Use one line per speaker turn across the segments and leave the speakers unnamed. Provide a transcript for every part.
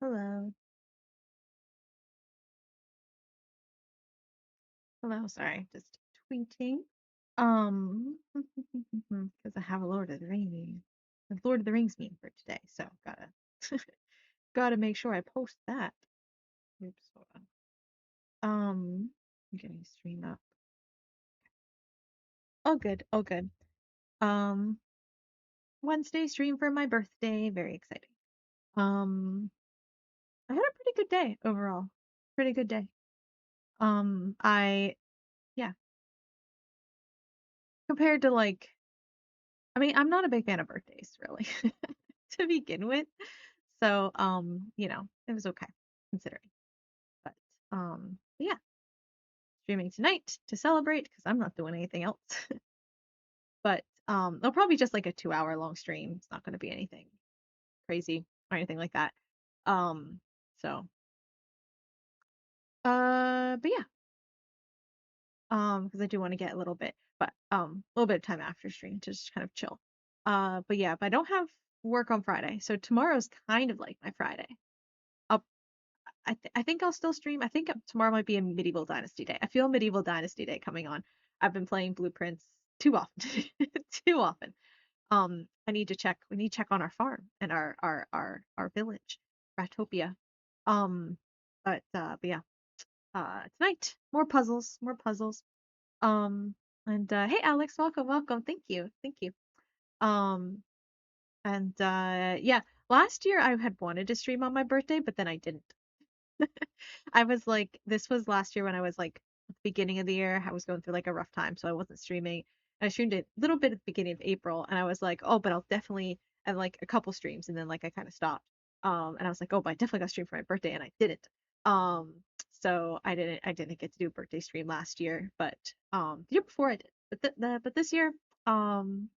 Hello. Hello. Sorry, just tweeting. Because I have a Lord of the Rings meme for today, so gotta make sure I post that. Oops, hold on. I'm getting stream up. Oh, good. Oh, good. Um, Wednesday stream for my birthday. Very exciting. Um, I had a pretty good day overall. Pretty good day. I yeah, compared to I mean, I'm not a big fan of birthdays, really, to begin with. So, it was okay considering. But yeah, streaming tonight to celebrate because I'm not doing anything else. But it'll probably just like a 2 hour long stream. It's not going to be anything crazy or anything like that. Um, so but yeah, because I do want to get a little bit of time after stream to just kind of chill. But yeah, but I don't have work on Friday, so tomorrow's kind of like my Friday. I'll I think I'll still stream. I think tomorrow might be a Medieval Dynasty day. I feel Medieval Dynasty day coming on. I've been playing Blueprints too often, too often. I need to check. We need to check on our farm and our village, Ratopia. Um, but yeah. Tonight more puzzles, more puzzles. Um, and hey Alex, welcome, welcome. Thank you. Um, and yeah, last year I had wanted to stream on my birthday, but then I didn't. I was like, this was last year when I was like at the beginning of the year. I was going through like a rough time, so I wasn't streaming. I streamed a little bit at the beginning of April, and I was like, oh, but I'll definitely and like a couple streams, and then like I kind of stopped. And I was like, oh, but I definitely got to stream for my birthday, and I didn't. Um, so I didn't get to do a birthday stream last year, but the year before I did. But um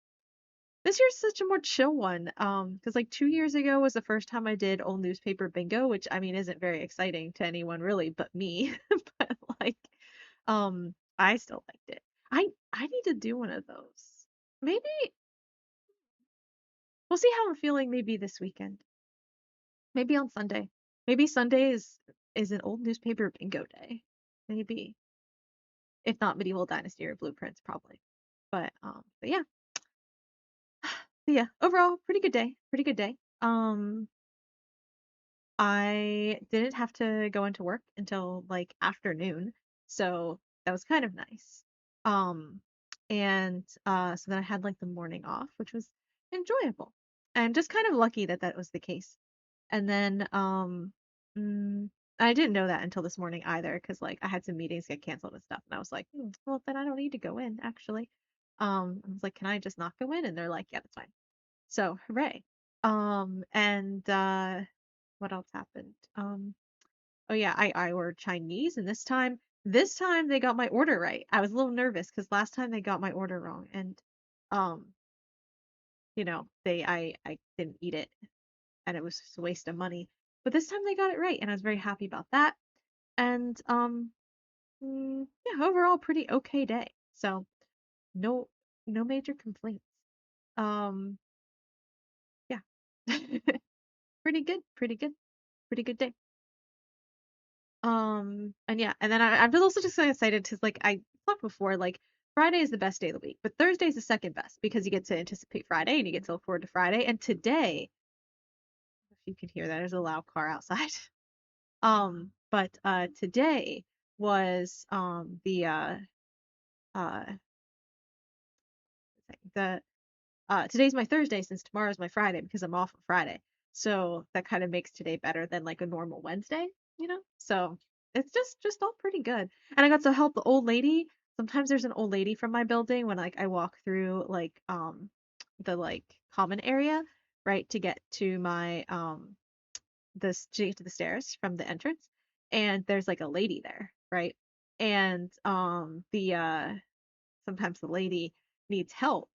this year's such a more chill one. Because like 2 years ago was the first time I did old newspaper bingo, which I mean isn't very exciting to anyone really but me. But like, I still liked it. I need to do one of those. Maybe we'll see how I'm feeling maybe this weekend. Maybe on Sunday. Maybe Sunday is an old newspaper bingo day. Maybe. If not medieval dynasty or blueprints, probably. But yeah. But yeah, overall, pretty good day. Pretty good day. I didn't have to go into work until like afternoon, so that was kind of nice. Um, and so then I had like the morning off, which was enjoyable, and just kind of lucky that that was the case. And then mm, I didn't know that until this morning either, because like I had some meetings get canceled and stuff, and I was like, well, then I don't need to go in actually. I was like, can I just not go in? And they're like, yeah, that's fine. So hooray. And what else happened? Oh yeah, I ordered Chinese, and this time they got my order right. I was a little nervous because last time they got my order wrong, and um, I didn't eat it, and it was just a waste of money. But this time they got it right, and I was very happy about that. And yeah, overall pretty okay day. So no no major complaints. Um, yeah, pretty good, pretty good, pretty good day. And yeah, and then I'm just also just so excited because like I talked before, like Friday is the best day of the week, but Thursday is the second best because you get to anticipate Friday and you get to look forward to Friday. And today, if you can hear that, there's a loud car outside. But today was uh the today's my Thursday since tomorrow's my Friday because I'm off on Friday. So that kind of makes today better than like a normal Wednesday, you know? So it's just all pretty good. And I got to help the old lady. Sometimes there's an old lady from my building when like I walk through like the like common area, right, to get to my to get to the stairs from the entrance. And there's like a lady there, right? And the sometimes the lady needs help.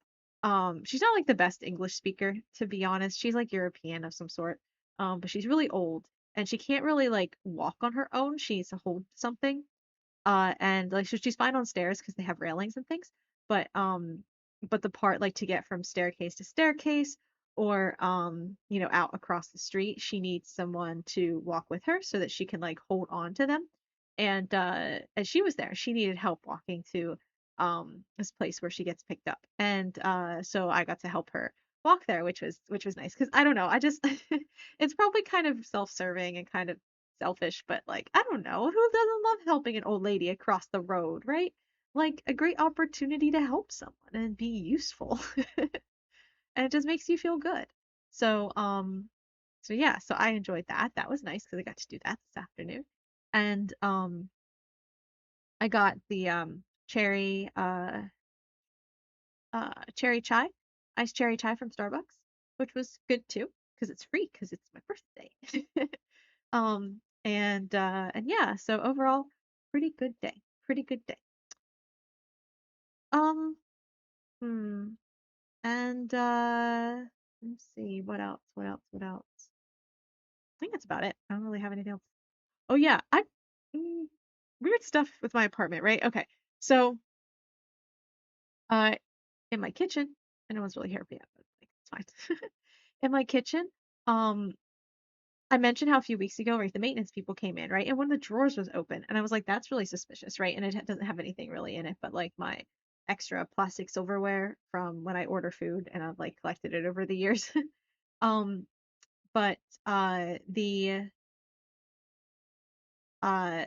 She's not like the best English speaker, to be honest. She's like European of some sort. But she's really old and she can't really like walk on her own. She needs to hold something. And like she's fine on stairs because they have railings and things. But but the part like to get from staircase to staircase or out across the street, she needs someone to walk with her so that she can like hold on to them. And she was there. She needed help walking to this place where she gets picked up. And so I got to help her walk there, which was nice because I don't know, I just it's probably kind of self-serving and kind of selfish, but like I don't know, who doesn't love helping an old lady across the road, right? Like a great opportunity to help someone and be useful. And it just makes you feel good. So, so yeah, so I enjoyed that. That was nice because I got to do that this afternoon. And I got the cherry chai, iced cherry chai from Starbucks, which was good too because it's free because it's my birthday. And yeah, so overall, pretty good day. Pretty good day. Um, hmm. And let's see, what else? What else? What else? I think that's about it. I don't really have anything else. Oh yeah, mm, weird stuff with my apartment, right? Okay. So, uh in my kitchen, and no one's really here yet, but like it's fine. In my kitchen, um I mentioned how a few weeks ago, right, the maintenance people came in, right? And one of the drawers was open, and I was like, that's really suspicious, right? And it doesn't have anything really in it but like my extra plastic silverware from when I order food and I've like collected it over the years. Um, but the uh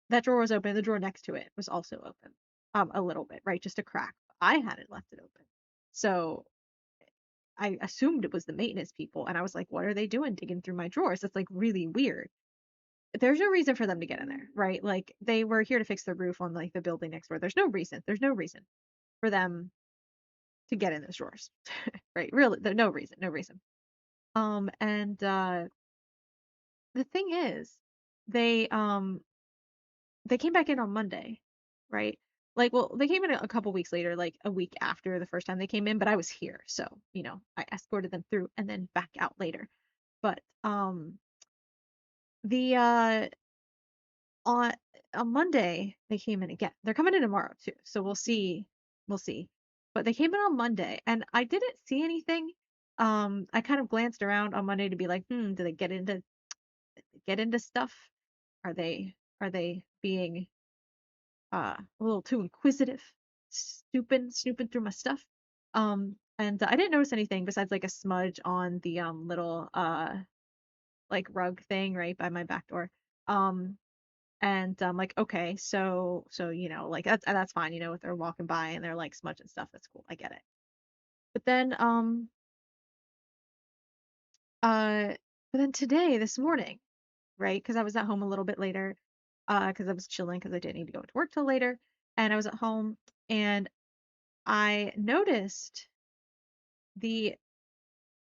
that drawer was open. The drawer next to it was also open. A little bit, right? Just a crack. I hadn't left it open. So I assumed it was the maintenance people and I was like, what are they doing digging through my drawers? That's like really weird. There's no reason for them to get in there, right? Like they were here to fix the roof on like the building next door. There's no reason. There's no reason for them to get in those drawers. Right? Really, there's no reason. No reason. And the thing is, they they came back in on Monday, right? Like, well, they came in a couple weeks later, like a week after the first time they came in, but I was here, so I escorted them through and then back out later. But the on Monday they came in again. They're coming in tomorrow too, so we'll see, we'll see. But they came in on Monday, and I didn't see anything. I kind of glanced around on Monday to be like, do they get into stuff? Are they being a little too inquisitive, snooping through my stuff. And I didn't notice anything besides like a smudge on the little like rug thing right by my back door. Um, and I'm like, okay, so like that's fine, if they're walking by and they're like smudging stuff, that's cool. I get it. But then uh but then today, this morning, right? Because I was at home a little bit later, because I was chilling because I didn't need to go to work till later, and I was at home and I noticed the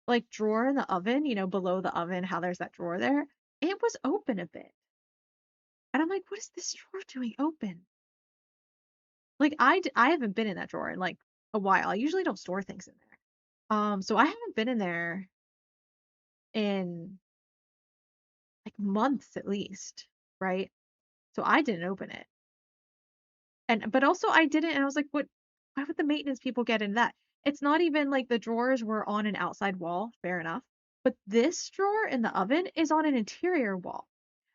like drawer in the oven, below the oven, how there's that drawer there. It was open a bit. And I'm like, what is this drawer doing open? Like I haven't been in that drawer in like a while. I usually don't store things in there. So I haven't been in there in like months at least, right? So I didn't open it. But also I didn't, and I was like, what, why would the maintenance people get in that? It's not even like the drawers were on an outside wall, fair enough. But this drawer in the oven is on an interior wall.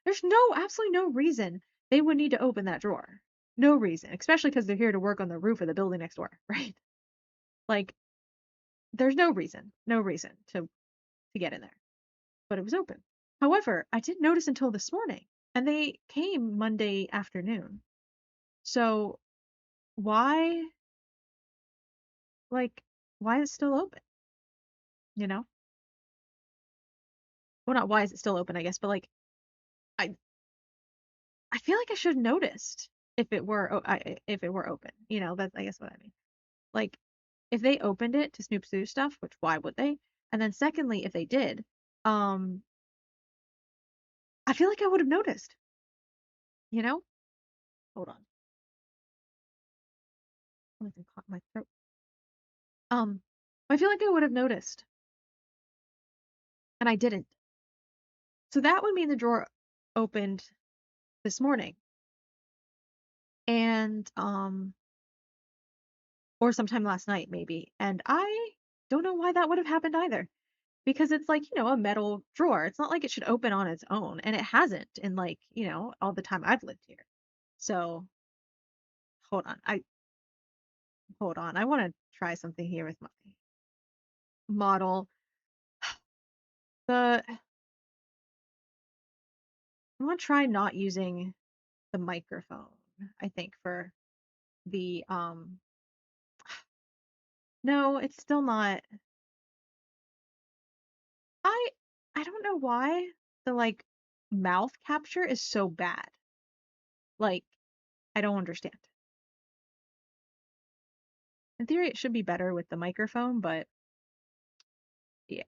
There's absolutely no reason they would need to open that drawer. No reason, especially because they're here to work on the roof of the building next door, right? Like, there's no reason to get in there. But it was open. However, I didn't notice until this morning, and they came Monday afternoon. So why, like, why is it still open? You know? Well, not why is it still open, I guess, but like, I I feel like I should have noticed if it were open. That's I guess what I mean. Like, if they opened it to snoop through stuff, which why would they? And then secondly, if they did, um, I feel like I would have noticed, you know? Hold on. Something caught my throat. Um, I feel like I would have noticed, and I didn't. So that would mean the drawer opened this morning, and or sometime last night maybe. And I don't know why that would have happened either. because it's like, a metal drawer. It's not like it should open on its own, and it hasn't in like, all the time I've lived here. So, hold on. I want to try something here with my model. The I want to try not using the microphone, I think for the no, it's still not. I I don't know why the like mouth capture is so bad. Like, I don't understand. In theory, it should be better with the microphone, but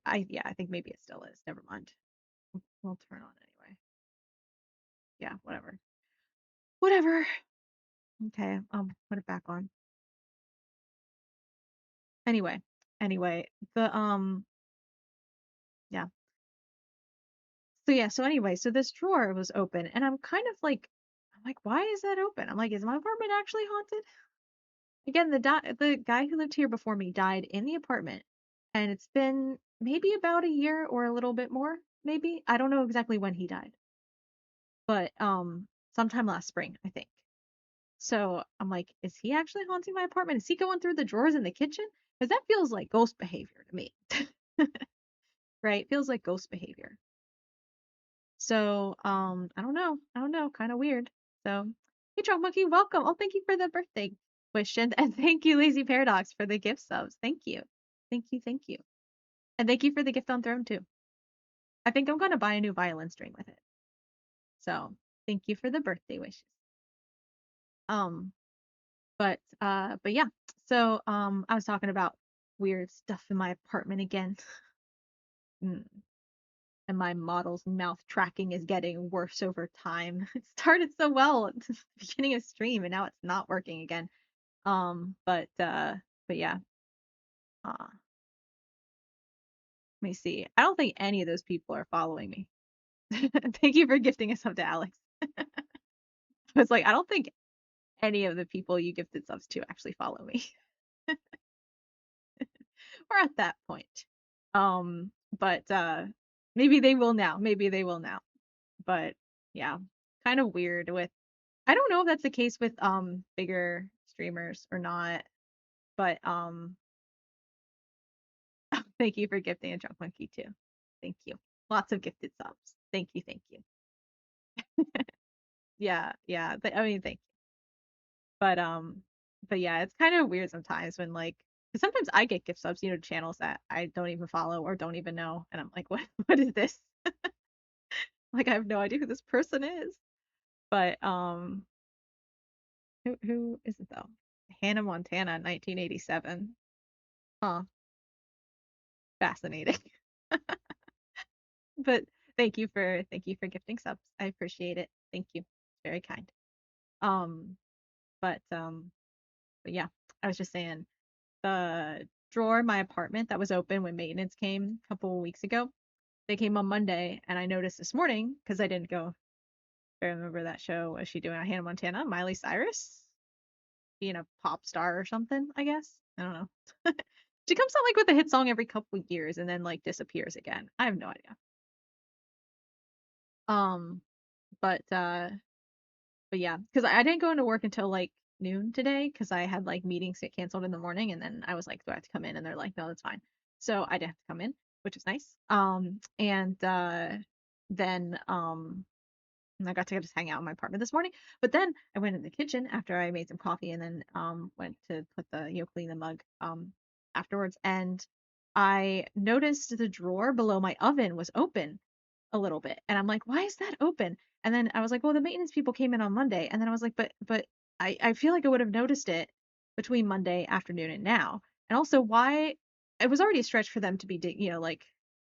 I think maybe it still is. Never mind. We'll turn on anyway. Yeah, whatever. Whatever. Okay, I'll put it back on. Anyway, the yeah. So yeah, so anyway, so this drawer was open and I'm like, why is that open? I'm like, is my apartment actually haunted? Again, the guy who lived here before me died in the apartment, and it's been maybe about a year or a little bit more, maybe. I don't know exactly when he died, but sometime last spring, I think. So I'm like, is he actually haunting my apartment? Is he going through the drawers in the kitchen? Because that feels like ghost behavior to me, right? Feels like ghost behavior. So I don't know. Kind of weird. So, hey, Drunk Monkey, welcome. Oh, thank you for the birthday wish, and thank you, Lazy Paradox, for the gift subs. Thank you. Thank you. And thank you for the gift on Throne too. I think I'm gonna buy a new violin string with it. So thank you for the birthday wishes. Um, but yeah. So I was talking about weird stuff in my apartment again. Mm. And my model's mouth tracking is getting worse over time. It started so well at the beginning of stream and now it's not working again. But yeah. Let me see. I don't think any of those people are following me. Thank you for gifting us up to Alex. It's like I don't think any of the people you gifted subs to actually follow me. We're at that point. But maybe they will now. Maybe they will now. But yeah, kind of weird with I don't know if that's the case with bigger streamers or not, but thank you for gifting a drunk monkey too. Thank you. Lots of gifted subs. Thank you. Yeah. I mean, thank you. But yeah, it's kind of weird sometimes when like, because sometimes I get gift subs, to channels that I don't even follow or don't even know, and I'm like, what is this? Like, I have no idea who this person is. But who is it though? Hannah Montana, 1987. Huh, fascinating. But thank you for gifting subs. I appreciate it. Thank you. Very kind. Um, but yeah, I was just saying the drawer in my apartment that was open when maintenance came a couple weeks ago. They came on Monday, and I noticed this morning because I didn't go. I remember that show. Was she doing a Hannah Montana? Miley Cyrus being a pop star or something? I guess I don't know. She comes out like with a hit song every couple of years and then like disappears again. I have no idea. Um, but yeah, because I didn't go into work until like noon today because I had like meetings get canceled in the morning, and then I was like, do I have to come in? And they're like, no, that's fine. So I didn't have to come in, which is nice. And then and I got to just hang out in my apartment this morning. But then I went in the kitchen after I made some coffee and then went to put the clean the mug afterwards, and I noticed the drawer below my oven was open a little bit. And I'm like, why is that open? And then I was like, well, the maintenance people came in on Monday. And then I was like, but I feel like I would have noticed it between Monday afternoon and now. And also why it was already a stretch for them to be like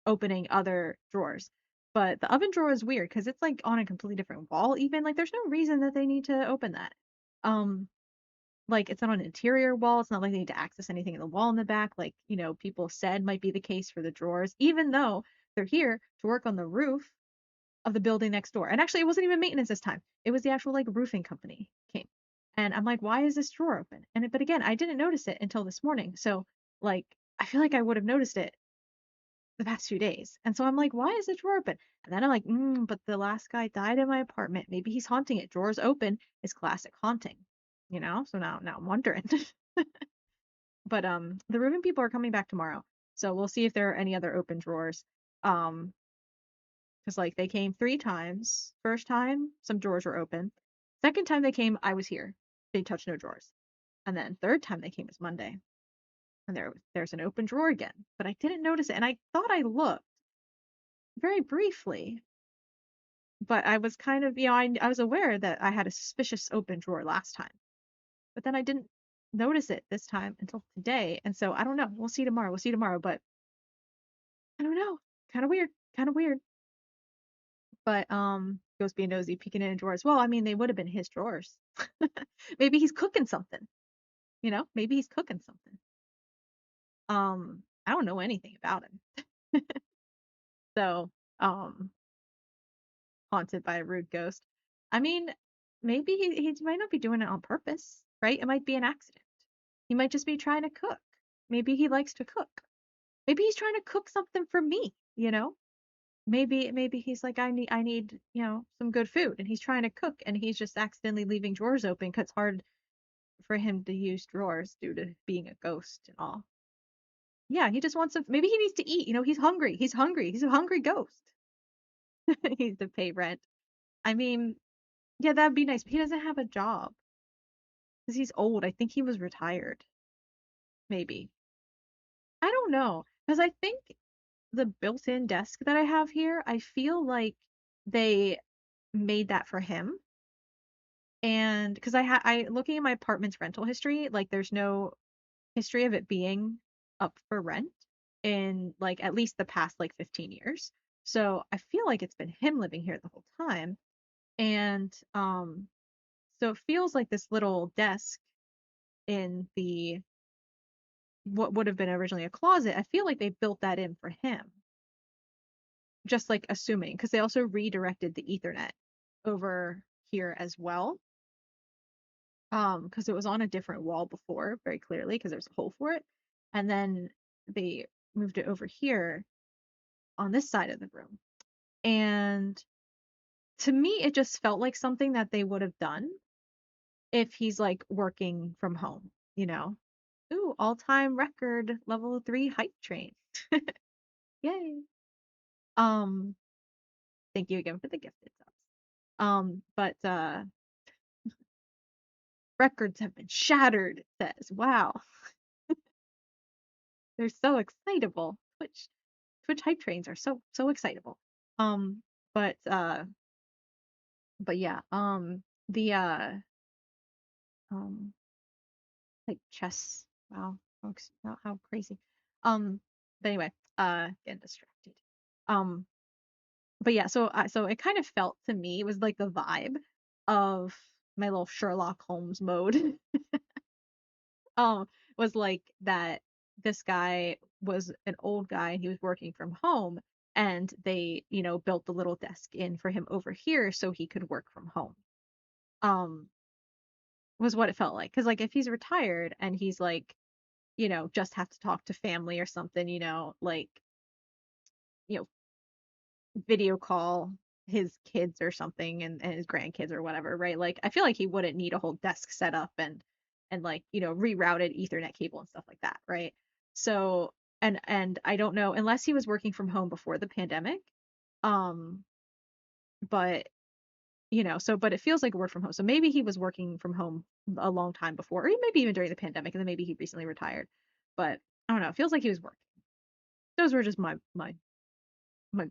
opening other drawers. But the oven drawer is weird because it's like on a completely different wall even. Like there's no reason that they need to open that. Um like it's not on an interior wall. It's not like they need to access anything in the wall in the back, like, people said might be the case for the drawers, even though they're here to work on the roof of the building next door. And actually, it wasn't even maintenance this time. It was the actual like roofing company came. And I'm like, why is this drawer open? But again, I didn't notice it until this morning. So like, I feel like I would have noticed it the past 2 days. And so I'm like, why is the drawer open? And then I'm like, but the last guy died in my apartment. Maybe he's haunting it. Drawers open is classic haunting, you know? So now I'm wondering. But the rooming people are coming back tomorrow. So we'll see if there are any other open drawers. Um, because like they came 3 times. First time, some drawers were open. Second time they came, I was here. They touched no drawers. And then third time they came was Monday. And there's an open drawer again. But I didn't notice it. And I thought I looked very briefly. But I was kind of, I was aware that I had a suspicious open drawer last time. But then I didn't notice it this time until today. And so I don't know. We'll see tomorrow. We'll see tomorrow. But I don't know. Kind of weird. Kind of weird. But goes being nosy, peeking in drawers. Well, I mean, they would have been his drawers. Maybe he's cooking something. Maybe he's cooking something. I don't know anything about him. So, um, haunted by a rude ghost. I mean, maybe he might not be doing it on purpose, right? It might be an accident. He might just be trying to cook. Maybe he likes to cook. Maybe he's trying to cook something for me, you know? Maybe he's like, I need, some good food, and he's trying to cook, and he's just accidentally leaving drawers open because it's hard for him to use drawers due to being a ghost and all. Yeah, he just wants some. Maybe he needs to eat. He's hungry. He's hungry. He's a hungry ghost. He needs to pay rent. I mean, yeah, that'd be nice. But he doesn't have a job because he's old. I think he was retired. Maybe. I don't know. Because I think the built-in desk that I have here, I feel like they made that for him. And because I looking at my apartment's rental history, like there's no history of it being up for rent in like at least the past like 15 years. So I feel like it's been him living here the whole time. And so it feels like this little desk in the what would have been originally a closet. I feel like they built that in for him. Just like assuming, because they also redirected the Ethernet over here as well. Because it was on a different wall before, very clearly, because there's a hole for it. And then they moved it over here on this side of the room. And to me, it just felt like something that they would have done if he's like working from home, you know? Ooh, all-time record level 3 hype train. Yay. Um, Thank you again for the gifted subs. But records have been shattered, it says. Wow. They're so excitable. Twitch hype trains are so excitable. Um, but yeah, the um like chess. Wow, how crazy. But anyway, getting distracted. Um, but yeah, so it kind of felt to me, it was like the vibe of my little Sherlock Holmes mode. um was like that this guy was an old guy and he was working from home, and they, built the little desk in for him over here so he could work from home. Um was what it felt like, because like if he's retired and he's like, just have to talk to family or something, like, you know video call his kids or something, and his grandkids or whatever, right? Like I feel like he wouldn't need a whole desk set up and like, rerouted Ethernet cable and stuff like that, right? So and I don't know, unless he was working from home before the pandemic. Um, but but it feels like a work from home. So maybe he was working from home a long time before, or maybe even during the pandemic, and then maybe he recently retired. But I don't know. It feels like he was working. Those were just my the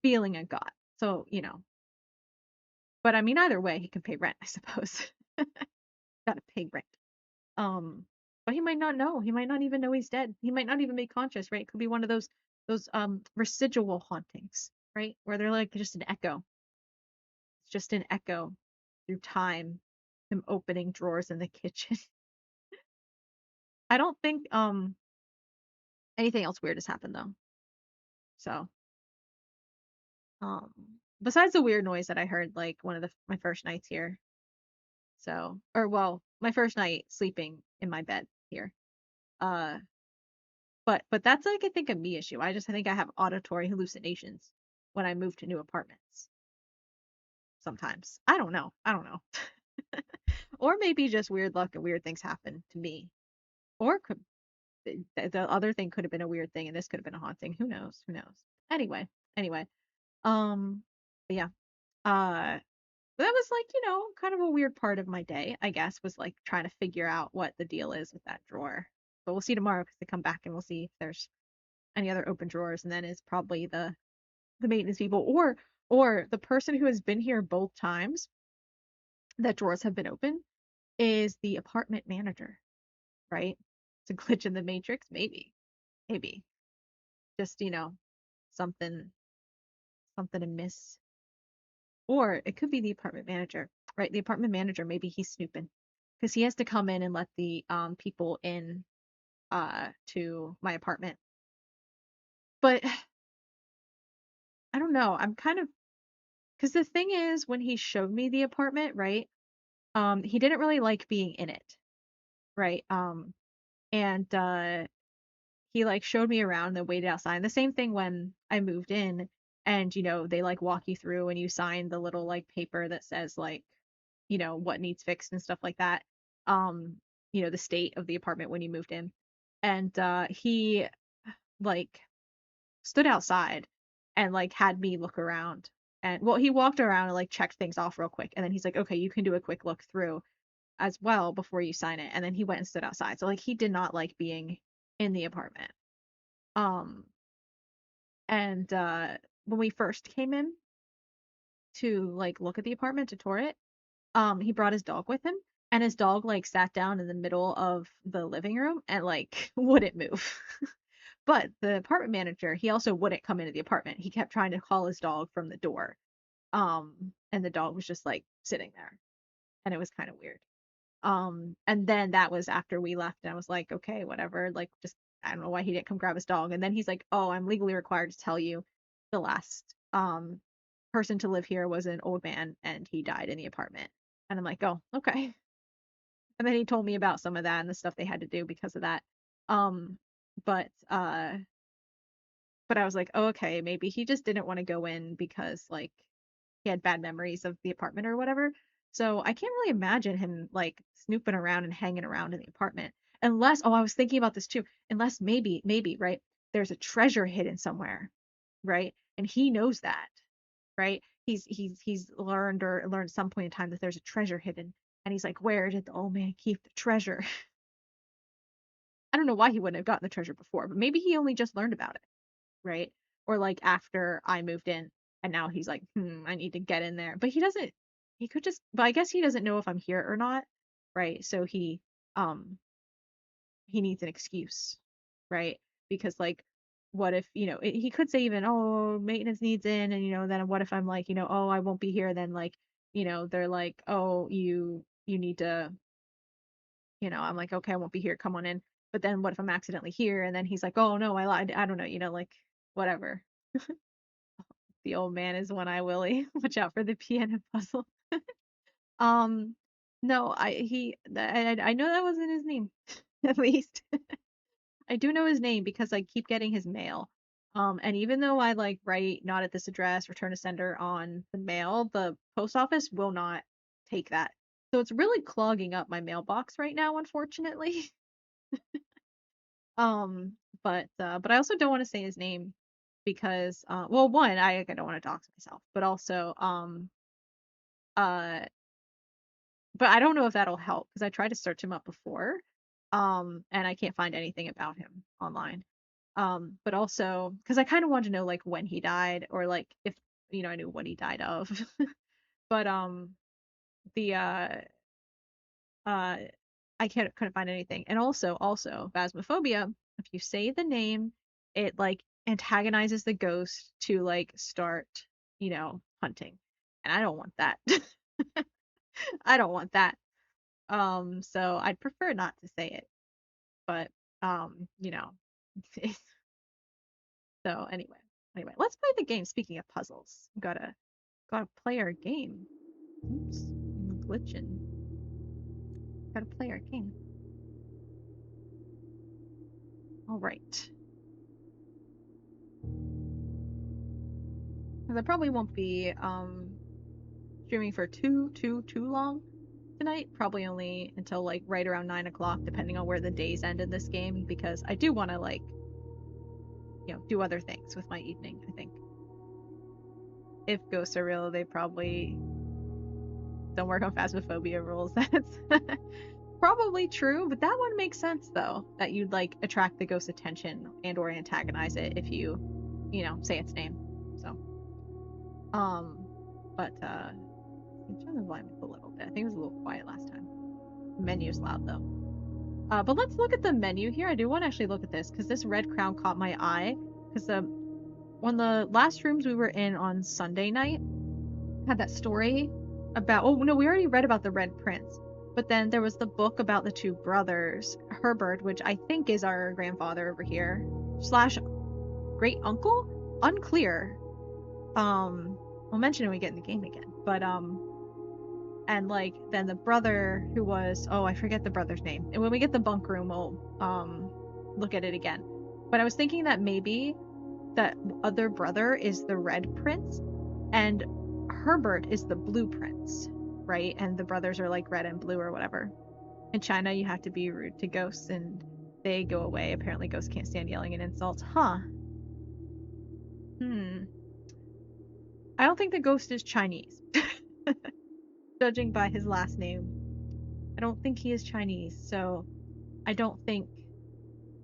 feeling I got. So, but I mean, either way, he can pay rent, I suppose. Gotta pay rent. Um, but he might not know. He might not even know he's dead. He might not even be conscious, right? It could be one of those residual hauntings, right? Where they're like just an echo. It's just an echo through time. Him opening drawers in the kitchen. I don't think anything else weird has happened though. So, um besides the weird noise that I heard like one of my first nights here. So, or well, my first night sleeping in my bed here. Uh But that's like I think a me issue. I think I have auditory hallucinations when I move to new apartments sometimes. I don't know. I don't know. Or maybe just weird luck and weird things happen to me. Or could the other thing could have been a weird thing and this could have been a haunting. Who knows? Who knows? Anyway, anyway. Um but yeah. Uh that was like, kind of a weird part of my day, I guess, was like trying to figure out what the deal is with that drawer. But we'll see tomorrow because they come back and we'll see if there's any other open drawers, and then it's probably the maintenance people or the person who has been here both times that drawers have been open is the apartment manager, right? It's a glitch in the matrix, maybe, maybe just something something amiss, or it could be the apartment manager, right? The apartment manager, maybe he's snooping because he has to come in and let the people in to my apartment. But I don't know. I'm kind of because the thing is when he showed me the apartment, right? He didn't really like being in it, right? And he like showed me around and then waited outside. And the same thing when I moved in and they like walk you through and you sign the little like paper that says like, what needs fixed and stuff like that. Um, the state of the apartment when you moved in. And he like stood outside and like had me look around. And well, he walked around and like checked things off real quick. And then he's like, okay, you can do a quick look through as well before you sign it. And then he went and stood outside. So like he did not like being in the apartment. Um, and when we first came in to like look at the apartment to tour it, he brought his dog with him, and his dog like sat down in the middle of the living room and like wouldn't move. But the apartment manager, he also wouldn't come into the apartment. He kept trying to call his dog from the door. And the dog was just like sitting there, and it was kind of weird. And then that was after we left, and I was like, okay, whatever. Like, just I don't know why he didn't come grab his dog. And then he's like, oh, I'm legally required to tell you the last person to live here was an old man and he died in the apartment. And I'm like, oh, okay. And then he told me about some of that and the stuff they had to do because of that. Um, but uh but I was like, oh, okay, maybe he just didn't want to go in because like he had bad memories of the apartment or whatever. So I can't really imagine him like snooping around and hanging around in the apartment. Unless, oh, I was thinking about this too. Unless maybe, right? There's a treasure hidden somewhere, right? And he knows that, right? He's learned at some point in time that there's a treasure hidden. And he's like, where did the old man keep the treasure? I don't know why he wouldn't have gotten the treasure before, but maybe he only just learned about it, right? Or like after I moved in and now he's like, I need to get in there. But he could just, but I guess he doesn't know if I'm here or not, right? So um, he needs an excuse, right? Because like, what if, he could say even, oh, maintenance needs in, and then what if I'm like, oh, I won't be here, then like, they're like, oh, you need to, I'm like, okay, I won't be here, come on in. But then what if I'm accidentally here? And then he's like, oh no, I lied. I don't know, like whatever. The old man is one eye Willie. Watch out for the piano puzzle. Um, no, I know that wasn't his name, at least. I do know his name because I keep getting his mail. And even though I like write not at this address, return to sender on the mail, the post office will not take that. So it's really clogging up my mailbox right now, unfortunately. Um, but I also don't want to say his name because well, one, I don't want to dox myself, but also uh but I don't know if that'll help because I tried to search him up before, and I can't find anything about him online. But also because I kind of wanted to know like when he died or like if I knew what he died of. But the uh I couldn't find anything. And also phasmophobia, if you say the name, it like antagonizes the ghost to like start, hunting. And I don't want that. I don't want that. So I'd prefer not to say it, but um, you know. So anyway, let's play the game. Speaking of puzzles, gotta play our game. Oops, I'm glitching. Gotta play our game. All right. Because I probably won't be streaming for too long tonight. Probably only until like right around 9 o'clock, depending on where the days end in this game, because I do want to like, you know, do other things with my evening, I think. If ghosts are real, they probably don't work on phasmophobia rules. That's probably true, but that one makes sense though, that you'd like attract the ghost's attention and or antagonize it if you know, say its name. So, but I'm turn the volume up a little bit. I think it was a little quiet last time. The menu's loud though. But let's look at the menu here. I do want to actually look at this because this red crown caught my eye. Because one of the last rooms we were in on Sunday night had that story about. Oh no, we already read about the Red Prince. But then there was the book about the two brothers, Herbert, which I think is our grandfather over here, slash great uncle. Unclear. We'll mention it when we get in the game again. But and like then the brother who was, oh, I forget the brother's name. And when we get the bunk room, we'll look at it again. But I was thinking that maybe that other brother is the Red Prince and Herbert is the Blue Prince, right? And the brothers are like red and blue or whatever. In China, you have to be rude to ghosts and they go away. Apparently ghosts can't stand yelling and insults. Huh. I don't think the ghost is Chinese. Judging by his last name, I don't think he is Chinese, so I don't think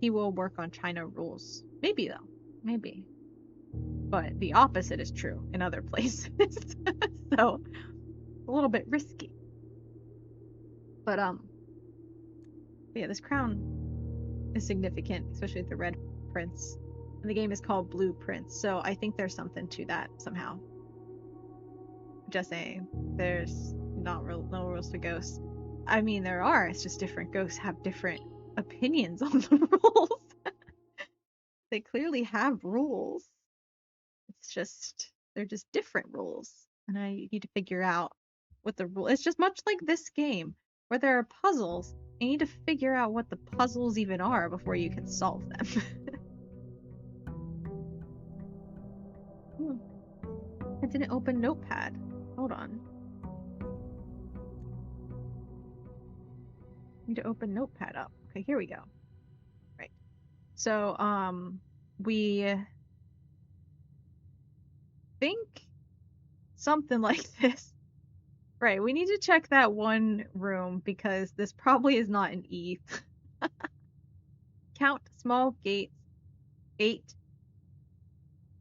he will work on China rules. Maybe though, maybe. But the opposite is true in other places, so a little bit risky. But yeah, this crown is significant, especially with the Red Prince, and the game is called Blue Prince, so I think there's something to that somehow. Just saying, there's no rules to ghosts. I mean, there are. It's just different ghosts have different opinions on the rules. They clearly have rules. It's just they're just different rules, and I need to figure out what the rule. It's just much like this game where there are puzzles. You need to figure out what the puzzles even are before you can solve them. I didn't open Notepad. Hold on. Need to open Notepad up. Okay, here we go. Right. So, we think something like this. Right, we need to check that one room because this probably is not an E. Count small gates. 8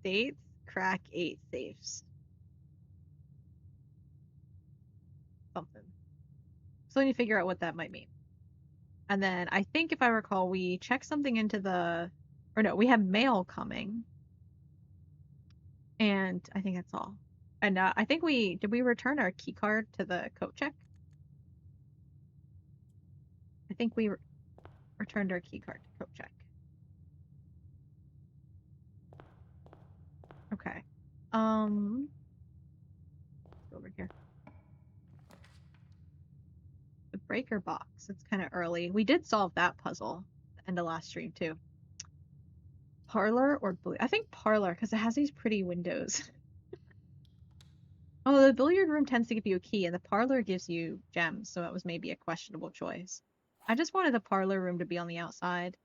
dates. Crack 8 safes. Something. So I need to figure out what that might mean. And then I think if I recall, we checked something into the... Or no, we have mail coming. And I think that's all. And I think did we return our key card to the coat check? I think we returned our key card to coat check. Okay. Let's go over here. The breaker box. It's kind of early. We did solve that puzzle at the end of last stream too. Parlor or blue? I think parlor because it has these pretty windows. Oh, the billiard room tends to give you a key, and the parlor gives you gems, so it was maybe a questionable choice. I just wanted the parlor room to be on the outside,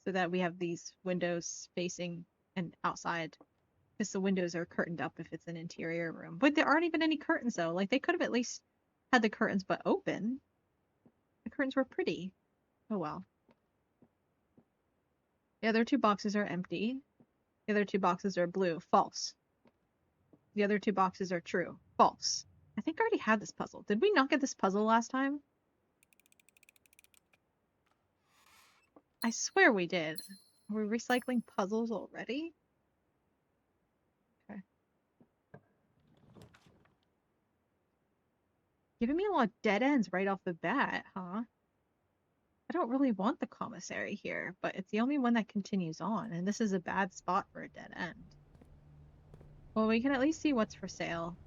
so that we have these windows facing and outside, because the windows are curtained up if it's an interior room. But there aren't even any curtains though. Like they could have at least had the curtains but open. The curtains were pretty. Oh well. The other 2 boxes are empty. The other 2 boxes are blue. False. The other 2 boxes are true. False. I think I already had this puzzle. Did we not get this puzzle last time? I swear we did. Are we recycling puzzles already? Okay. Giving me a lot of dead ends right off the bat, huh? I don't really want the commissary here, but it's the only one that continues on, and this is a bad spot for a dead end. Well, we can at least see what's for sale.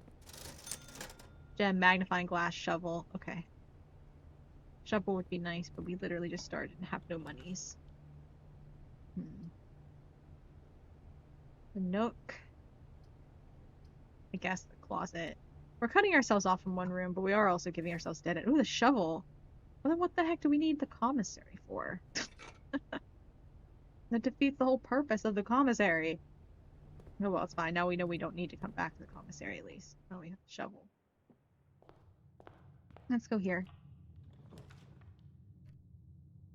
Gem, magnifying glass, shovel. Okay. Shovel would be nice, but we literally just started and have no monies. The nook. I guess the closet. We're cutting ourselves off from one room, but we are also giving ourselves dead end. Ooh, the shovel. Well, then what the heck do we need the commissary for? That defeats the whole purpose of the commissary. Oh, well, it's fine. Now we know we don't need to come back to the commissary at least. Oh, we have the shovel. Let's go here.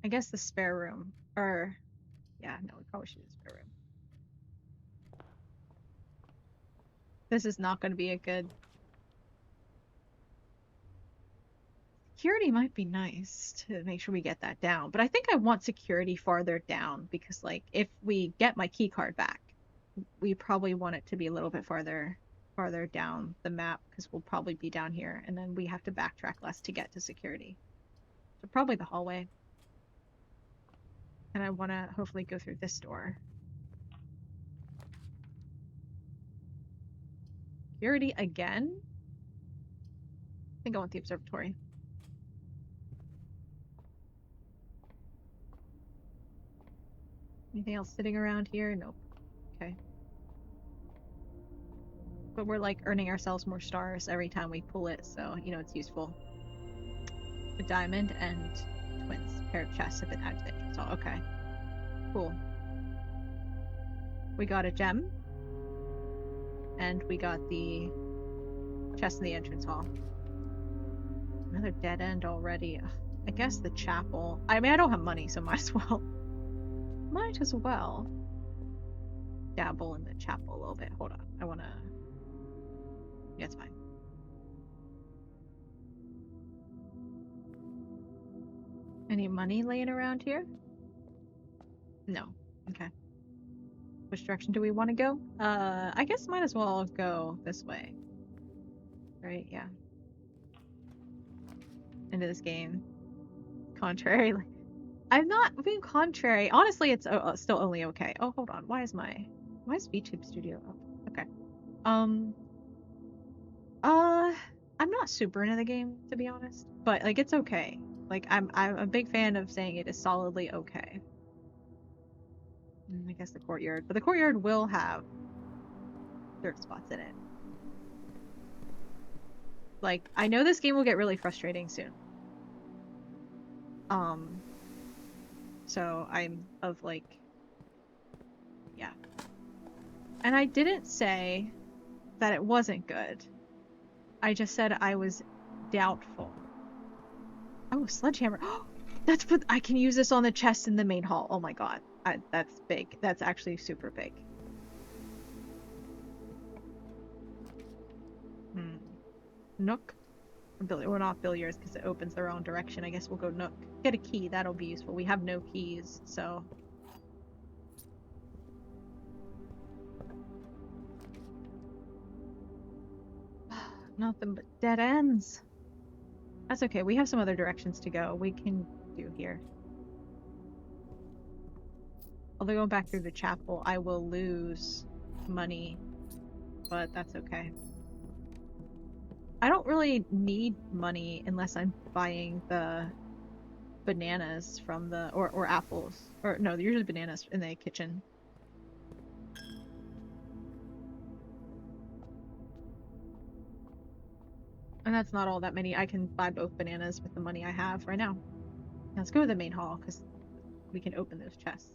I guess the spare room. Or, yeah, no, we probably should do the spare room. This is not going to be a good... Security might be nice to make sure we get that down, but I think I want security farther down because, like, if we get my key card back, we probably want it to be a little bit farther down the map because we'll probably be down here, and then we have to backtrack less to get to security. So probably the hallway. And I want to hopefully go through this door. Security again? I think I want the observatory. Anything else sitting around here? Nope. Okay. But we're like earning ourselves more stars every time we pull it, so you know it's useful. A diamond and twins. Pair of chests if it adds the entrance hall. Okay. Cool. We got a gem. And we got the chest in the entrance hall. Another dead end already. Ugh, I guess the chapel. I mean, I don't have money, so might as well. Might as well dabble in the chapel a little bit. Hold on. I want to... Yeah, it's fine. Any money laying around here? No. Okay. Which direction do we want to go? I guess might as well go this way. Right, yeah. Into this game. Contrary. I'm not being contrary. Honestly, it's still only okay. Oh, hold on. Why is VTube Studio up? Okay. I'm not super into the game, to be honest. But, like, it's okay. Like, I'm a big fan of saying it is solidly okay. I guess the courtyard. But the courtyard will have dirt spots in it. Like, I know this game will get really frustrating soon. So I'm of like, yeah. And I didn't say that it wasn't good. I just said I was doubtful. Oh, sledgehammer. That's what I can use this on the chest in the main hall. Oh my god. That's big. That's actually super big. Nook? Or not billiards because it opens the wrong direction. I guess we'll go nook. Get a key. That'll be useful. We have no keys, so... Nothing but dead ends. That's okay. We have some other directions to go. We can do here. Although going back through the chapel, I will lose money, but that's okay. I don't really need money unless I'm buying the bananas from the or apples. Or no, they're usually bananas in the kitchen. And that's not all that many. I can buy both bananas with the money I have right now. Now let's go to the main hall because we can open those chests.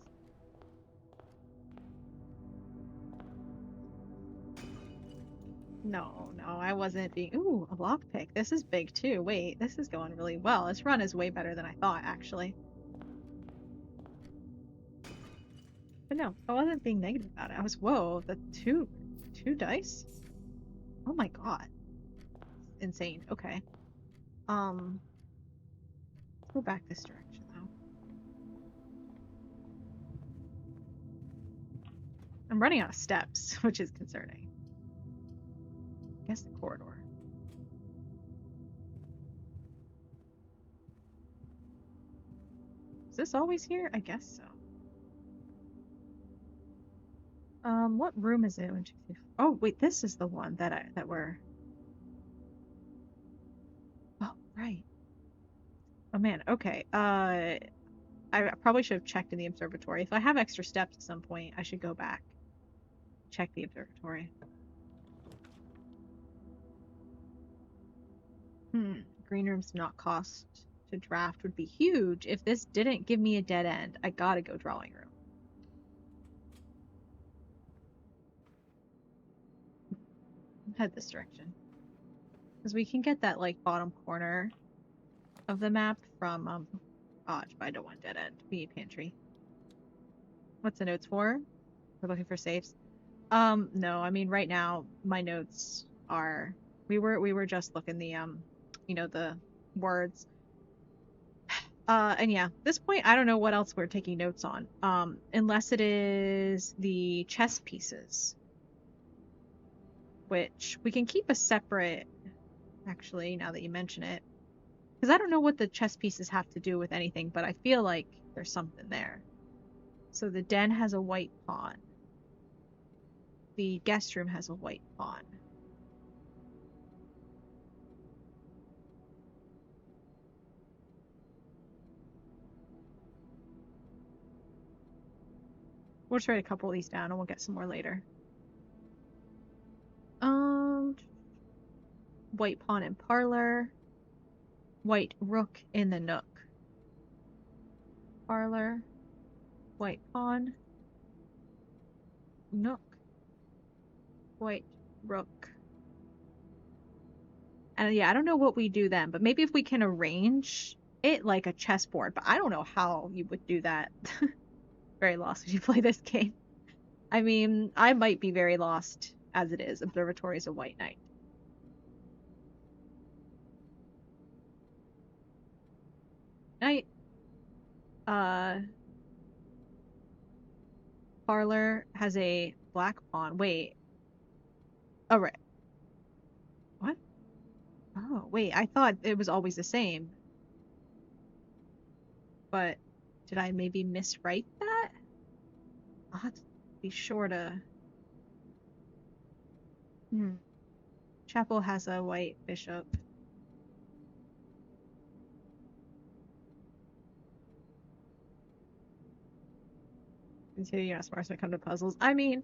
No, I wasn't being... Ooh, a lockpick. This is big too. Wait, this is going really well. This run is way better than I thought, actually. But no, I wasn't being negative about it. I was, whoa, the two dice? Oh my god. Insane. Okay. Let's go back this direction, though. I'm running out of steps, which is concerning. I guess the corridor. Is this always here? I guess so. What room is it? Oh, wait, this is the one that we're... Oh, right. Oh man, okay. I probably should have checked in the observatory. If I have extra steps at some point, I should go back, check the observatory. Green rooms not cost to draft would be huge. If this didn't give me a dead end, I gotta go drawing room. Head this direction. Because we can get that, like, bottom corner of the map from, oh, I don't want dead end. We need pantry. What's the notes for? We're looking for safes. No, I mean, right now, my notes are, we were just looking the, the words. And yeah, at this point, I don't know what else we're taking notes on. Unless it is the chess pieces, which we can keep a separate, actually, now that you mention it. Because I don't know what the chess pieces have to do with anything, but I feel like there's something there. So the den has a white pawn. The guest room has a white pawn. We'll just write a couple of these down and we'll get some more later. White pawn in parlor. White rook in the nook. Parlor. White pawn. Nook. White rook. And yeah, I don't know what we do then, but maybe if we can arrange it like a chessboard, but I don't know how you would do that. Very lost when you play this game. I mean, I might be very lost as it is. Observatory is a white knight. Knight. Parlor has a black pawn. Wait. Oh, right. What? Oh, wait. I thought it was always the same. But did I maybe miswrite that? I'll have to be sure to. Chapel has a white bishop. Consider you're not smart when it comes to puzzles. I mean,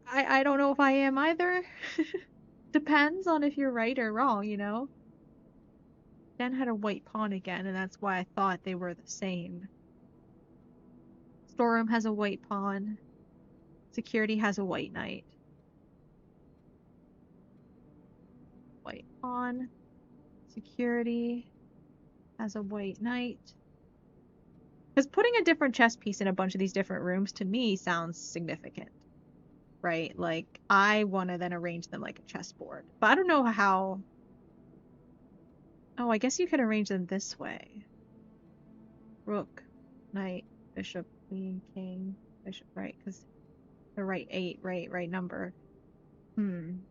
I don't know if I am either. Depends on if you're right or wrong, you know? Den had a white pawn again, and that's why I thought they were the same. Storeroom has a white pawn. Security has a white knight. White pawn. Security has a white knight. Because putting a different chess piece in a bunch of these different rooms to me sounds significant, right? Like, I want to then arrange them like a chessboard. But I don't know how. Oh, I guess you could arrange them this way. Rook, knight, bishop, queen, king, bishop, right? Because the right 8, right number. And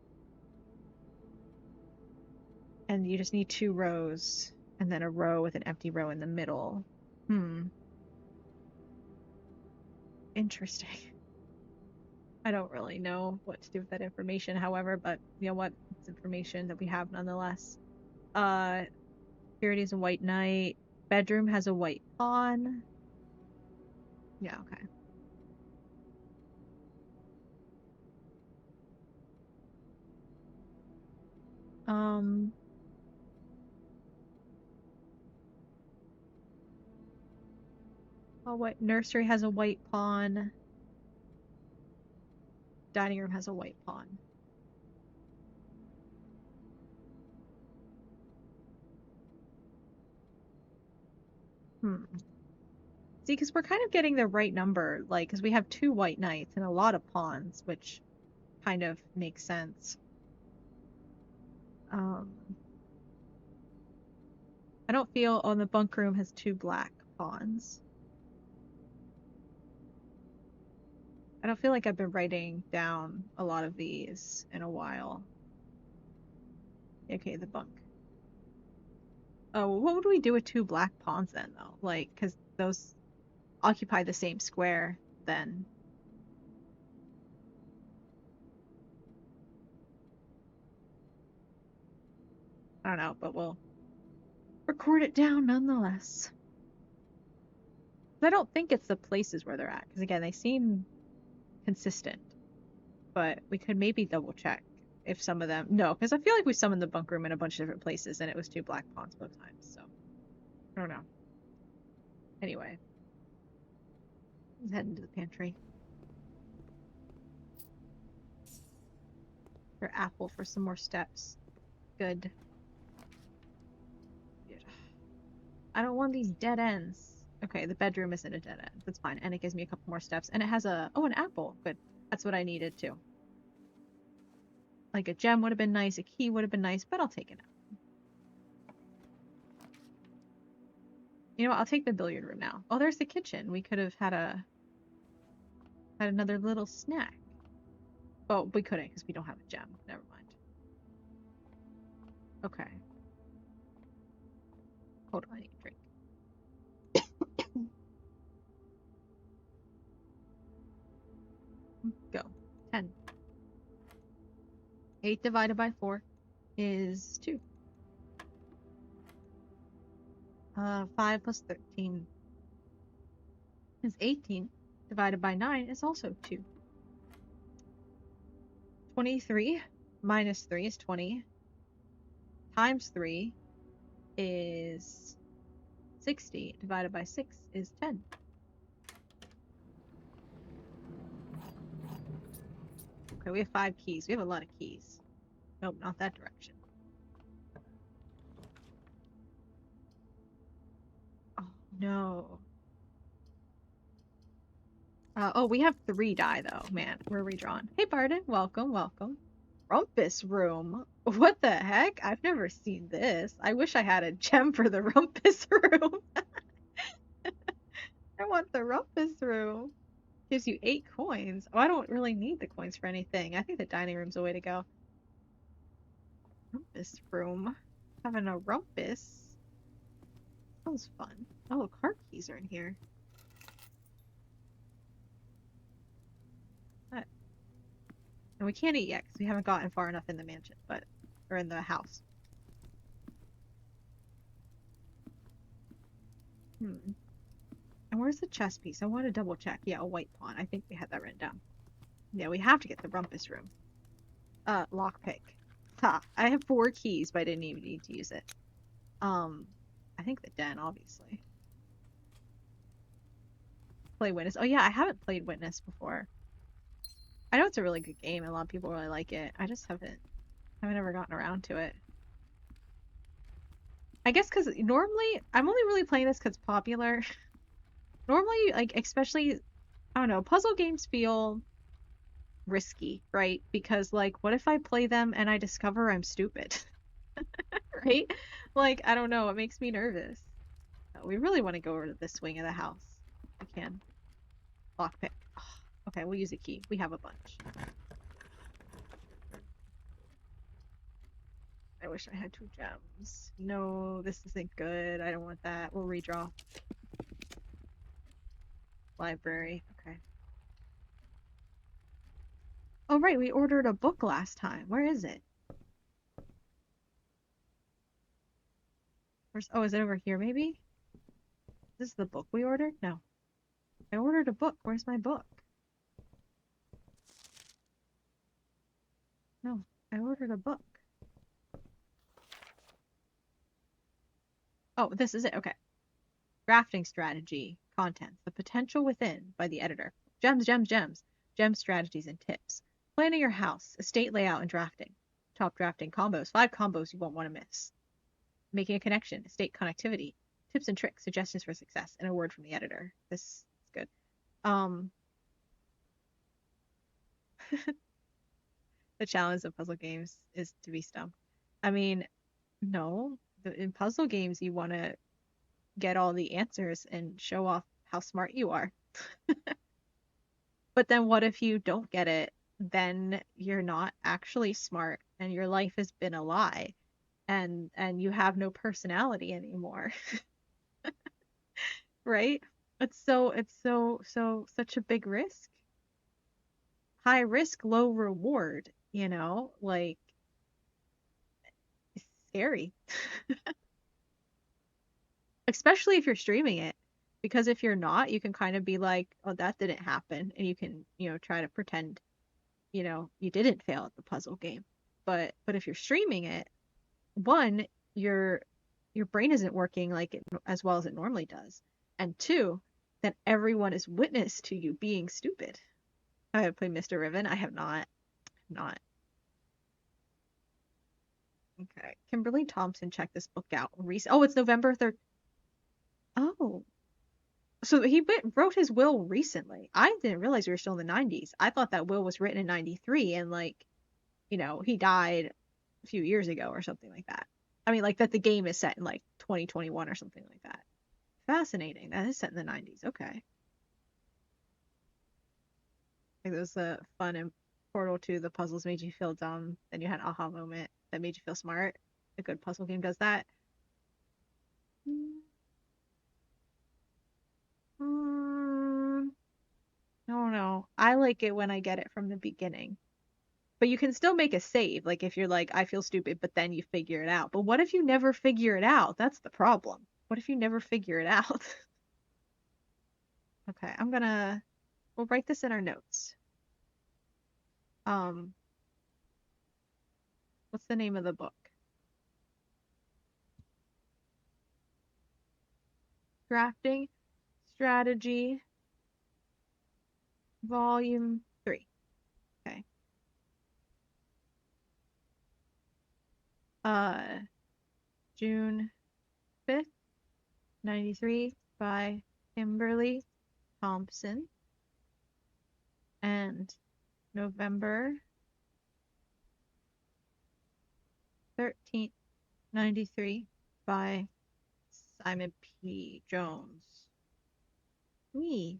you just need 2 rows, and then a row with an empty row in the middle. Interesting. I don't really know what to do with that information, however, but you know what? It's information that we have nonetheless. Security is a white knight. Bedroom has a white pawn. Yeah, okay. Oh, what? Nursery has a white pawn. Dining room has a white pawn. See, because we're kind of getting the right number, like, because we have 2 white knights and a lot of pawns, which kind of makes sense. I don't feel, oh, the bunk room has 2 black pawns. I don't feel like I've been writing down a lot of these in a while. Okay, the bunk. Oh, what would we do with 2 black pawns then, though? Like, because those occupy the same square then. I don't know, but we'll record it down nonetheless. I don't think it's the places where they're at, because again, they seem consistent. But we could maybe double check if some of them. No, because I feel like we summoned the bunk room in a bunch of different places, and it was 2 black pawns both times. So I don't know. Anyway, let's head into the pantry. For apple for some more steps. Good. Good. I don't want these dead ends. Okay, the bedroom isn't a dead end. That's fine. And it gives me a couple more steps. And it has an apple. Good. That's what I needed too. Like a gem would have been nice, a key would have been nice, but I'll take it now. You know what? I'll take the billiard room now. Oh, there's the kitchen. We could have had another little snack. Oh, we couldn't because we don't have a gem. Never mind. Okay. Hold on, I need a drink. Go. 10. 8 divided by 4 is 2. 5 plus 13 is 18. Divided by 9 is also 2. 23 minus 3 is 20. Times 3 is 60. Divided by 6 is 10. Okay, we have 5 keys. We have a lot of keys. Nope, not that direction. Oh, no. Oh, we have 3 die, though. Man, we're redrawn. Hey, Barden. Welcome, welcome. Rumpus room. What the heck? I've never seen this. I wish I had a gem for the rumpus room. I want the rumpus room. Gives you 8 coins. Oh, I don't really need the coins for anything. I think the dining room's the way to go. Rumpus room. Having a rumpus. Sounds fun. Oh, car keys are in here. What? And we can't eat yet because we haven't gotten far enough in the mansion, or in the house. Hmm. And where's the chess piece? I want to double check. Yeah, a white pawn. I think we had that written down. Yeah, we have to get the rumpus room. Lockpick. Ha! I have 4 keys, but I didn't even need to use it. I think the den, obviously. Play Witness. Oh yeah, I haven't played Witness before. I know it's a really good game, and a lot of people really like it. I just haven't ever gotten around to it. I guess because normally I'm only really playing this because it's popular. Normally, like especially, I don't know, puzzle games feel risky, right? Because like, what if I play them and I discover I'm stupid, right? Like, I don't know, it makes me nervous. We really want to go over to this wing of the house. We can. Lockpick. Oh, okay, we'll use a key. We have a bunch. I wish I had 2 gems. No, this isn't good. I don't want that. We'll redraw. Library. Okay. Oh, right. We ordered a book last time. Where is it? Oh, is it over here maybe? This is the book we ordered? No. I ordered a book. Where's my book? No, I ordered a book. Oh, this is it. Okay. Drafting strategy. Contents. The potential within by the editor. Gems, gems, gems. Gem strategies and tips. Planning your house. Estate layout and drafting. Top drafting combos. 5 combos you won't want to miss. Making a connection. Estate connectivity. Tips and tricks. Suggestions for success. And a word from the editor. This is good. The challenge of puzzle games is to be stumped. I mean, no. In puzzle games, you want to get all the answers and show off how smart you are. But then what if you don't get it? Then you're not actually smart and your life has been a lie and you have no personality anymore. Right? It's so such a big risk. High risk, low reward, like it's scary. Especially if you're streaming it. Because if you're not, you can kind of be like, oh, that didn't happen. And you can, try to pretend, you didn't fail at the puzzle game. But if you're streaming it, one, your your brain isn't working as well as it normally does. And two, that everyone is witness to you being stupid. I have played Mr. Riven. I have not. Not. Okay. Kimberly Thompson checked this book out. Oh, it's November 3rd. Oh. So he wrote his will recently. I didn't realize we were still in the 90s. I thought that will was written in 93 and he died a few years ago or something like that. I mean, like that the game is set in like 2021 or something like that. Fascinating. That is set in the 90s. Okay. Like, it was a fun and Portal 2, the puzzles made you feel dumb. Then you had an aha moment that made you feel smart. A good puzzle game does that. Mm, I don't know. I like it when I get it from the beginning. But you can still make a save, like if you're like, I feel stupid, but then you figure it out. But what if you never figure it out? That's the problem. What if you never figure it out? Okay, we'll write this in our notes. Um, what's the name of the book? Drafting Strategy, Volume 3. Okay. Uh, June 5th, 93 by Kimberly Thompson. And November 13th, 93 by Simon P. Jones. Me.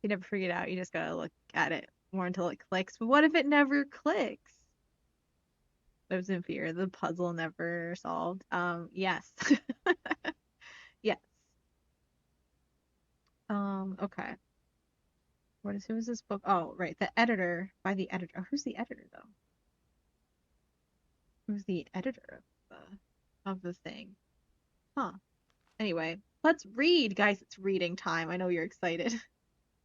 You never figure it out. You just gotta look at it more until it clicks. But what if it never clicks? Lives in fear. The puzzle never solved. Yes. Yes. Okay. Who is this book? Oh, right. The editor by the editor. Oh, who's the editor though? Who's the editor of the thing? Huh. Anyway, let's read, guys. It's reading time. I know you're excited.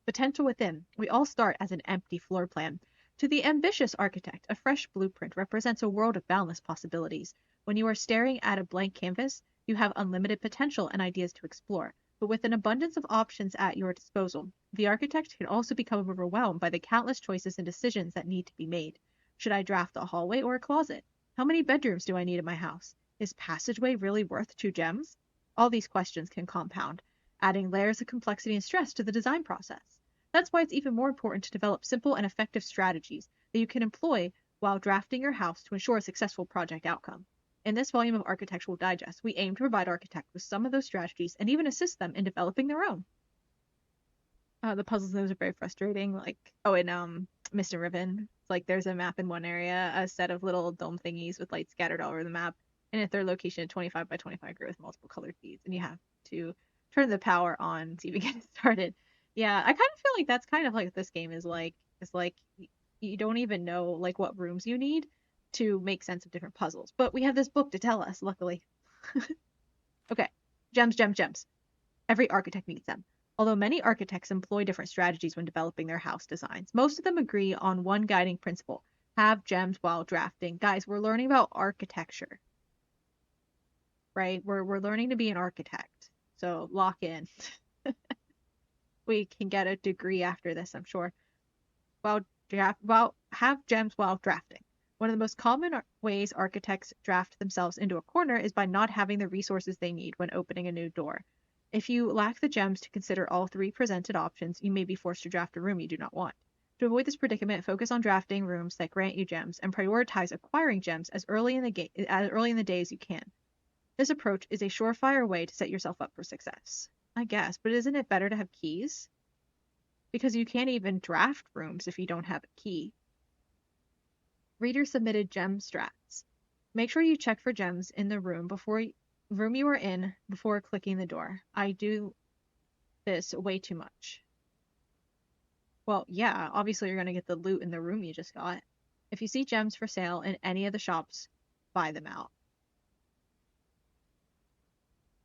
Potential within. We all start as an empty floor plan. To the ambitious architect, a fresh blueprint represents a world of boundless possibilities. When you are staring at a blank canvas, you have unlimited potential and ideas to explore. But with an abundance of options at your disposal, the architect can also become overwhelmed by the countless choices and decisions that need to be made. Should I draft a hallway or a closet? How many bedrooms do I need in my house? Is passageway really worth 2 gems? All these questions can compound, adding layers of complexity and stress to the design process. That's why it's even more important to develop simple and effective strategies that you can employ while drafting your house to ensure a successful project outcome. In this volume of Architectural Digest, we aim to provide architects with some of those strategies and even assist them in developing their own. The puzzles those are very frustrating. Like, oh, and Mr. Riven, it's like there's a map in one area, a set of little dome thingies with lights scattered all over the map, and a third location, a 25 by 25 grid with multiple colored beads, and you have to turn the power on to even get it started. Yeah, I kind of feel like that's kind of like this game is like. It's like you don't even know like what rooms you need to make sense of different puzzles. But we have this book to tell us, luckily. Okay, gems, gems, gems. Every architect needs them. Although many architects employ different strategies when developing their house designs, most of them agree on one guiding principle: have gems while drafting. Guys, we're learning about architecture, right? We're learning to be an architect. So lock in. We can get a degree after this, I'm sure. Have gems while drafting. One of the most common ways architects draft themselves into a corner is by not having the resources they need when opening a new door. If you lack the gems to consider all three presented options, you may be forced to draft a room you do not want. To avoid this predicament, focus on drafting rooms that grant you gems and prioritize acquiring gems as early in the day as you can. This approach is a surefire way to set yourself up for success. I guess, but isn't it better to have keys? Because you can't even draft rooms if you don't have a key. Reader submitted gem strats. Make sure you check for gems in the room you are in before clicking the door. I do this way too much. Well, yeah, obviously you're going to get the loot in the room you just got. If you see gems for sale in any of the shops, buy them out.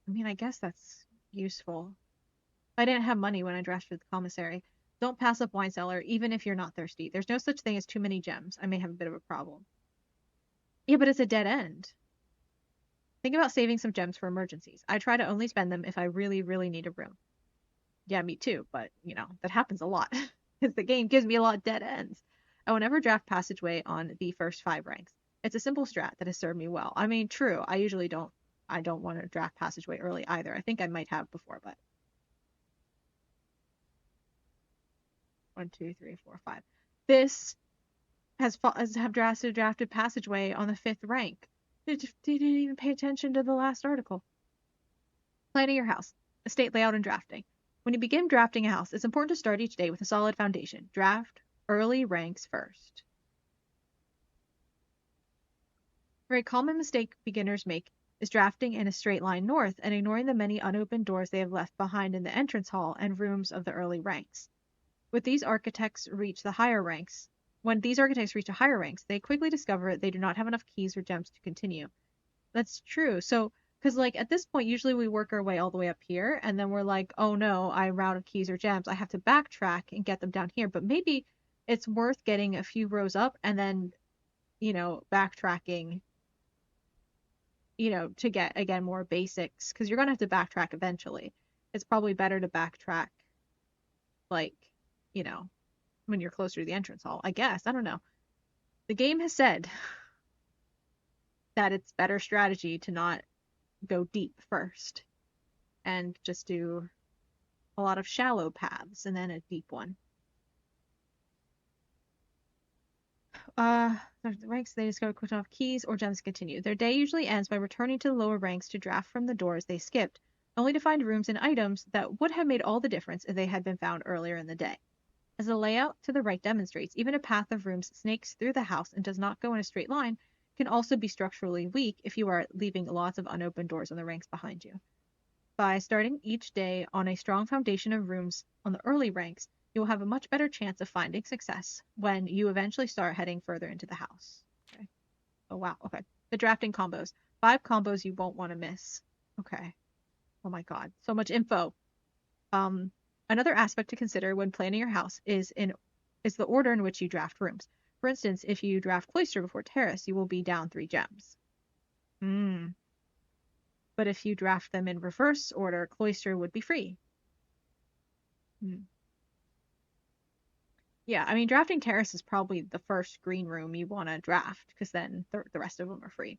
I mean, I guess that's, useful. I didn't have money when I drafted the commissary. Don't pass up wine cellar, even if you're not thirsty. There's no such thing as too many gems. I may have a bit of a problem. Yeah, but it's a dead end. Think about saving some gems for emergencies. I try to only spend them if I really, really need a room. Yeah, me too, but that happens a lot because the game gives me a lot of dead ends. I will never draft passageway on the first 5 ranks. It's a simple strat that has served me well. I mean, true, I don't want to draft passageway early either. I think I might have before, but 1, 2, 3, 4, 5. This have drafted passageway on the 5th rank. Didn't even pay attention to the last article. Planning your house, estate layout, and drafting. When you begin drafting a house, it's important to start each day with a solid foundation. Draft early ranks first. A very common mistake beginners make is drafting in a straight line north and ignoring the many unopened doors they have left behind in the entrance hall and rooms of the early ranks. When these architects reach a higher ranks, they quickly discover they do not have enough keys or gems to continue. That's true. So, because like at this point, usually we work our way all the way up here, and then we're like, oh no, I'm out of keys or gems. I have to backtrack and get them down here. But maybe it's worth getting a few rows up and then, backtracking, to get again more basics, because you're gonna have to backtrack eventually. It's probably better to backtrack, like, you know, when you're closer to the entrance hall. I guess. I don't know. The game has said that it's better strategy to not go deep first and just do a lot of shallow paths and then a deep one. The ranks they discover quick enough keys or gems continue. Their day usually ends by returning to the lower ranks to draft from the doors they skipped, only to find rooms and items that would have made all the difference if they had been found earlier in the day. As the layout to the right demonstrates, even a path of rooms snakes through the house and does not go in a straight line can also be structurally weak if you are leaving lots of unopened doors in the ranks behind you. By starting each day on a strong foundation of rooms on the early ranks, you will have a much better chance of finding success when you eventually start heading further into the house. Okay. Oh, wow. Okay. The drafting combos. 5 combos you won't want to miss. Okay. Oh my God. So much info. Um, Another aspect to consider when planning your house is the order in which you draft rooms. For instance, if you draft cloister before terrace, you will be down 3 gems. But if you draft them in reverse order, cloister would be free. Yeah, I mean, drafting terrace is probably the first green room you want to draft because then the rest of them are free.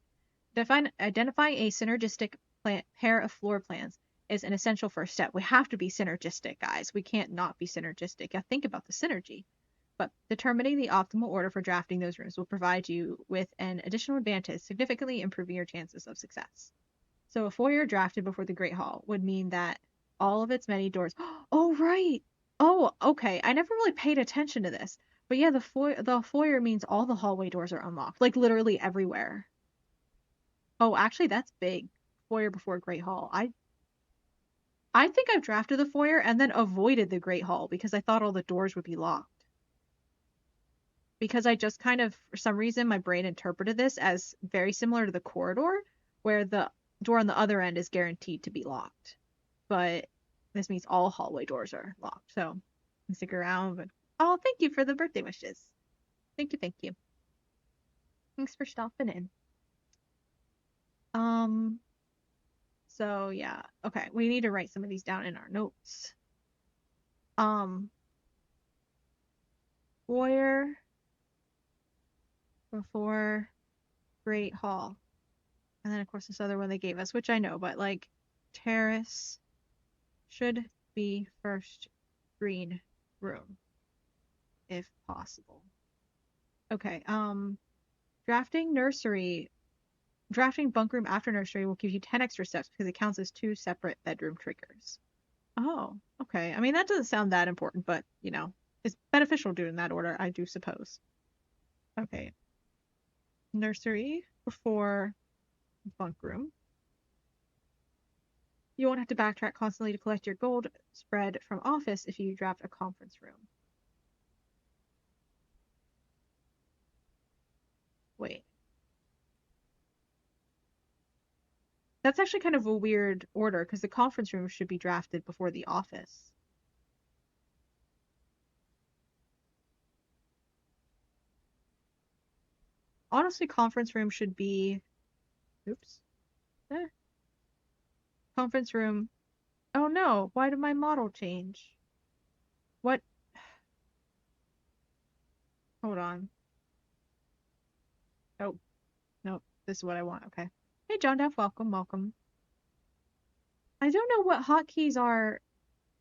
Identify a synergistic pair of floor plans is an essential first step. We have to be synergistic, guys. We can't not be synergistic. Yeah, think about the synergy. But determining the optimal order for drafting those rooms will provide you with an additional advantage, significantly improving your chances of success. So a foyer drafted before the Great Hall would mean that all of its many doors. Oh, right. Oh, okay. I never really paid attention to this. But yeah, the foyer means all the hallway doors are unlocked, like literally everywhere. Oh, actually, that's big. Foyer before Great Hall. I think I've drafted the foyer and then avoided the Great Hall because I thought all the doors would be locked. Because I just kind of, for some reason, my brain interpreted this as very similar to the corridor, where the door on the other end is guaranteed to be locked. But this means all hallway doors are locked. So stick around. But oh, thank you for the birthday wishes. Thank you, thank you. Thanks for stopping in. Um, so yeah. Okay, we need to write some of these down in our notes. Um, Foyer before Great Hall. And then of course this other one they gave us, which I know, but like terrace should be first green room if possible. Okay, drafting bunk room after nursery will give you 10 extra steps because it counts as 2 separate bedroom triggers. Oh, okay. I mean, that doesn't sound that important, but it's beneficial doing that order, I do suppose. Okay. Nursery before bunk room. You won't have to backtrack constantly to collect your gold spread from office if you draft a conference room. Wait. That's actually kind of a weird order because the conference room should be drafted before the office. Honestly, conference room should be. Oops. Eh, conference room. Oh no, why did my model change? What? Hold on. Oh, no, this is what I want. Okay. Hey, John Duff, welcome, welcome. I don't know what hotkeys are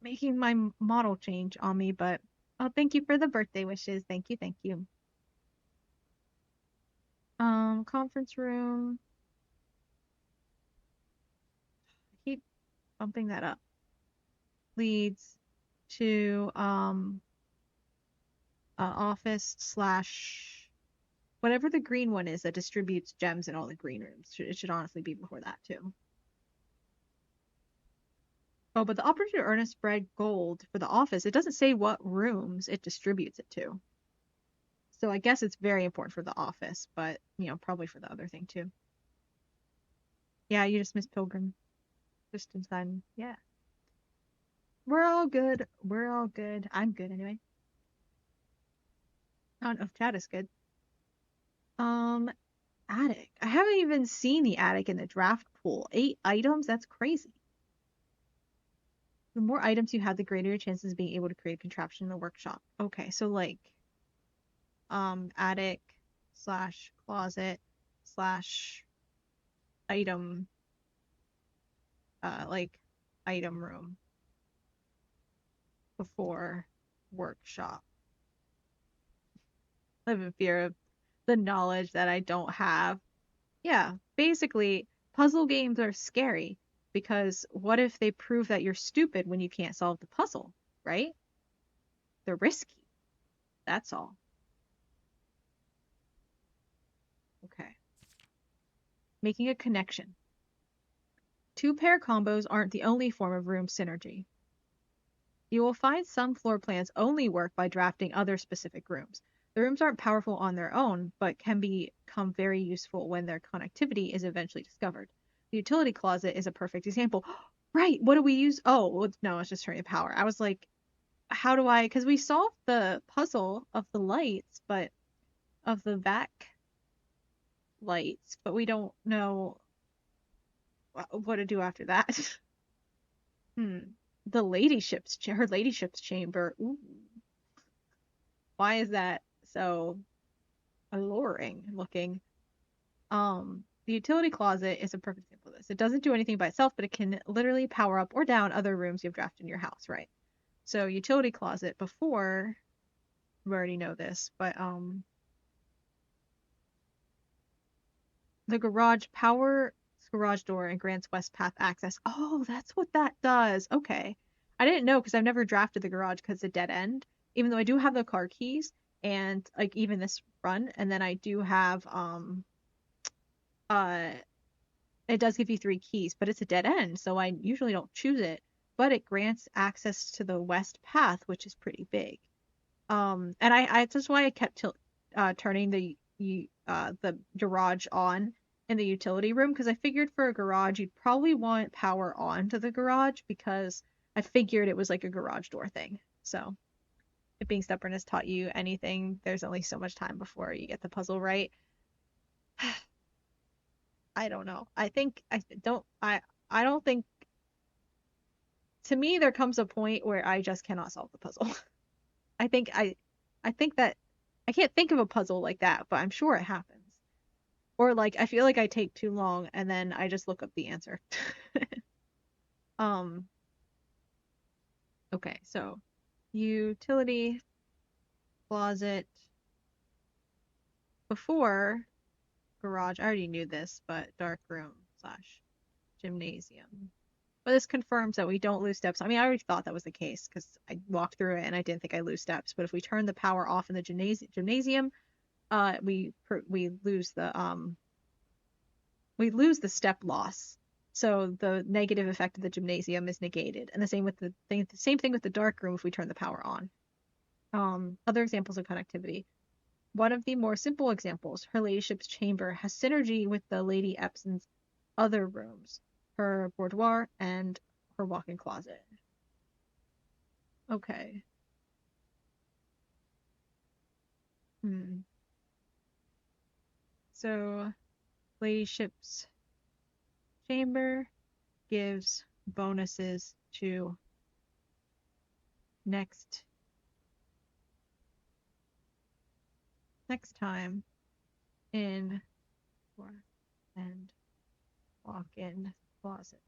making my model change on me, but oh, thank you for the birthday wishes. Thank you, thank you. Conference room. I keep bumping that up. Leads to office slash whatever the green one is that distributes gems in all the green rooms. It should honestly be before that too. Oh, but the opportunity to earn a spread gold for the office, it doesn't say what rooms it distributes it to. So I guess it's very important for the office, but probably for the other thing too. Yeah, you just missed Pilgrim. Just in time. Yeah. We're all good. We're all good. I'm good anyway. I don't know if chat is good. Um, attic. I haven't even seen the attic in the draft pool. 8 items? That's crazy. The more items you have, the greater your chances of being able to create a contraption in the workshop. Okay, so like attic slash closet slash item like item room before workshop. Live in fear of the knowledge that I don't have. Yeah, basically, puzzle games are scary because what if they prove that you're stupid when you can't solve the puzzle, right? They're risky. That's all. Okay. Making a connection. Two pair combos aren't the only form of room synergy. You will find some floor plans only work by drafting other specific rooms. The rooms aren't powerful on their own, but can become very useful when their connectivity is eventually discovered. The utility closet is a perfect example. Right, what do we use? Oh, well, no, it's just turning power. I was like, how do I? Because we solved the puzzle of the lights, but of the back lights, but we don't know what to do after that. Hmm. Her ladyship's chamber. Ooh, why is that so alluring looking? The utility closet is a perfect example of this. It doesn't do anything by itself, but it can literally power up or down other rooms you've drafted in your house, right? So utility closet before, we already know this, but the garage power garage door and grants west path access. Oh, that's what that does. Okay. I didn't know because I've never drafted the garage because it's a dead end, even though I do have the car keys and like even this run, and then I do have uh it does give you 3 keys, but it's a dead end, so I usually don't choose it. But it grants access to the west path, which is pretty big. And that's why I kept turning the garage on in the utility room because I figured for a garage you'd probably want power on to the garage because I figured it was like a garage door thing. So if being stubborn has taught you anything, there's only so much time before you get the puzzle right. I don't know. I don't think to me there comes a point where I just cannot solve the puzzle. I think I think that I can't think of a puzzle like that, but I'm sure it happens. Or like I feel like I take too long and then I just look up the answer. Um, okay, so utility closet before garage. I already knew this, but dark room slash gymnasium. But this confirms that we don't lose steps. I mean, I already thought that was the case because I walked through it and I didn't think I lose steps. But if we turn the power off in the gymnasium, we lose the step loss. So the negative effect of the gymnasium is negated. And the same thing with the dark room if we turn the power on. Other examples of connectivity. One of the more simple examples, her ladyship's chamber has synergy with the Lady Epson's other rooms. her boudoir, and her walk-in closet. Okay. Hmm. So, ladyship's chamber gives bonuses to next next time in and walk-in closet.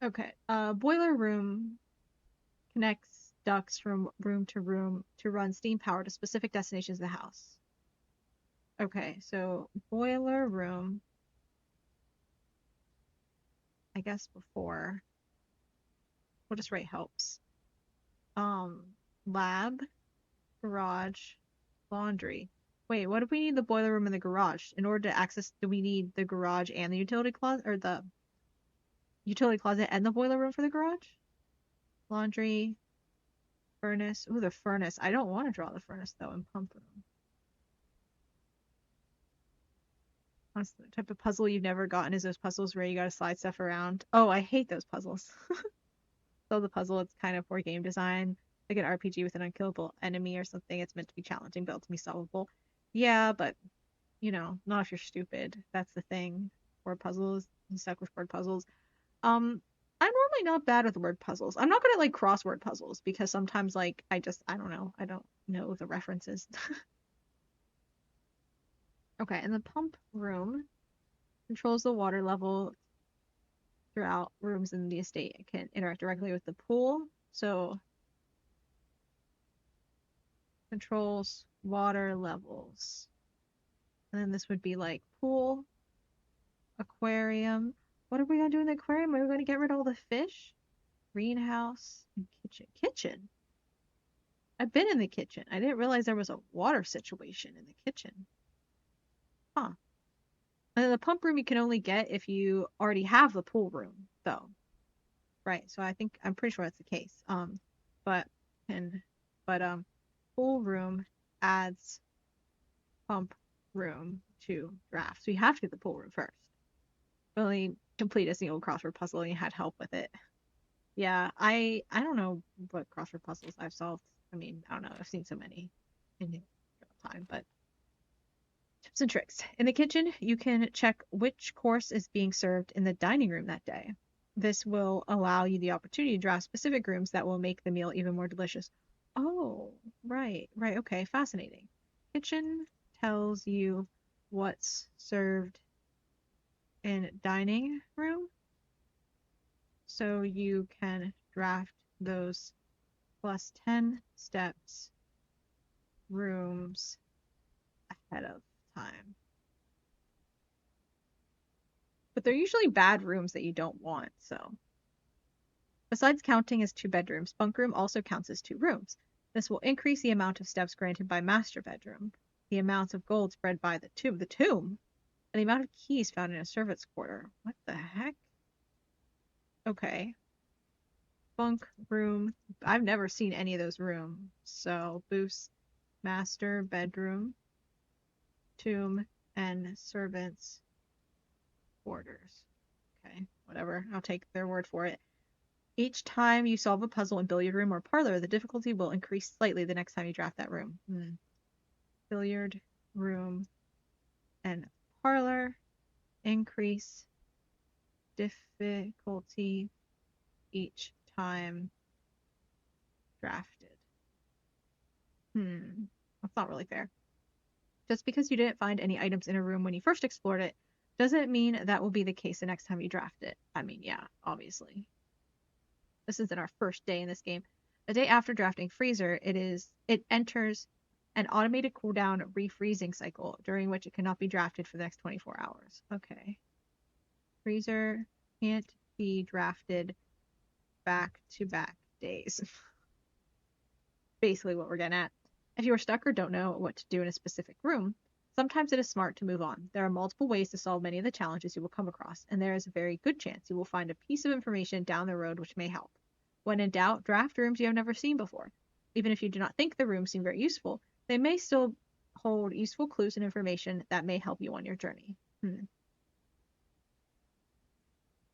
Okay. Boiler room connects ducts from room to room to run steam power to specific destinations of the house. Okay, so boiler room, I guess before, we'll just write helps. Um, lab, garage, laundry. Wait, what if we need the boiler room in the garage? In order to access, do we need the garage and the utility closet, or the utility closet and the boiler room for the garage? Laundry, furnace. Ooh, the furnace. I don't want to draw the furnace though in pump room. That's the type of puzzle you've never gotten is those puzzles where you gotta slide stuff around. Oh, I hate those puzzles. So the puzzle, it's kind of for game design, like an RPG with an unkillable enemy or something. It's meant to be challenging, but ultimately solvable. Yeah, but not if you're stupid. That's the thing. Word puzzles, I'm stuck with word puzzles. I'm normally not bad with word puzzles. I'm not good at like crossword puzzles because sometimes like I don't know. I don't know the references. Okay, and the pump room controls the water level throughout rooms in the estate. It can interact directly with the pool, so controls water levels. And then this would be like pool, aquarium. What are we gonna do in the aquarium? Are we gonna get rid of all the fish? Greenhouse and kitchen. Kitchen. I've been in the kitchen. I didn't realize there was a water situation in the kitchen. Huh. And then the pump room you can only get if you already have the pool room, though. Right. So I'm pretty sure that's the case. But and but pool room adds pump room to draft. So you have to get the pool room first. Only complete a single crossword puzzle and you had help with it. Yeah, I don't know what crossword puzzles I've solved. I mean, I don't know. I've seen so many in real time, but tips and tricks. In the kitchen, you can check which course is being served in the dining room that day. This will allow you the opportunity to draft specific rooms that will make the meal even more delicious. Oh, right, right. Okay, fascinating. Kitchen tells you what's served in dining room, so you can draft those plus 10 steps rooms ahead of time. But they're usually bad rooms that you don't want, so. Besides counting as two bedrooms, bunk room also counts as two rooms. This will increase the amount of steps granted by master bedroom, the amount of gold spread by the tomb, and the amount of keys found in a servant's quarter. What the heck? Okay. Bunk room. I've never seen any of those rooms. So boost master bedroom, tomb, and servants' quarters. Okay, whatever. I'll take their word for it. Each time you solve a puzzle in billiard room or parlor, the difficulty will increase slightly the next time you draft that room. Billiard room and parlor increase difficulty each time drafted. That's not really fair. Just because you didn't find any items in a room when you first explored it doesn't mean that will be the case the next time you draft it. I mean, yeah, obviously. This isn't our first day in this game. A day after drafting Freezer, it enters an automated cooldown refreezing cycle during which it cannot be drafted for the next 24 hours. Okay. Freezer can't be drafted back to back days. Basically what we're getting at. If you are stuck or don't know what to do in a specific room, sometimes it is smart to move on. There are multiple ways to solve many of the challenges you will come across, and there is a very good chance you will find a piece of information down the road which may help. When in doubt, draft rooms you have never seen before. Even if you do not think the rooms seem very useful, they may still hold useful clues and information that may help you on your journey.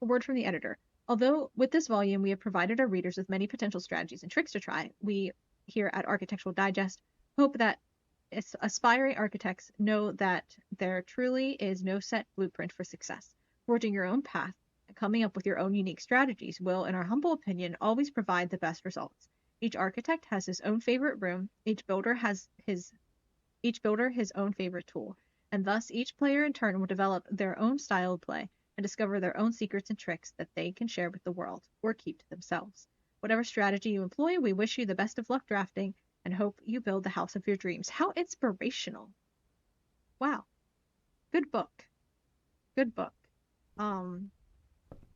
A word from the editor. Although with this volume we have provided our readers with many potential strategies and tricks to try, we here at Architectural Digest hope that aspiring architects know that there truly is no set blueprint for success. Forging your own path and coming up with your own unique strategies will, in our humble opinion, always provide the best results. Each architect has his own favorite room, each builder his own favorite tool, and thus each player in turn will develop their own style of play and discover their own secrets and tricks that they can share with the world or keep to themselves. Whatever strategy you employ, we wish you the best of luck drafting and hope you build the house of your dreams. How inspirational. Wow. Good book. Good book. And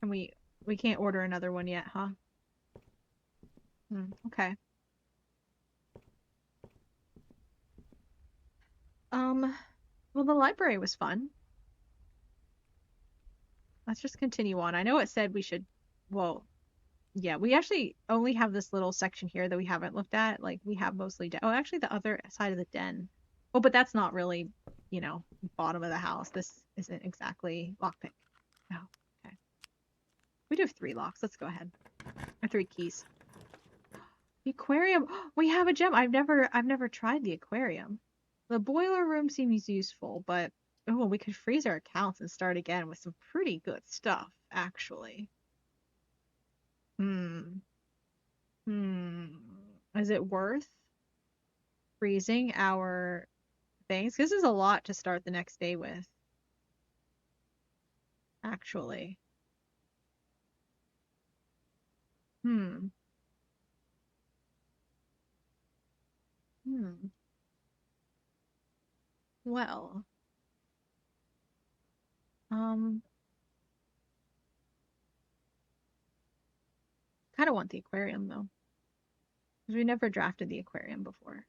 we can't order another one yet, huh? Okay. Um, well, the library was fun. Let's just continue on. I know it said we should, well, yeah, we actually only have this little section here that we haven't looked at. Like we have mostly oh, actually the other side of the den. Oh, but that's not really, you know, bottom of the house. This isn't exactly lockpick. Oh, okay. We do have 3 locks. Let's go ahead. Or 3 keys. The aquarium. We have a gem. I've never tried the aquarium. The boiler room seems useful, but oh, we could freeze our accounts and start again with some pretty good stuff, actually. Hmm. Hmm. Is it worth freezing our things? This is a lot to start the next day with, actually. Hmm. Hmm. Well, um, kind of want the aquarium though, because we never drafted the aquarium before.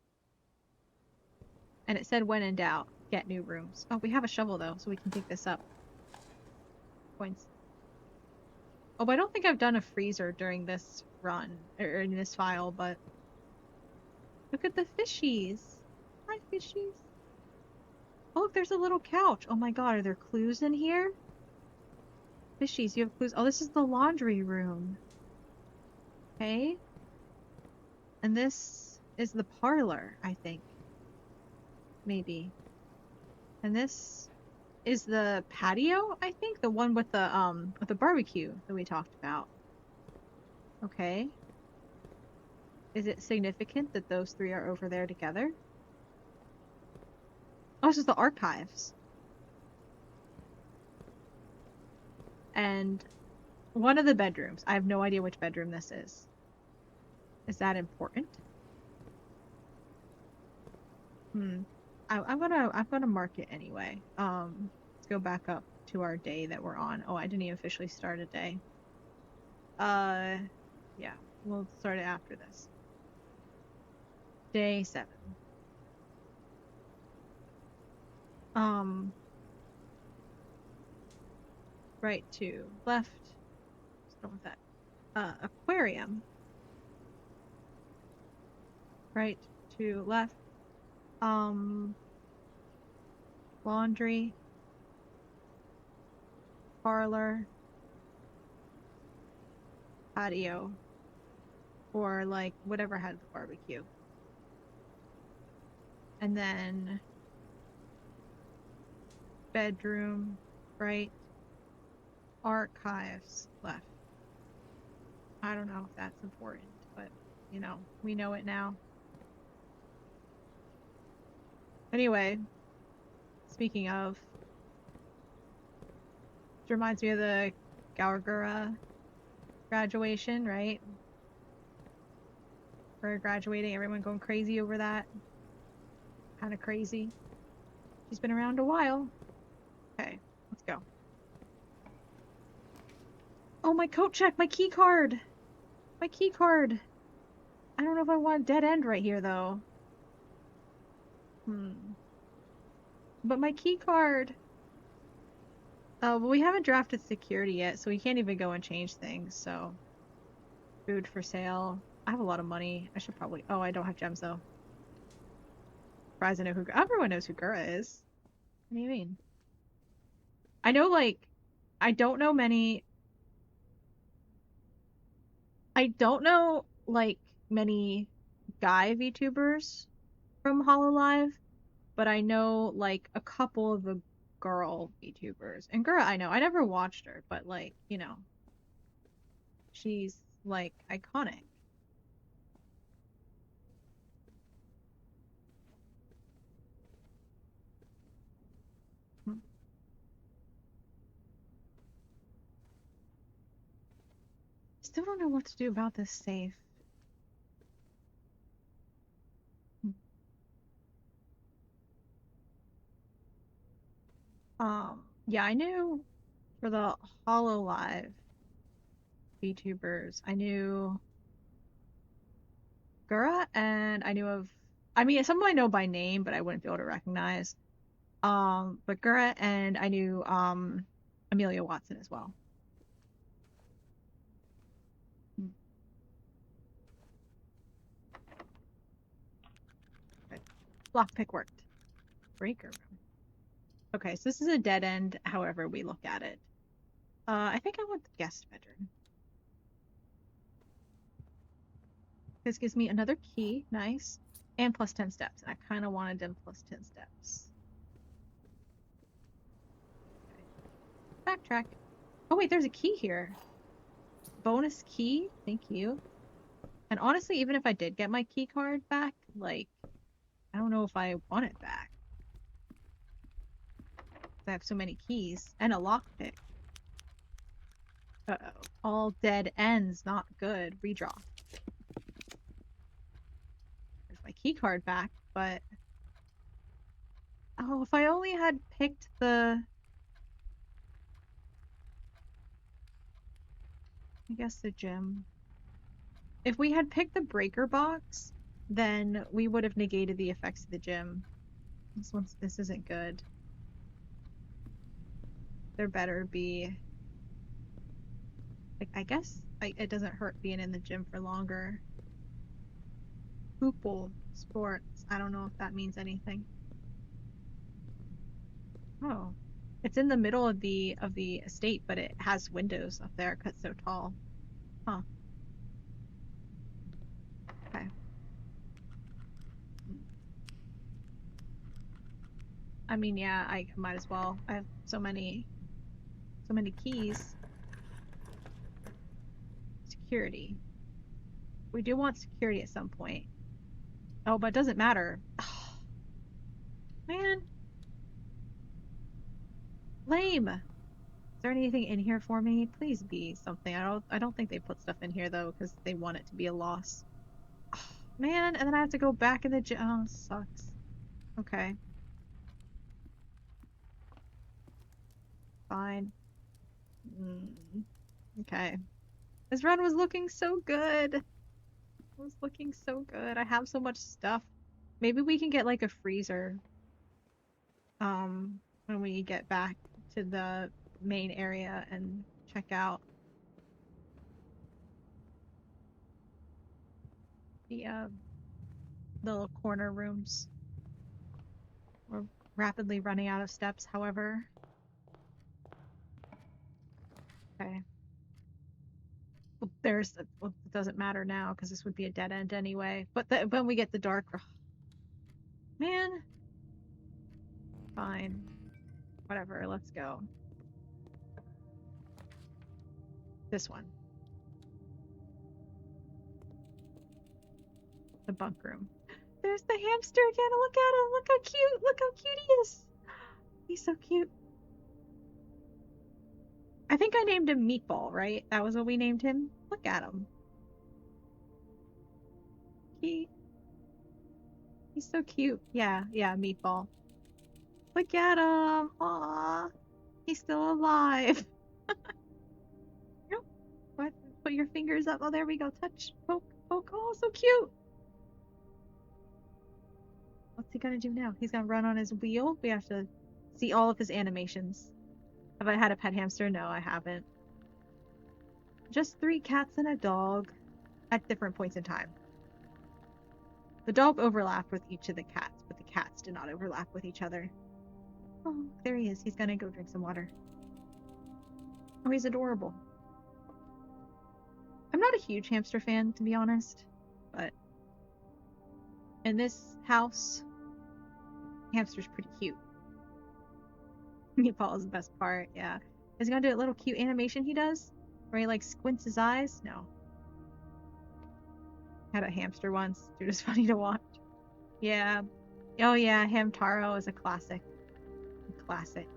And it said when in doubt, get new rooms. Oh, we have a shovel though, so we can pick this up. Points. Oh, but I don't think I've done a freezer during this run, or in this file, but look at the fishies. Hi, fishies. Oh, look, there's a little couch. Oh my god, are there clues in here? Fishies, you have clues. Oh, this is the laundry room. Okay. And this is the parlor, I think. Maybe. And this is the patio, I think, the one with the barbecue that we talked about. Okay. Is it significant that those 3 are over there together? Oh, this is the archives. And one of the bedrooms. I have no idea which bedroom this is. Is that important? Hmm. I'm gonna mark it anyway. Let's go back up to our day that we're on. Oh, I didn't even officially start a day. Uh, yeah, we'll start it after this. Day 7. Um, right to left. Start with that. Aquarium. Right to left. Um, Laundry. Parlor. Patio. Or like whatever had the barbecue. And then bedroom, right? Archives left. I don't know if that's important, but you know, we know it now. Anyway, speaking of, it reminds me of the Gaurgura graduation, right? For graduating, everyone going crazy over that. Kind of crazy. She's been around a while. Okay, let's go. Oh, my coat check, my key card. My key card. I don't know if I want a dead end right here though. But my key card. Oh, well, we haven't drafted security yet, so we can't even go and change things, so. Food for sale. I have a lot of money. I should probably. Oh, I don't have gems though. Surprised I know who. Everyone knows who Gura is. What do you mean? I know, like, I don't know many. I don't know like many guy VTubers from Hololive, but I know like a couple of the girl VTubers. And girl, I know. I never watched her, but like, she's like iconic. Hmm. Still don't know what to do about this safe. Hmm. Yeah, I knew for the Hololive VTubers, I knew Gura and I knew of I mean some I know by name, but I wouldn't be able to recognize. But Gura and I knew Amelia Watson as well. Hmm. Good. Lockpick worked. Breaker room. Okay, so this is a dead end, however we look at it. I think I want the guest bedroom. This gives me another key, nice, and plus 10 steps. And I kind of wanted them plus 10 steps. Okay. Backtrack. Oh wait, there's a key here. Bonus key, thank you. And honestly, even if I did get my key card back, like, I don't know if I want it back. I have so many keys and a lockpick. Uh-oh. All dead ends, not good. Redraw. There's my key card back, but oh, if I only had picked I guess the gym. If we had picked the breaker box, then we would have negated the effects of the gym. This isn't good. There better be like I guess it doesn't hurt being in the gym for longer. Hoople sports. I don't know if that means anything. Oh. It's in the middle of the estate, but it has windows up there because it's so tall. Huh. Okay. I mean, yeah, I might as well. I have so many keys. Security. We do want security at some point. Oh, but it doesn't matter. Oh, man, lame. Is there anything in here for me? Please be something. I don't think they put stuff in here though, because they want it to be a loss. Oh, man, and then I have to go back in the gym. Oh, sucks. Okay, fine. Mm, okay. This run was looking so good. It was looking so good. I have so much stuff. Maybe we can get like a freezer when we get back to the main area and check out the little corner rooms. We're rapidly running out of steps, however. Okay. Well, well, it doesn't matter now because this would be a dead end anyway. But when we get the dark, oh, man, fine, whatever. Let's go. This one, the bunk room. There's the hamster again. Look at him. Look how cute. Look how cute he is. He's so cute. I think I named him Meatball, right? That was what we named him. Look at him. He he's so cute. Yeah, yeah, Meatball. Look at him. Aw, he's still alive. Nope. What? Put your fingers up. Oh, there we go. Touch. Poke. Poke. Oh, so cute. What's he gonna do now? He's gonna run on his wheel. We have to see all of his animations. Have I had a pet hamster? No, I haven't. Just 3 cats and a dog at different points in time. The dog overlapped with each of the cats, but the cats did not overlap with each other. Oh, there he is. He's gonna go drink some water. Oh, he's adorable. I'm not a huge hamster fan, to be honest, but in this house, hamster's pretty cute. Meatball is the best part, yeah. Is he gonna do a little cute animation he does? Where he like squints his eyes? No. Had a hamster once. Dude, it's funny to watch. Yeah. Oh yeah, Hamtaro is a classic. A classic.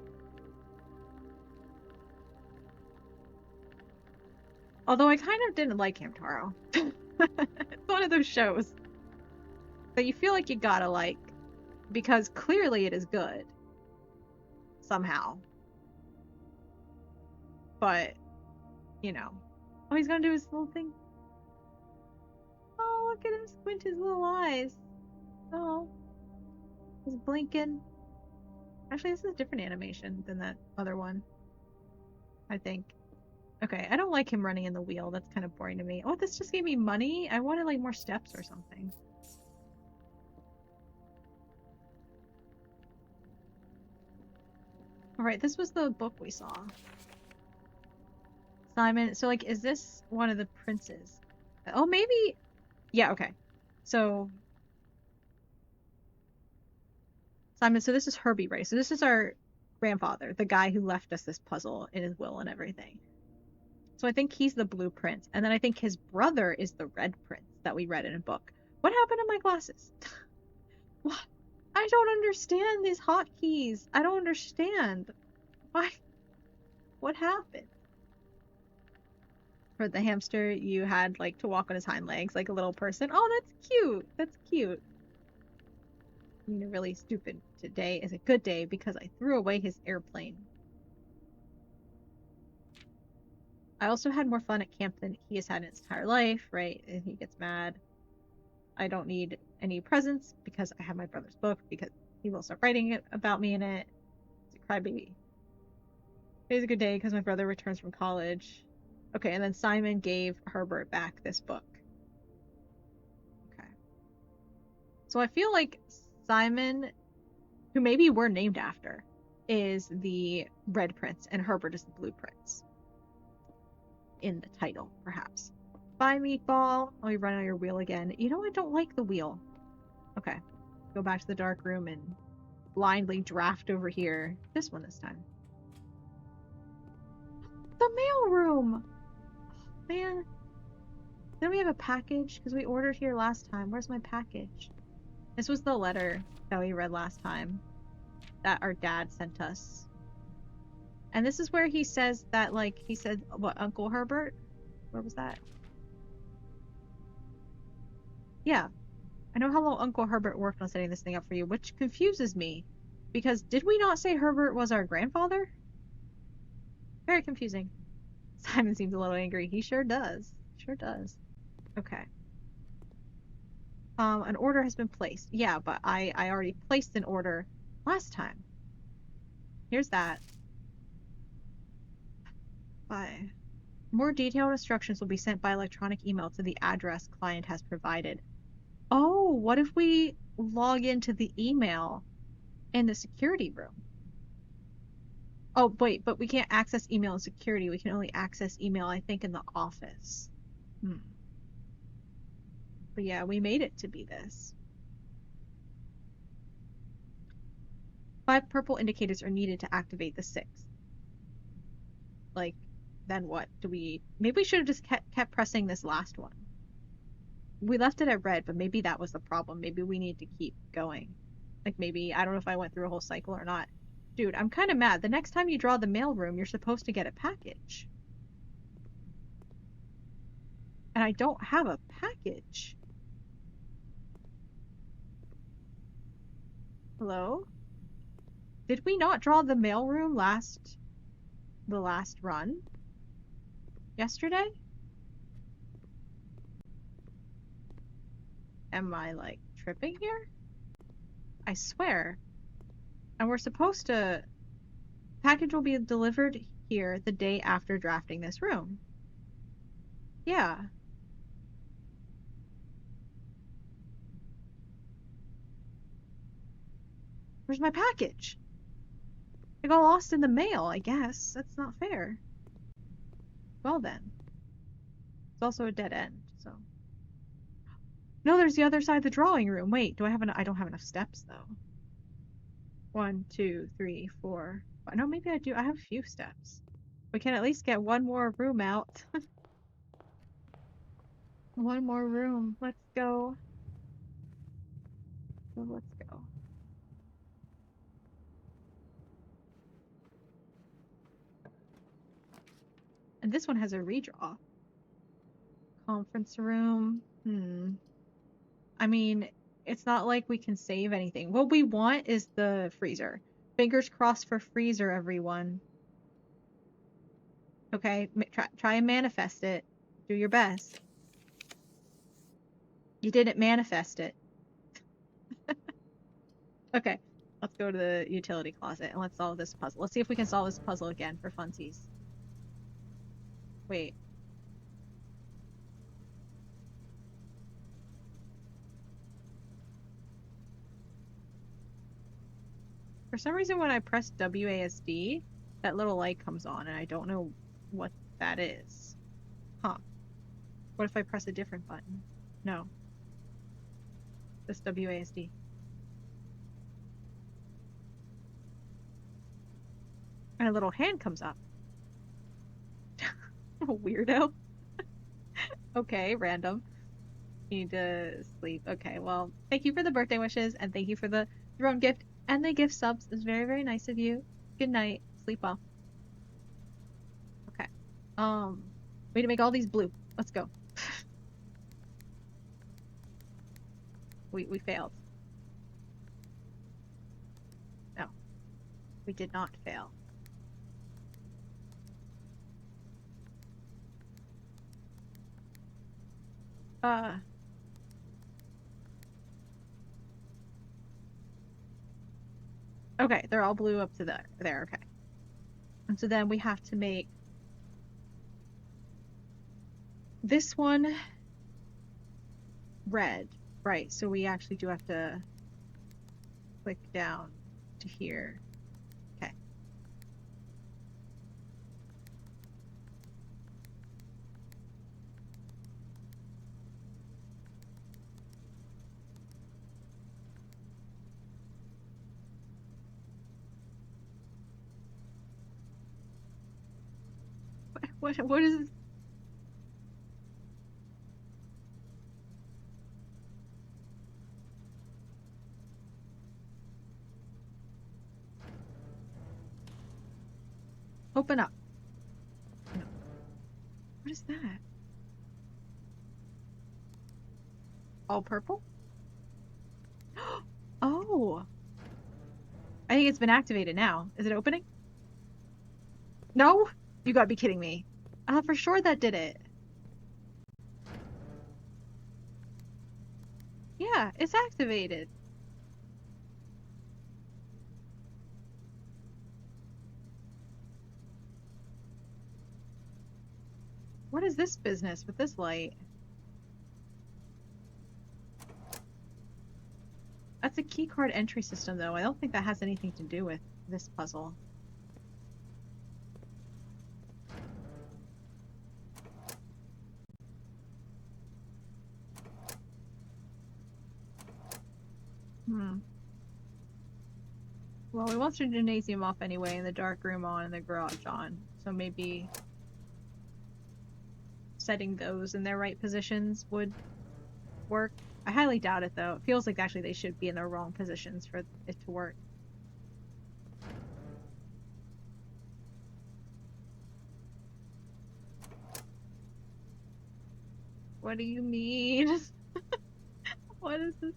Although I kind of didn't like Hamtaro. It's one of those shows that you feel like you gotta like, because clearly it is good. Somehow. But, you know. Oh, he's gonna do his little thing. Oh, look at him squint his little eyes. Oh. He's blinking. Actually, this is a different animation than that other one, I think. Okay, I don't like him running in the wheel. That's kind of boring to me. Oh, this just gave me money? I wanted like more steps or something. Alright, this was the book we saw. Simon, so like, is this one of the princes? Oh, maybe. Yeah, okay. So, Simon, so this is Herbie, right? So this is our grandfather, the guy who left us this puzzle in his will and everything. So I think he's the blue prince. And then I think his brother is the red prince that we read in a book. What happened to my glasses? What? I don't understand these hotkeys. I don't understand. Why? What happened? For the hamster, you had like to walk on his hind legs like a little person. Oh, that's cute. That's cute. I mean, a really stupid today is a good day because I threw away his airplane. I also had more fun at camp than he has had in his entire life, right? And he gets mad. I don't need any presents because I have my brother's book because he will start writing it about me in it. He's a crybaby. Today's a good day because my brother returns from college. Okay, and then Simon gave Herbert back this book. Okay. So I feel like Simon, who maybe we're named after, is the Red Prince and Herbert is the Blue Prince. In the title, perhaps. Bye, Meatball. Oh, you run on your wheel again. You know, I don't like the wheel. Okay. Go back to the dark room and blindly draft over here. This one this time. The mail room! Oh, man. Then we have a package because we ordered here last time. Where's my package? This was the letter that we read last time that our dad sent us. And this is where he says that, like, he said, what, Uncle Herbert? Where was that? Yeah. I know how long Uncle Herbert worked on setting this thing up for you, which confuses me. Because did we not say Herbert was our grandfather? Very confusing. Simon seems a little angry. He sure does. Sure does. Okay. An order has been placed. Yeah, but I already placed an order last time. Here's that. Bye. More detailed instructions will be sent by electronic email to the address client has provided. Oh, what if we log into the email in the security room? Oh, wait, but we can't access email in security. We can only access email, I think, in the office. But yeah, we made it to be this. 5 purple indicators are needed to activate the 6. Like, then what? Maybe we should have just kept pressing this last one. We left it at red, but maybe that was the problem. Maybe we need to keep going. Like maybe, I don't know if I went through a whole cycle or not. Dude, I'm kind of mad. The next time you draw the mail room, you're supposed to get a package. And I don't have a package. Hello? Did we not draw the mail room the last run? Yesterday? Am I like tripping here? I swear. And we're supposed to... Package will be delivered here the day after drafting this room. Yeah. Where's my package? I got lost in the mail, I guess. That's not fair. Well then. It's also a dead end, so. No, there's the other side of the drawing room. Wait, I don't have enough steps though. 1, 2, 3, 4. No, maybe I do. I have a few steps. We can at least get one more room out. One more room. Let's go. Let's go. And this one has a redraw. Conference room. I mean, it's not like we can save anything. What we want is the freezer. Fingers crossed for freezer, everyone. Okay, try and manifest it. Do your best. You didn't manifest it. Okay, let's go to the utility closet and let's solve this puzzle. Let's see if we can solve this puzzle again for funsies. Wait. For some reason, when I press WASD, that little light comes on, and I don't know what that is. Huh. What if I press a different button? No. This WASD. And a little hand comes up. Weirdo. Okay, random. You need to sleep. Okay, well, thank you for the birthday wishes, and thank you for the throne gift and the gift subs. It's very, very nice of you. Good night. Sleep well. Okay. We need to make all these blue. Let's go. We failed. No. We did not fail. Okay, they're all blue up to there, okay. And so then we have to make this one red, right? So we actually do have to click down to here. Okay. What is this? Open up. No. What is that? All purple? Oh. I think it's been activated now. Is it opening? No? You gotta be kidding me. I thought for sure that did it. Yeah, it's activated. What is this business with this light? That's a keycard entry system, though. I don't think that has anything to do with this puzzle. Well, we want the gymnasium off anyway, and the dark room on, and the garage on. So maybe setting those in their right positions would work. I highly doubt it, though. It feels like actually they should be in the wrong positions for it to work. What do you mean? What is this?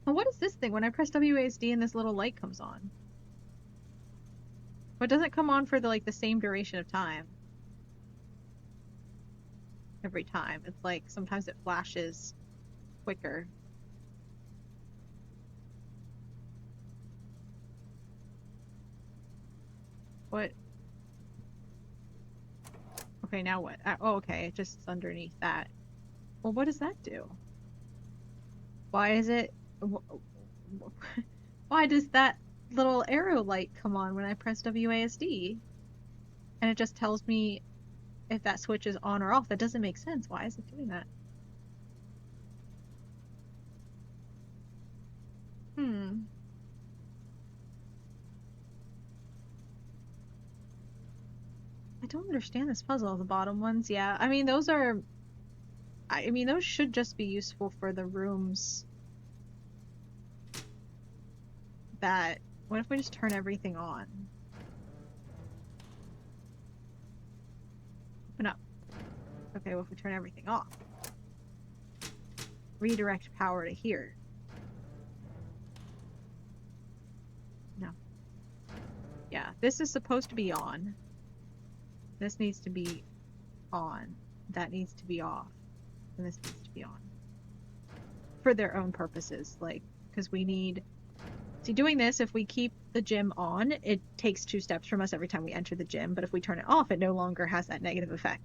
Well, what is this thing? When I press WASD and this little light comes on. But it doesn't come on for the same duration of time. Every time. It's like sometimes it flashes quicker. What? Okay, now what? Oh, okay, it just underneath that. Well, what does that do? Why is it... Why does that little arrow light come on when I press WASD? and it just tells me if that switch is on or off. That doesn't make sense. Why is it doing that? Hmm. I don't understand this puzzle. The bottom ones, yeah. I mean, those are. I mean, those should just be useful for the rooms that. What if we just turn everything on? Open up. Okay, well, if we turn everything off, redirect power to here. No. Yeah, this is supposed to be on. This needs to be on. That needs to be off. And this needs to be on. For their own purposes, like, because we need. See, doing this, if we keep the gym on, it takes 2 steps from us every time we enter the gym, but if we turn it off, it no longer has that negative effect.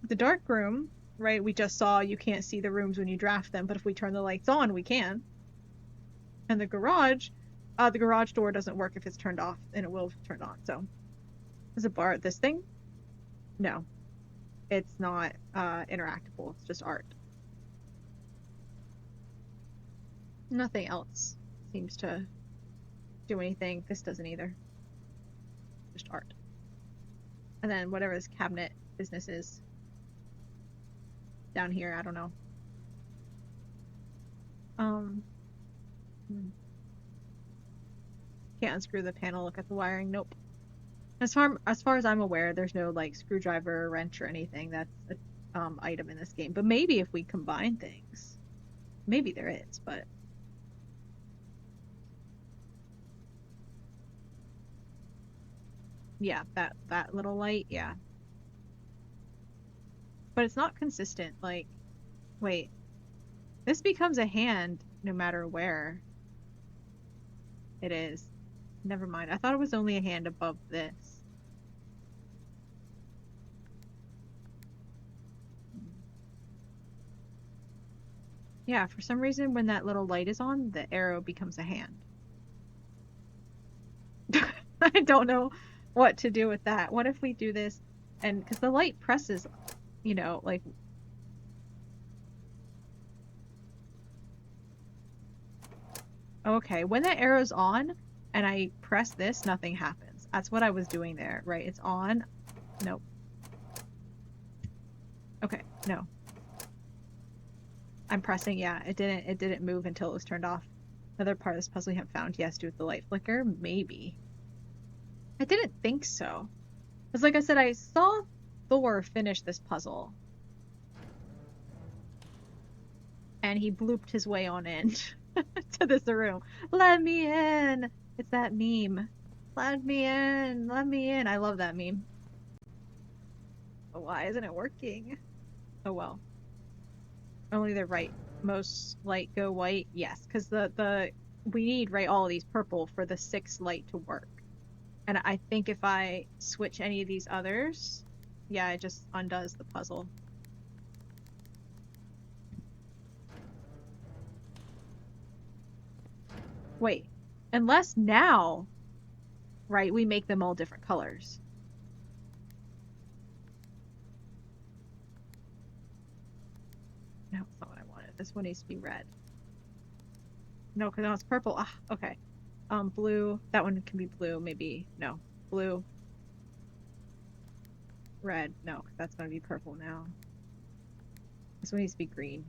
The dark room, right, we just saw you can't see the rooms when you draft them, but if we turn the lights on, we can. And the garage door doesn't work if it's turned off, and it will if it's turned on, so. Is it bar this thing? No. It's not interactable, it's just art. Nothing else seems to do anything. This doesn't either. Just art. And then whatever this cabinet business is down here, I don't know. Can't unscrew the panel, look at the wiring. Nope. As far as I'm aware, there's no like screwdriver or wrench or anything that's a item in this game. But maybe if we combine things, maybe there is, but yeah, that little light, yeah. But it's not consistent. Like, wait, this becomes a hand no matter where it is. Never mind. I thought it was only a hand above this. Yeah, for some reason when that little light is on, the arrow becomes a hand. I don't know what to do with that. What if we do this and because the light presses, like okay, when that arrow's on and I press this, nothing happens. That's what I was doing there, right? It's on. Nope. Okay, no. I'm pressing, yeah, it didn't move until it was turned off. Another part of this puzzle we haven't found. Yes, do with the light flicker? Maybe. I didn't think so. Because like I said, I saw Thor finish this puzzle. And he blooped his way on in to this room. Let me in! It's that meme. Let me in! Let me in! I love that meme. But why isn't it working? Oh well. Only the right most light go white. Yes, because the we need right all of these purple for the 6 light to work. And I think if I switch any of these others, yeah, it just undoes the puzzle. Wait, unless now, right, we make them all different colors. No, it's not what I wanted. This one needs to be red. No, because now it's purple. Ah, okay. Blue. That one can be blue, maybe. No. Blue. Red. No, because that's going to be purple now. This one needs to be green.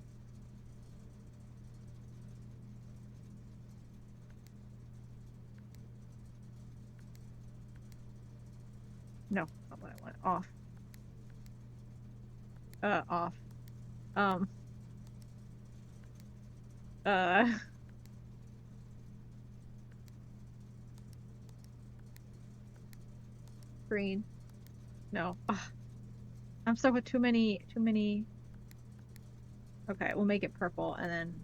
No, not what I want. Off. Off. Um. Uh. Green. No. Ugh. I'm stuck with too many. Okay, we'll make it purple and then.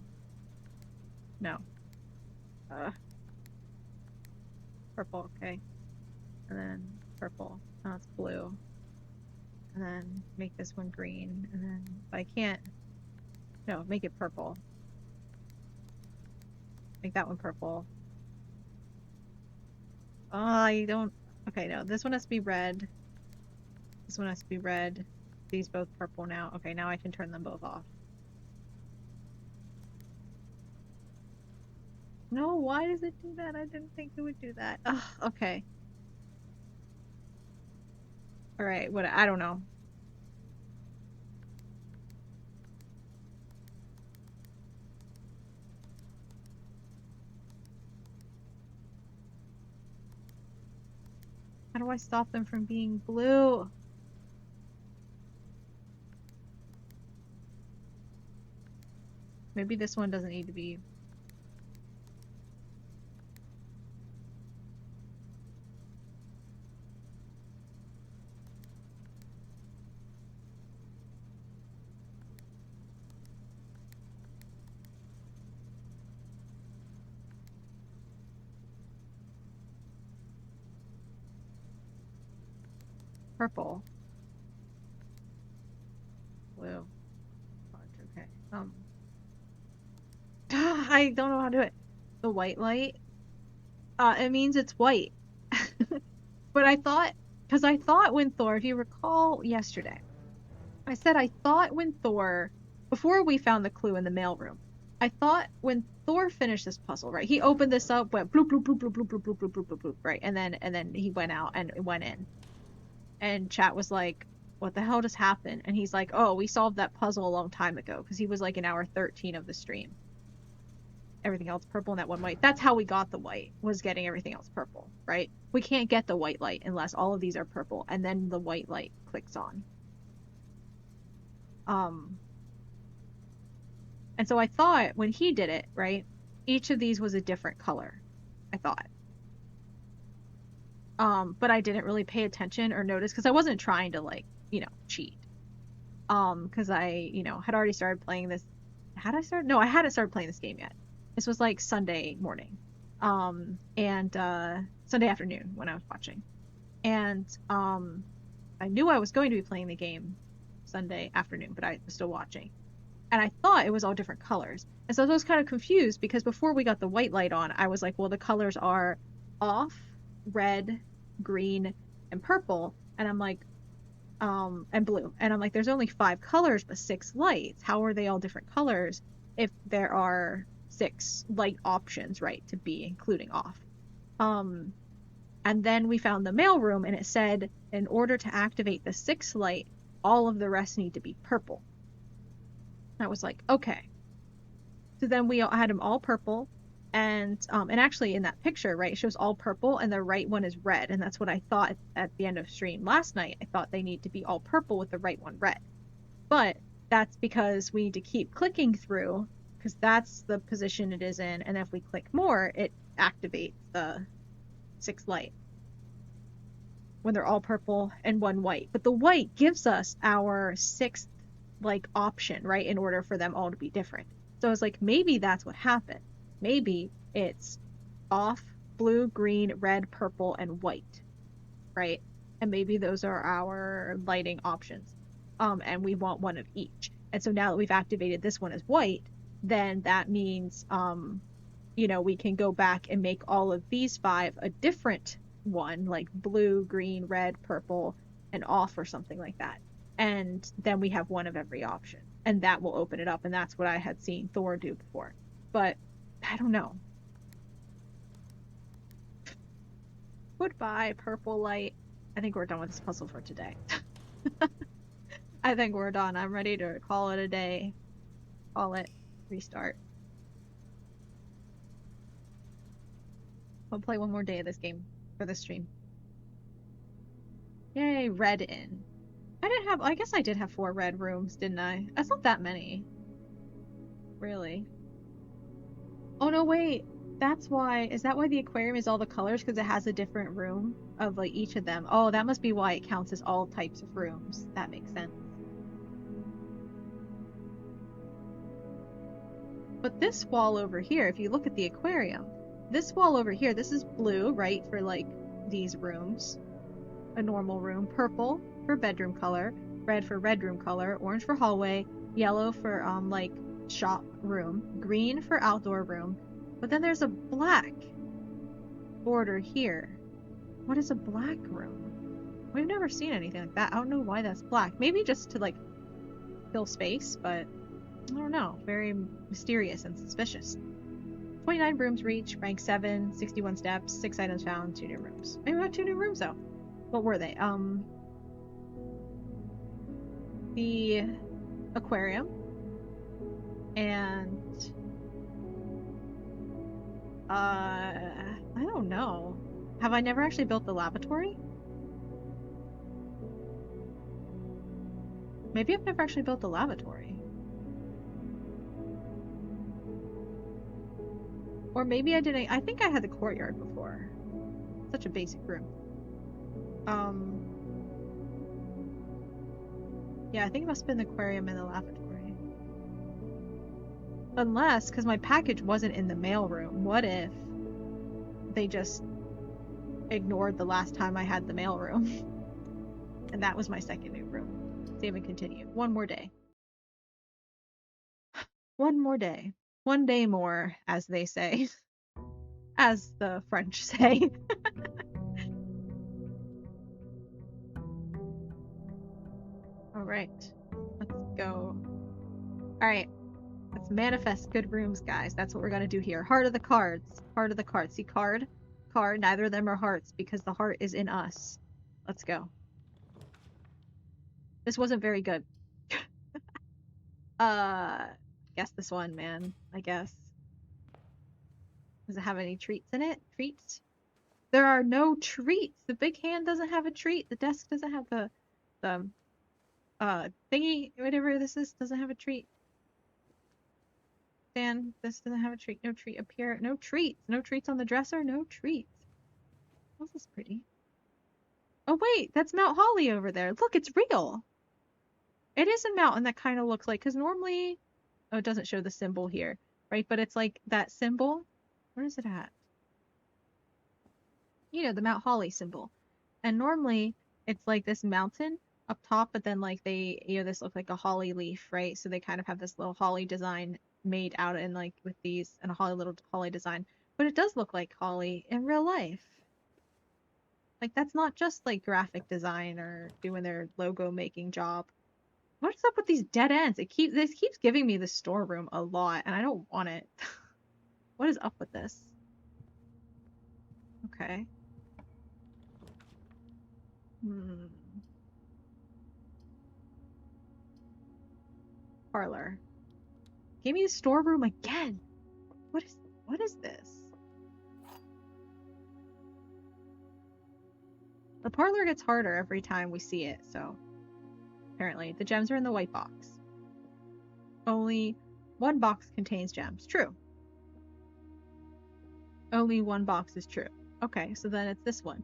No. Purple, okay. And then purple. Now it's blue. And then make this one green. And then, but I can't. No, make it purple. Make that one purple. Oh, I don't. Okay, no, this one has to be red. This one has to be red. These both purple now. Okay, now I can turn them both off. No, why does it do that? I didn't think it would do that. Ugh, okay. All right, what I don't know. How do I stop them from being blue? Maybe this one doesn't need to be. Purple. Blue. Okay. I don't know how to do it. The white light. It means it's white. But I thought, because I thought when Thor, if you recall yesterday, I said I thought when Thor, before we found the clue in the mailroom, I thought when Thor finished this puzzle, right? He opened this up, went bloop bloop bloop bloop bloop bloop bloop bloop bloop bloop, bloop, right? And then he went out and went in. And chat was like, "What the hell just happened?" And he's like, "Oh, we solved that puzzle a long time ago," because he was like in hour 13 of the stream. Everything else purple and that one white. That's how we got the white, was getting everything else purple, right? We can't get the white light unless all of these are purple, and then the white light clicks on. Um, and so I thought when he did it, right, each of these was a different color. I thought. But I didn't really pay attention or notice because I wasn't trying to like, cheat. Because I, had already started playing this. Had I started? No, I hadn't started playing this game yet. This was like Sunday morning. And Sunday afternoon when I was watching. And I knew I was going to be playing the game Sunday afternoon, but I was still watching. And I thought it was all different colors. And so I was kind of confused because before we got the white light on, I was like, well, the colors are off, red, green, and purple. And I'm like, and blue. And I'm like, there's only 5 colors, but 6 lights. How are they all different colors if there are 6 light options, right, to be including off? Um, and then we found the mailroom and it said, in order to activate the 6 light, all of the rest need to be purple. I was like, okay. So then we had them all purple, and actually in that picture, right, it shows all purple and the right one is red, and that's what I thought at the end of stream last night. I thought they need to be all purple with the right one red, but that's because we need to keep clicking through because that's the position it is in, and if we click more, it activates the 6 light when they're all purple and one white. But the white gives us our 6th like option, right? In order for them all to be different. So I was like, maybe that's what happened. Maybe it's off, blue, green, red, purple, and white, right? And maybe those are our lighting options. And we want one of each. And so now that we've activated this one as white, then that means we can go back and make all of these 5 a different one, like blue, green, red, purple, and off or something like that. And then we have one of every option. And that will open it up. And that's what I had seen Thor do before. But I don't know. Goodbye, purple light. I think we're done with this puzzle for today. I think we're done. I'm ready to call it a day. Call it restart. I'll play one more day of this game for this stream. Yay, red in. I guess I did have 4 red rooms, didn't I? That's not that many. Really. Oh no, wait. That's why. Is that why the aquarium is all the colors? Because it has a different room of like each of them. Oh, that must be why it counts as all types of rooms. That makes sense. But this wall over here, if you look at the aquarium, this wall over here, this is blue, right, for like these rooms. A normal room. Purple for bedroom color, red for bedroom color, orange for hallway, yellow for like shop room, green for outdoor room. But then there's a black border here. What is a black room? We've never seen anything like that. I don't know why that's black. Maybe just to, like, fill space, but I don't know. Very mysterious and suspicious. 29 rooms reached, rank 7, 61 steps, 6 items found, 2 new rooms. Maybe we got 2 new rooms, though. What were they? The aquarium and I don't know. Have I never actually built the lavatory? Maybe I've never actually built the lavatory. Or maybe I didn't. I think I had the courtyard before. Such a basic room. Yeah, I think it must have been the aquarium and the lavatory. Unless, because my package wasn't in the mail room, what if they just ignored the last time I had the mail room? And that was my second new room. Save and continue. One more day. One more day. One day more, as they say. As the French say. Alright. Let's go. Alright. Let's manifest good rooms, guys. That's what we're gonna do here. Heart of the cards. Heart of the cards. See, card? Card. Neither of them are hearts because the heart is in us. Let's go. This wasn't very good. Guess this one, man. I guess. Does it have any treats in it? Treats? There are no treats. The big hand doesn't have a treat. The desk doesn't have the thingy, whatever this is, doesn't have a treat. Dan, this doesn't have a treat. No treat up here. No treats. No treats on the dresser. No treats. Oh, this is pretty. Oh wait, that's Mount Holly over there. Look, it's real. It is a mountain that kind of looks like, because normally, oh, it doesn't show the symbol here, right? But it's like that symbol. Where is it at? You know, the Mount Holly symbol. And normally it's like this mountain up top, but then like they, you know, this looks like a holly leaf, right? So they kind of have this little holly design made out in like with these and a little holly design. But it does look like holly in real life. Like that's not just like graphic design or doing their logo making job. What is up with these dead ends? This keeps giving me the storeroom a lot, and I don't want it. What is up with this? Okay. Parlor. Give me the storeroom again. What is this? The parlor gets harder every time we see it, so apparently the gems are in the white box. Only one box contains gems. True. Only one box is true. Okay, so then it's this one.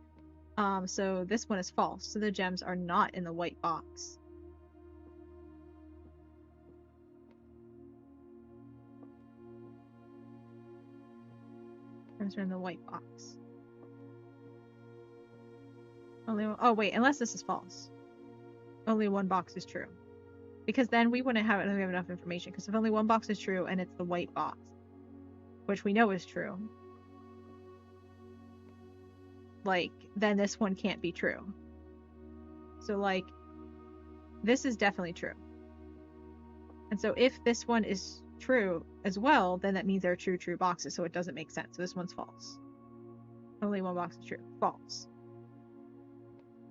So this one is false. So the gems are not in the white box. Gems are in the white box. Oh wait, unless this is false. Only one box is true. Because then we wouldn't have enough information. Because if only one box is true and it's the white box, which we know is true, like, then this one can't be true. So, like, this is definitely true. And so if this one is true as well, then that means they're true boxes, so it doesn't make sense. So this one's false. Only one box is true. False.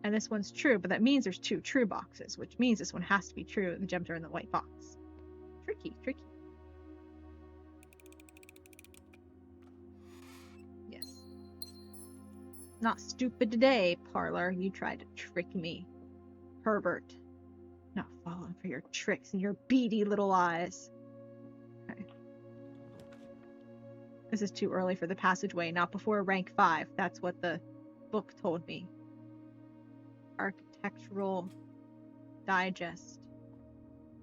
And this one's true, but that means there's 2 true boxes, which means this one has to be true. The gems are in the white box. Tricky. Yes. Not stupid today, Parlor. You tried to trick me. Herbert. Not falling for your tricks and your beady little eyes. Okay. This is too early for the passageway, not before rank 5. That's what the book told me. Architectural Digest.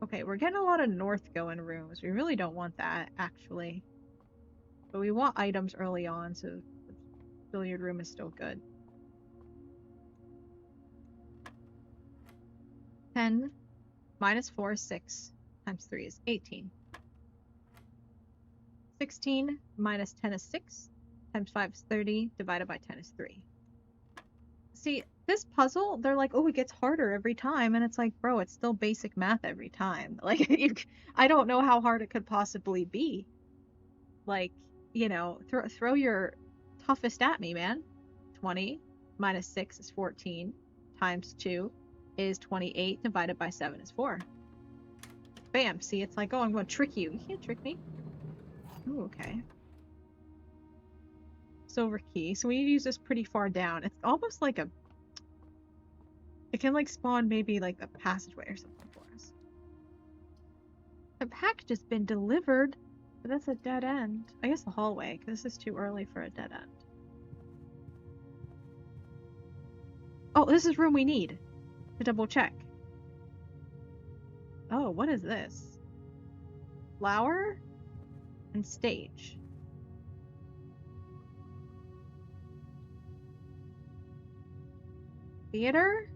Okay, we're getting a lot of north going rooms. We really don't want that, actually. But we want items early on, so the billiard room is still good. 10 minus 4 is 6 times 3 is 18. 16 minus 10 is 6 times 5 is 30 divided by 10 is 3. See, this puzzle, they're like, oh, it gets harder every time, and it's like, bro, it's still basic math every time. Like, I don't know how hard it could possibly be. Like, throw your toughest at me, man. 20 minus 6 is 14 times 2 is 28 divided by 7 is 4. Bam. See, it's like, oh, I'm going to trick you. You can't trick me. Ooh, okay. Silver key. So we need to use this pretty far down. It's almost like it can like spawn maybe like a passageway or something for us. The package has been delivered, but that's a dead end. I guess the hallway, because this is too early for a dead end. Oh, this is room we need to double check. Oh, what is this? Flower and stage. Theater?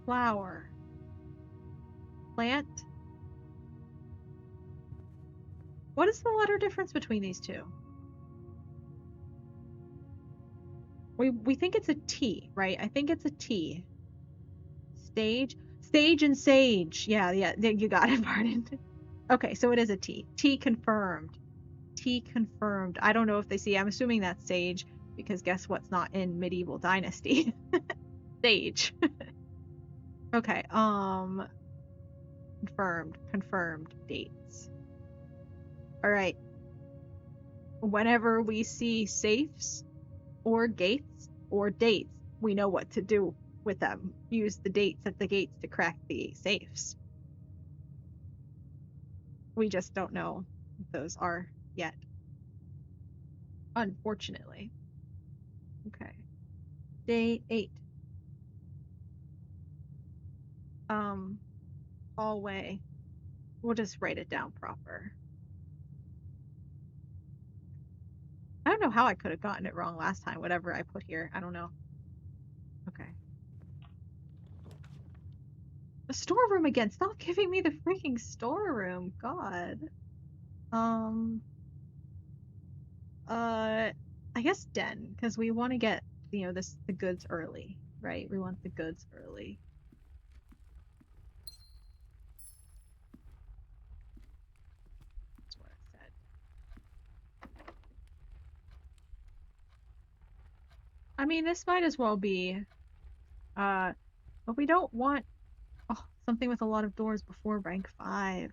Flower. Plant? What is the letter difference between these two? We think it's a T, right? I think it's a T. Stage? Stage and sage. Yeah, you got it, Martin. Okay, so it is a T. T confirmed. T confirmed. I don't know if they see. I'm assuming that's sage, because guess what's not in Medieval Dynasty? Sage. Okay, confirmed dates. All right. Whenever we see safes or gates or dates, we know what to do with them. Use the dates at the gates to crack the safes. We just don't know what those are yet. Unfortunately. Okay. Day 8. Hallway. We'll just write it down proper. I don't know how I could have gotten it wrong last time, whatever I put here. I don't know. Okay. The storeroom again. Stop giving me the freaking storeroom. God. I guess den, because we want to get, the goods early, right? We want the goods early. That's what it said. I mean, this might as well be, but we don't want something with a lot of doors before rank 5.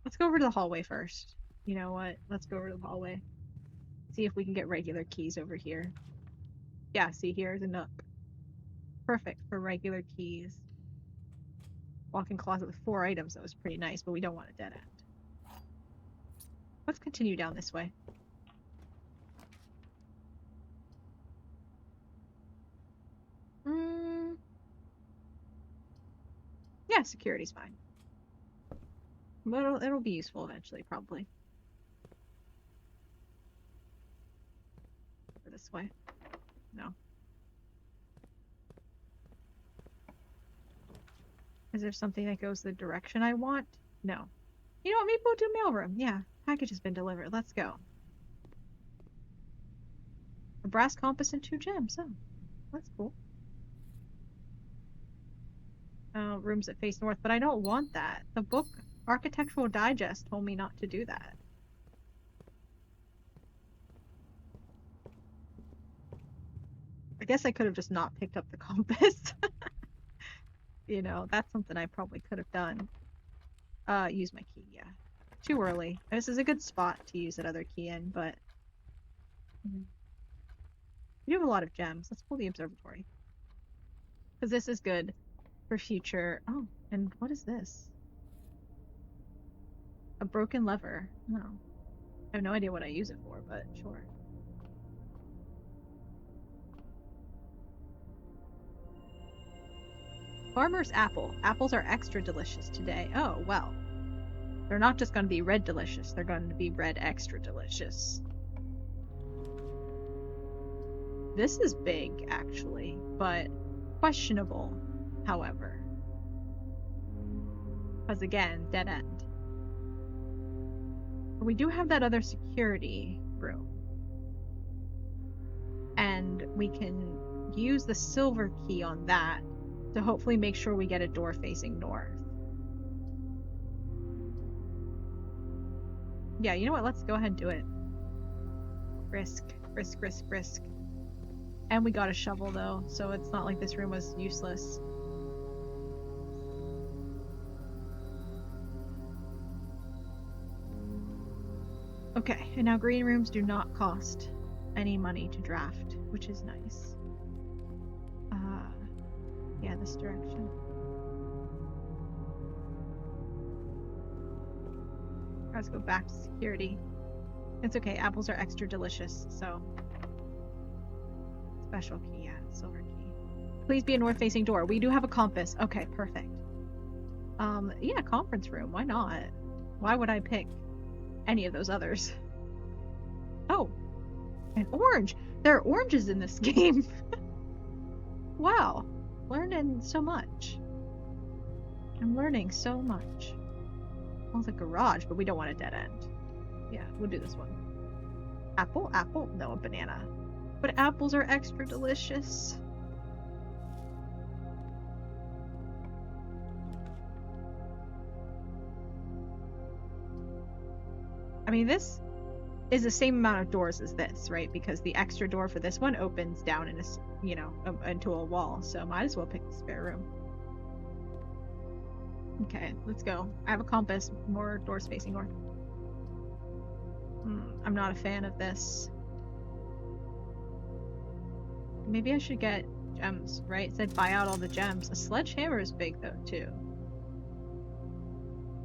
Let's go over to the hallway first. You know what? Let's go over to the hallway. See if we can get regular keys over here. Yeah, see, here's a nook. Perfect for regular keys. Walk-in closet with 4 items. That was pretty nice, but we don't want a dead end. Let's continue down this way. Yeah, security's fine. But it'll be useful eventually, probably. Or this way. No. Is there something that goes the direction I want? No. You know what? Maybe we'll do mailroom. Yeah, package has been delivered. Let's go. A brass compass and 2 gems. Oh, that's cool. Rooms that face north, but I don't want that. The book Architectural Digest told me not to do that. I guess I could have just not picked up the compass. That's something I probably could have done. Use my key, yeah. Too early. This is a good spot to use that other key in, but... We do have a lot of gems. Let's pull the observatory. Because this is good for future... Oh, and what is this? A broken lever. Oh. I have no idea what I use it for, but sure. Farmer's apple. Apples are extra delicious today. Oh, well. They're not just going to be red delicious. They're going to be red extra delicious. This is big, actually, but questionable, however. Because again, dead end. But we do have that other security room. we can use the silver key on that to hopefully make sure we get a door facing north. Yeah, you know what? Let's go ahead and do it. Risk, risk, risk, risk. And we got a shovel though, so it's not like this room was useless. Okay, and now green rooms do not cost any money to draft, which is nice. Yeah, this direction. Let's go back to security. It's okay, apples are extra delicious, so. Special key, yeah, silver key. Please be a north-facing door. We do have a compass. Okay, perfect. Yeah, conference room, why not? Why would I pick any of those others? Oh, an orange! There are oranges in this game! Wow, learning so much. I'm learning so much. Well, it's a garage, but we don't want a dead end. Yeah, we'll do this one. Apple? Apple? No, a banana. But apples are extra delicious. I mean, this is the same amount of doors as this, right? Because the extra door for this one opens down in a, you know, into a wall. So might as well pick the spare room. Okay, let's go. I have a compass. More doors facing north. I'm not a fan of this. Maybe I should get gems, right? It said buy out all the gems. A sledgehammer is big though, too.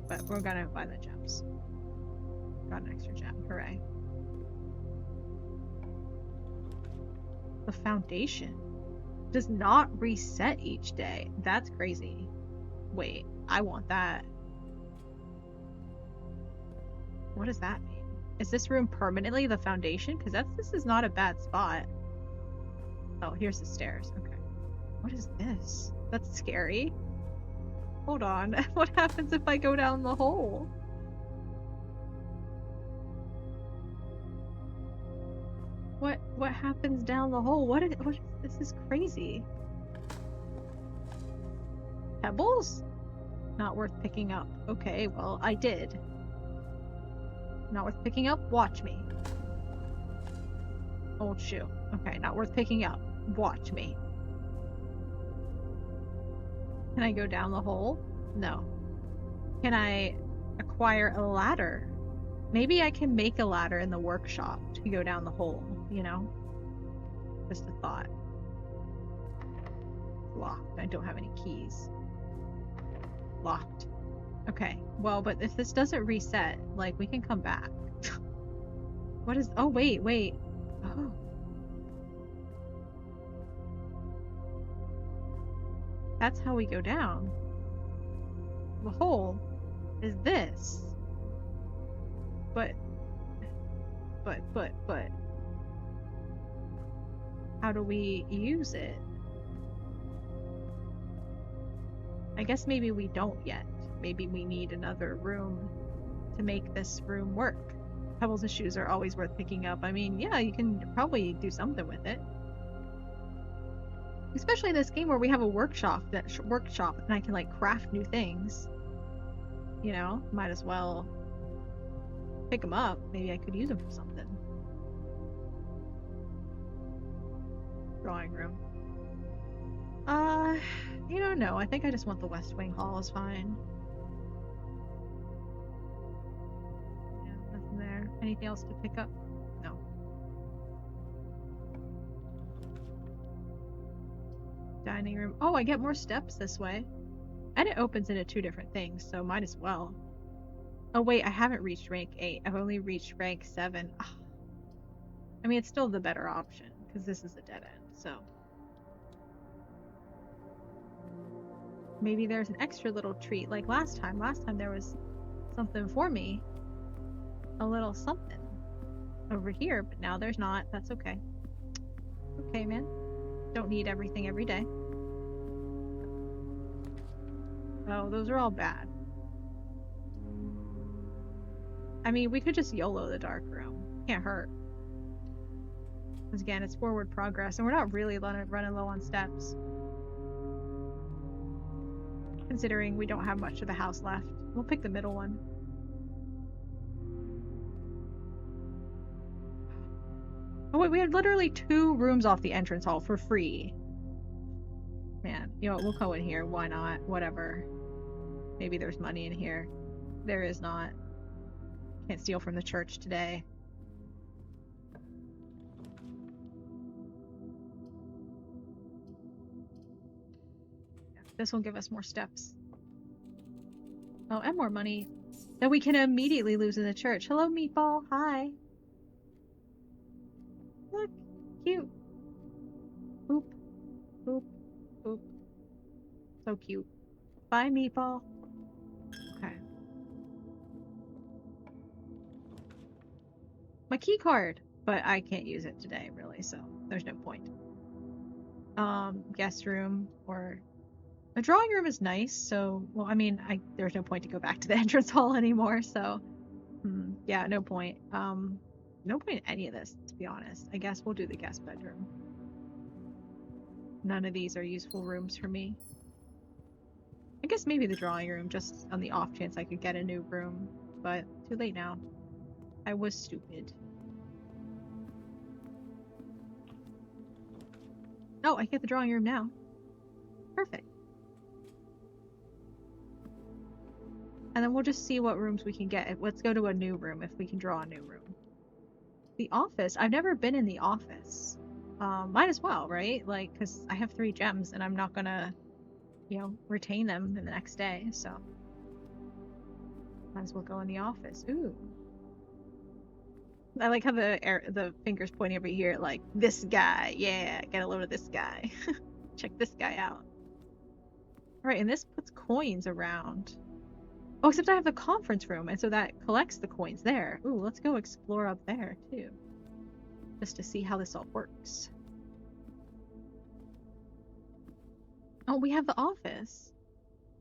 But we're gonna buy the gems. Got an extra gem. Hooray. The foundation does not reset each day. That's crazy. Wait, I want that. What does that mean? Is this room permanently the foundation? Because this is not a bad spot. Oh, here's the stairs. Okay. What is this? That's scary. Hold on. What happens if I go down the hole? What happens down the hole? What is this is crazy. Pebbles? Not worth picking up. Okay, well, I did. Not worth picking up? Watch me. Old shoe. Okay, not worth picking up. Watch me. Can I go down the hole? No. Can I acquire a ladder? Maybe I can make a ladder in the workshop to go down the hole, you know? Just a thought. Locked. I don't have any keys. Locked. Okay, well, but if this doesn't reset, like, we can come back. What is... Oh, wait. Oh. That's how we go down. The hole is this. But... How do we use it? I guess maybe we don't yet. Maybe we need another room to make this room work. Pebbles and shoes are always worth picking up. I mean, yeah, you can probably do something with it. Especially in this game where we have a workshop and I can like craft new things. You know, might as well pick them up. Maybe I could use them for something. Drawing room. You don't know. I think I just want the West Wing Hall is fine. Yeah, nothing there. Anything else to pick up? No. Dining room. Oh, I get more steps this way. And it opens into two different things, so might as well. Oh wait, I haven't reached rank 8. I've only reached rank 7. Ugh. I mean, it's still the better option, because this is a dead end, so. Maybe there's an extra little treat, like last time. Last time there was something for me. A little something over here, but now there's not. That's okay. Okay, man. Don't need everything every day. Oh, those are all bad. I mean, we could just YOLO the dark room. Can't hurt. Because again, it's forward progress, and we're not really running low on steps. Considering we don't have much of the house left. We'll pick the middle one. Oh wait, we had literally 2 rooms off the entrance hall for free. Man, you know what, we'll go in here. Why not? Whatever. Maybe there's money in here. There is not. Can't steal from the church today. This will give us more steps. Oh, and more money that we can immediately lose in the church. Hello, Meatball. Hi. Look, cute. Boop, boop, boop. So cute. Bye, Meatball. Okay. My key card, but I can't use it today, really, so there's no point. Guest room or a drawing room is nice, so, well, I mean, there's no point to go back to the entrance hall anymore, so, yeah, no point. No point in any of this, to be honest. I guess we'll do the guest bedroom. None of these are useful rooms for me. I guess maybe the drawing room, just on the off chance I could get a new room, but too late now. I was stupid. Oh, I get the drawing room now. Perfect. And then we'll just see what rooms we can get. Let's go to a new room if we can draw a new room. The office. I've never been in the office. Might as well, right? Like, because I have 3 gems and I'm not gonna, you know, retain them in the next day, so. Might as well go in the office. Ooh. I like how the finger's pointing over here, like, this guy. Yeah, get a load of this guy. Check this guy out. Alright, and this puts coins around. Oh, except I have the conference room, and so that collects the coins there. Ooh, let's go explore up there, too. Just to see how this all works. Oh, we have the office.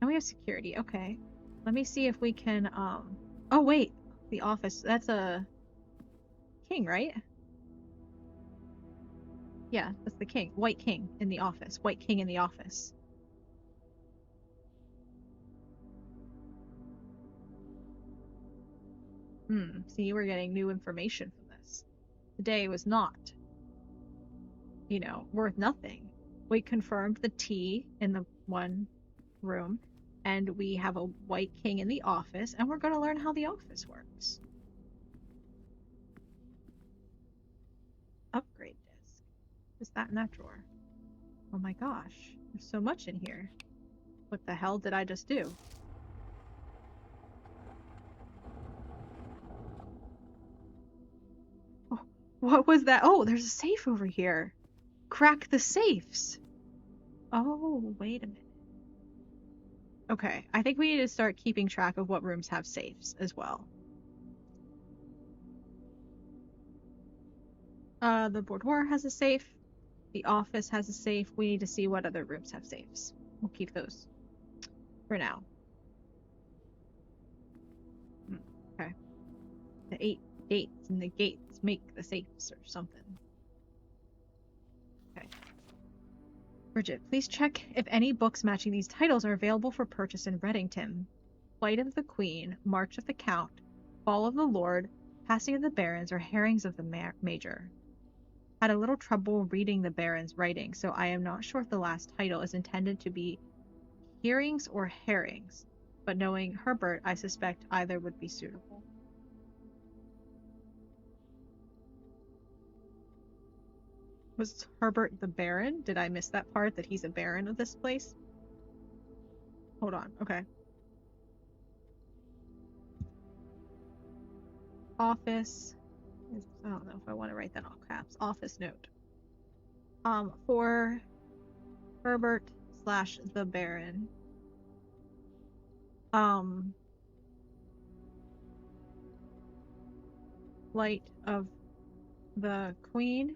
And we have security. Okay. Let me see if we can, Oh, wait. The office. That's a king, right? Yeah, that's the king. White king in the office. White king in the office. See, we're getting new information from this. Today was not, you know, worth nothing. We confirmed the T in the one room, and we have a white king in the office, and we're going to learn how the office works. Upgrade disc. What's that in that drawer? Oh my gosh, there's so much in here. What the hell did I just do? Oh, what was that? Oh, there's a safe over here. Crack the safes. Oh, wait a minute. Okay, I think we need to start keeping track of what rooms have safes as well. The boudoir has a safe. The office has a safe. We need to see what other rooms have safes. We'll keep those for now. Okay. The 8 gates and the gates make the safes or something. Okay. Bridget, please check if any books matching these titles are available for purchase in Reddington. Flight of the Queen, March of the Count, Fall of the Lord, Passing of the Barons, or Herrings of the Major. Had a little trouble reading the Baron's writing, so I am not sure if the last title is intended to be hearings or herrings, but knowing Herbert, I suspect either would be suitable. Was Herbert the Baron? Did I miss that part, that he's a Baron of this place? Hold on, okay. Office. I don't know if I want to write that all caps. Office note. For Herbert / the Baron. Flight of the Queen.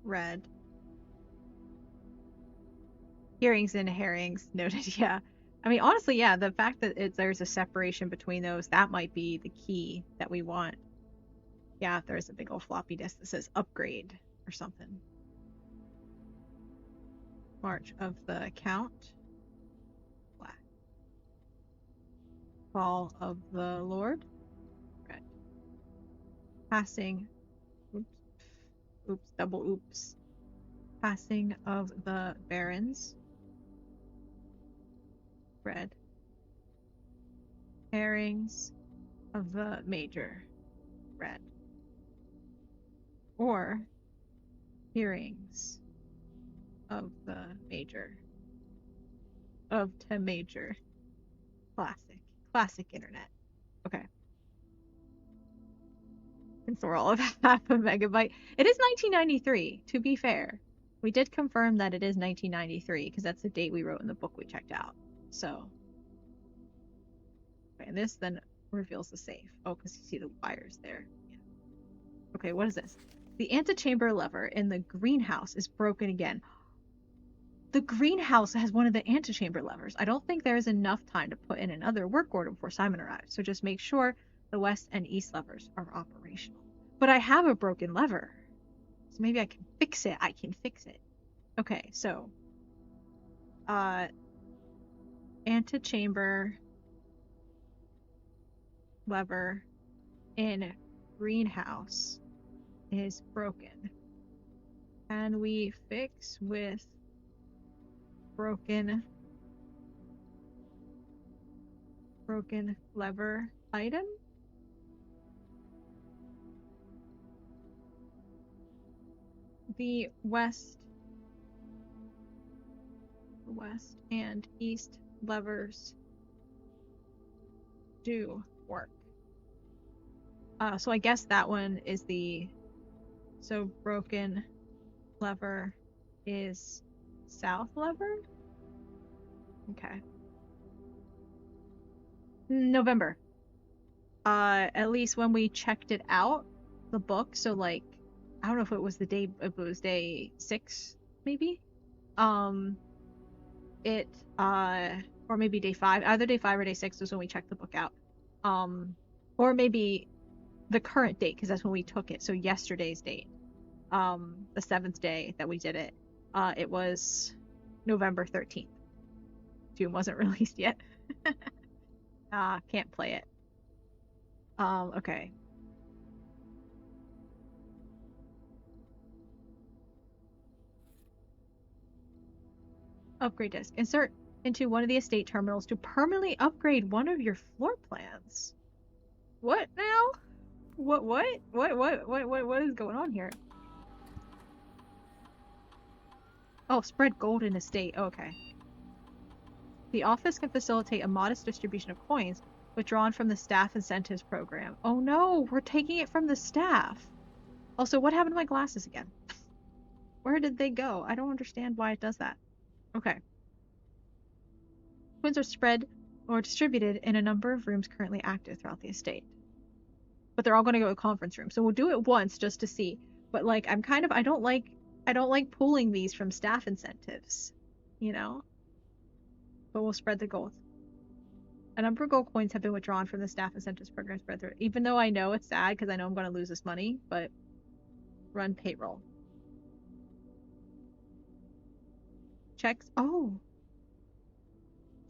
Red. Hearings and herrings noted, yeah. I mean, honestly, yeah, the fact that there's a separation between those, that might be the key that we want. Yeah, there's a big old floppy disk that says upgrade or something. March of the Count. Black. Fall of the Lord. Red. Passing. Oops. Oops. Double oops. Passing of the Barons. Red. Pairings of the Major. Red. Or hearings of the Major. Of the Major. Classic. Classic internet. Okay. Since we're all of half a megabyte. It is 1993, to be fair. We did confirm that it is 1993 because that's the date we wrote in the book we checked out. So, okay, and this then reveals the safe. Oh, because you see the wires there. Yeah. Okay, what is this? The antechamber lever in the greenhouse is broken again. The greenhouse has one of the antechamber levers. I don't think there is enough time to put in another work order before Simon arrives, so just make sure the west and east levers are operational. But I have a broken lever, so maybe I can fix it. I can fix it. Okay, so antechamber lever in greenhouse is broken. Can we fix with broken lever item? The west and east levers do work. So I guess that one is so broken lever is south lever? Okay. November. At least when we checked it out, the book, so like, I don't know if it was day 6, maybe? Or maybe day 5, either day 5 or day 6 was when we checked the book out. Or maybe the current date, because that's when we took it, so yesterday's date. The 7th day that we did it. It was November 13th. June wasn't released yet. Can't play it. Okay. Upgrade disk. Insert into one of the estate terminals to permanently upgrade one of your floor plans. What now? What is going on here? Oh, spread gold in estate. Oh, okay. The office can facilitate a modest distribution of coins withdrawn from the staff incentives program. Oh no, we're taking it from the staff. Also, what happened to my glasses again? Where did they go? I don't understand why it does that. Okay. Coins are spread or distributed in a number of rooms currently active throughout the estate. But they're all going to go to a conference room. So we'll do it once just to see. But like, I don't like pulling these from staff incentives, you know? But we'll spread the gold. A number of gold coins have been withdrawn from the staff incentives program spread through. Even though I know it's sad because I know I'm going to lose this money, but run payroll. Checks. Oh.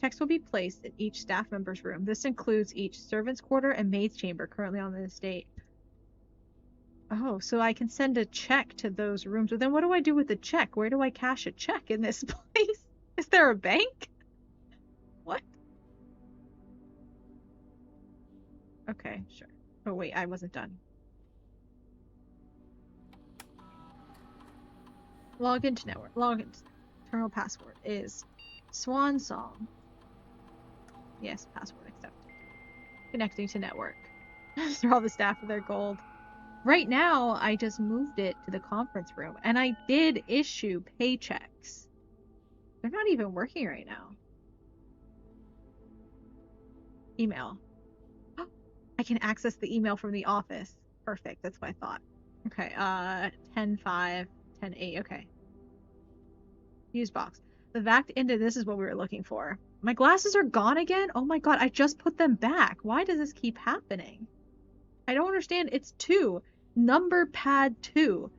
Checks will be placed in each staff member's room. This includes each servant's quarter and maid's chamber currently on the estate. Oh, so I can send a check to those rooms. But then what do I do with the check? Where do I cash a check in this place? Is there a bank? What? Okay, sure. Oh, wait, I wasn't done. Log into network. Log into terminal password is Swan Song. Yes, password accepted. Connecting to network. Through all the staff of their gold. Right now, I just moved it to the conference room, and I did issue paychecks. They're not even working right now. Email. I can access the email from the office. Perfect, that's what I thought. Okay, 10.5, 10.8, okay. Use box. The VAC ended, this is what we were looking for. My glasses are gone again? Oh my god, I just put them back. Why does this keep happening? I don't understand. It's 2. number pad 2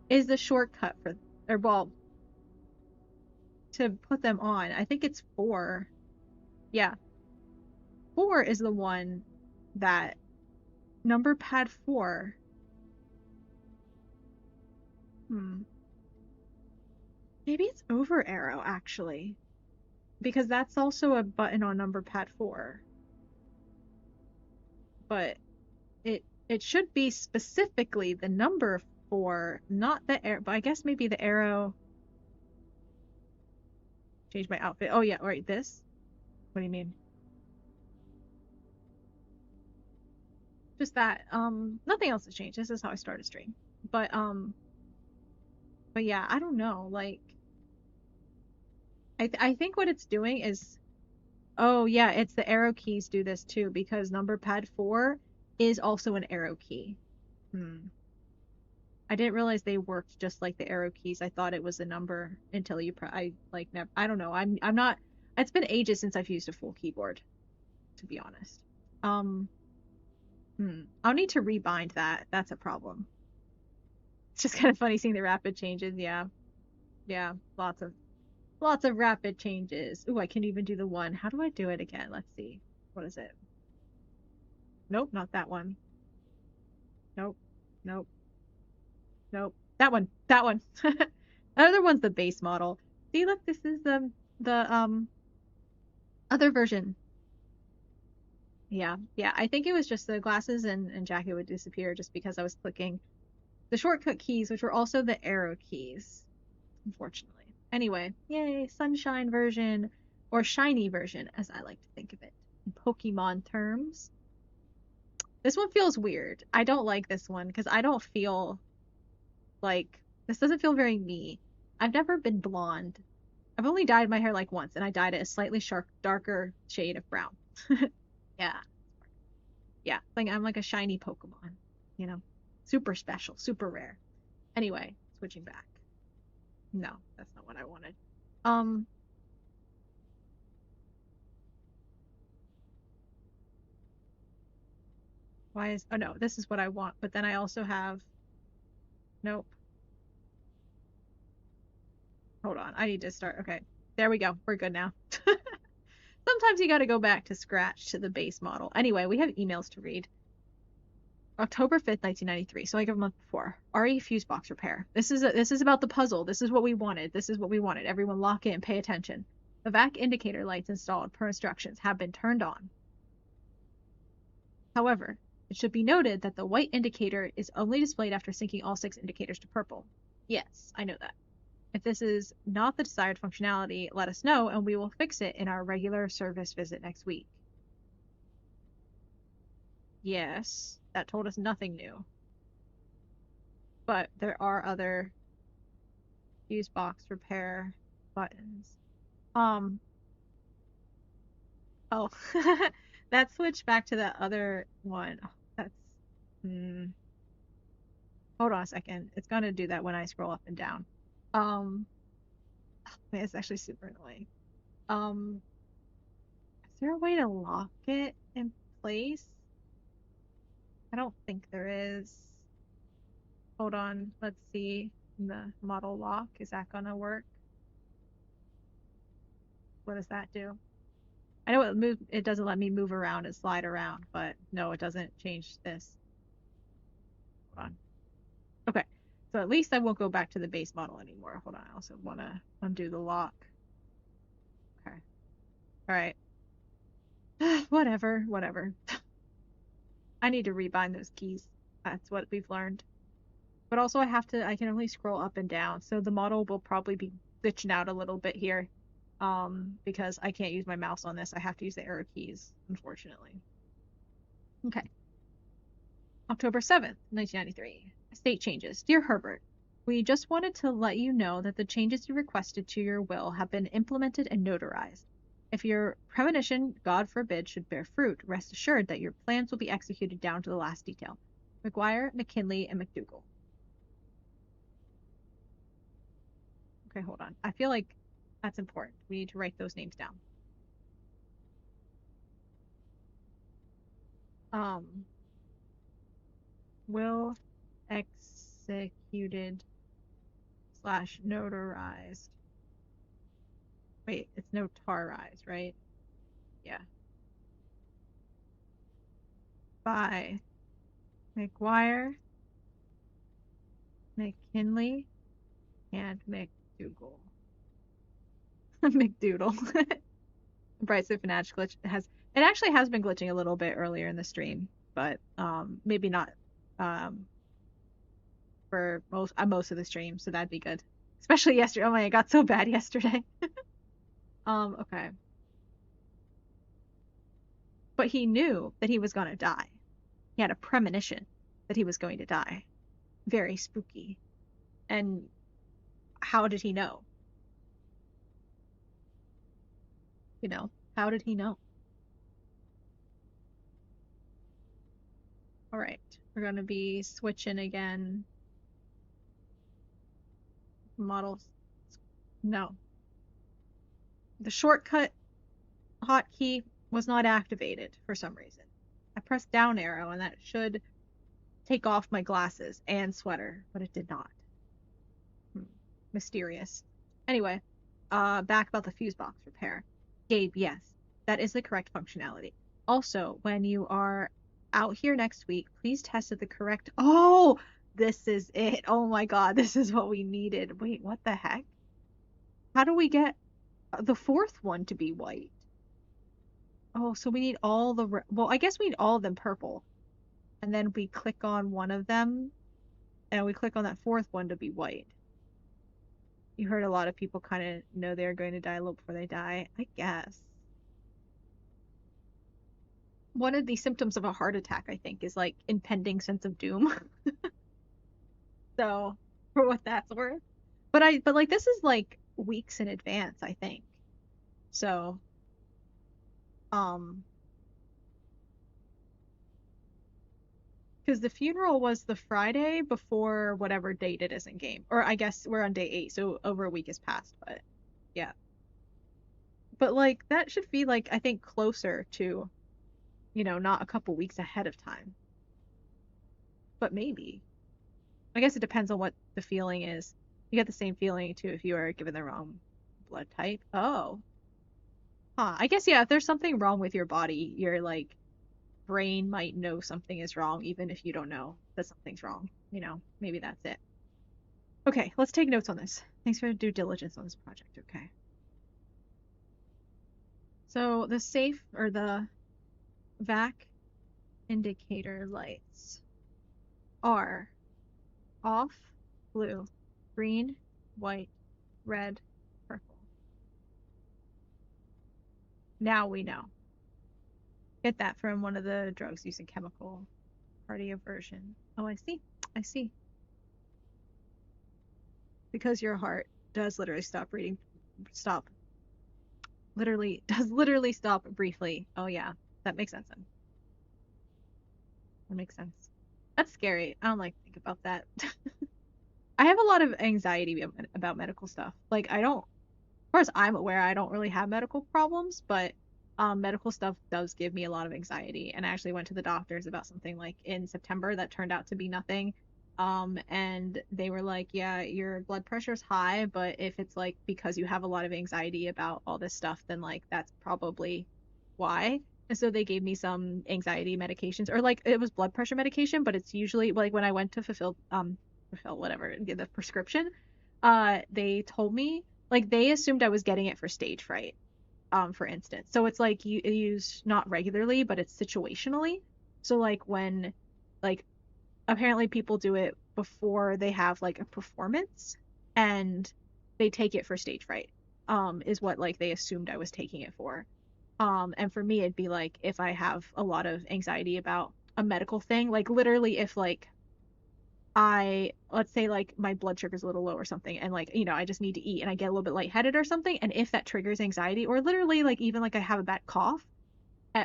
is the shortcut for, or well, to put them on. I think it's 4. Yeah, 4 is the one that number pad 4. Hmm. Maybe it's over arrow actually, because that's also a button on number pad 4. But it should be specifically the number 4, not the arrow. But I guess maybe the arrow. Change my outfit. Oh yeah, right. This. What do you mean? Just that. Nothing else has changed. This is how I start a stream. But but yeah, I don't know. Like, I think what it's doing is, oh yeah, it's the arrow keys do this too because number pad 4 is also an arrow key. Hmm. I didn't realize they worked just like the arrow keys. I thought it was a number until I like never. I don't know. I'm not. It's been ages since I've used a full keyboard, to be honest. Um. I'll need to rebind that. That's a problem. It's just kind of funny seeing the rapid changes. Yeah. Yeah. Lots of rapid changes. Ooh, I can even do the one. How do I do it again? Let's see. What is it? Nope, not that one. Nope. Nope. Nope. That one. That one. The other one's the base model. See, look, this is the other version. Yeah. Yeah. I think it was just the glasses and jacket would disappear just because I was clicking the shortcut keys, which were also the arrow keys, unfortunately. Anyway, yay, sunshine version or shiny version, as I like to think of it in Pokemon terms. This one feels weird. I don't like this one because I don't feel like this doesn't feel very me. I've never been blonde. I've only dyed my hair like once, and I dyed it a slightly sharp, darker shade of brown. Yeah, yeah. Like I'm like a shiny Pokemon, you know, super special, super rare. Anyway, switching back. No, that's not what I wanted. Um, why is, oh no, this is what I want, but then I also have, nope, hold on, I need to start. Okay, there we go. We're good now. Sometimes you got to go back to scratch to the base model. Anyway, we have emails to read. October 5th, 1993, so like a month before. RE fuse box repair. This is about the puzzle. This is what we wanted. This is what we wanted. Everyone lock in, pay attention. The vac indicator lights installed per instructions have been turned on. However, it should be noted that the white indicator is only displayed after syncing all 6 indicators to purple. Yes, I know that. If this is not the desired functionality, let us know and we will fix it in our regular service visit next week. Yes, that told us nothing new. But there are other fuse box repair buttons. Um, oh, that switched back to the other one. Oh, that's, hmm. Hold on a second. It's gonna do that when I scroll up and down. Um, man, it's actually super annoying. Um, is there a way to lock it in place? I don't think there is. Hold on. Let's see. The model lock. Is that gonna work? What does that do? I know it doesn't let me move around and slide around, but no, it doesn't change this. Hold on. Okay. So at least I won't go back to the base model anymore. Hold on. I also want to undo the lock. Okay. All right. Whatever, whatever. I need to rebind those keys. That's what we've learned. But also I can only scroll up and down. So the model will probably be glitching out a little bit here. Because I can't use my mouse on this. I have to use the arrow keys, unfortunately. Okay. October 7th, 1993. Estate changes. Dear Herbert, we just wanted to let you know that the changes you requested to your will have been implemented and notarized. If your premonition, God forbid, should bear fruit, rest assured that your plans will be executed down to the last detail. McGuire, McKinley, and McDougal. Okay, hold on. I feel like that's important. We need to write those names down. Um, Will executed slash notarized. Wait, it's notarized, right? Yeah. By McGuire, McKinley, and McDougal. McDoodle. Bright Fnatic glitch it actually has been glitching a little bit earlier in the stream, but maybe not um for most of the stream, so that'd be good. Especially yesterday. Oh my, it got so bad yesterday. Okay. But he knew that he was gonna die. He had a premonition that he was going to die. Very spooky. And how did he know? You know, how did he know? All right, we're gonna be switching again. Models. No. The shortcut hotkey was not activated for some reason. I pressed down arrow and that should take off my glasses and sweater, but it did not. Mysterious. Anyway, back about the fuse box repair. Gabe, yes, that is the correct functionality. Also, when you are out here next week, please test it the correct. Oh, this is it. Oh my God, this is what we needed. Wait, what the heck? How do we get the fourth one to be white? Oh, so we need all the, well, I guess we need all of them purple. And then we click on one of them and we click on that fourth one to be white. You heard a lot of people kind of know they're going to die a little before they die, I guess. One of the symptoms of a heart attack, I think, is like impending sense of doom. So, for what that's worth. But like this is like weeks in advance, I think. So, um, because the funeral was the Friday before whatever date it is in game. Or I guess we're on day 8, so over a week has passed, but yeah. But like that should be like I think closer to, not a couple weeks ahead of time. But maybe. I guess it depends on what the feeling is. You get the same feeling too if you are given the wrong blood type. Oh. Huh. I guess yeah, if there's something wrong with your body, your like brain might know something is wrong even if you don't know that something's wrong. Maybe that's it. Okay, let's take notes on this. Thanks for due diligence on this project. Okay. So the safe or the vac indicator lights are off, blue, green, white, red, purple. Now we know. Get that from one of the drugs using chemical cardioversion. Oh, I see. I see. Because your heart does literally stop reading, stop, literally stop briefly. Oh, yeah. That makes sense then. That makes sense. That's scary. I don't like to think about that. I have a lot of anxiety about medical stuff. Like, I don't, as far as I'm aware, I don't really have medical problems, but medical stuff does give me a lot of anxiety. And I actually went to the doctors about something like in September that turned out to be nothing. And they were like, yeah, your blood pressure's high, but if it's like because you have a lot of anxiety about all this stuff, then like that's probably why. And so they gave me some anxiety medications, or like it was blood pressure medication, but it's usually like when I went to fulfill whatever, get the prescription, they told me like they assumed I was getting it for stage fright, for instance. So it's like you use not regularly, but it's situationally. So like when like apparently people do it before they have like a performance and they take it for stage fright, is what like they assumed I was taking it for. And for me it'd be like if I have a lot of anxiety about a medical thing, like literally if like let's say like my blood sugar's a little low or something and like I just need to eat and I get a little bit lightheaded or something, and if that triggers anxiety, or literally like even like I have a bad cough,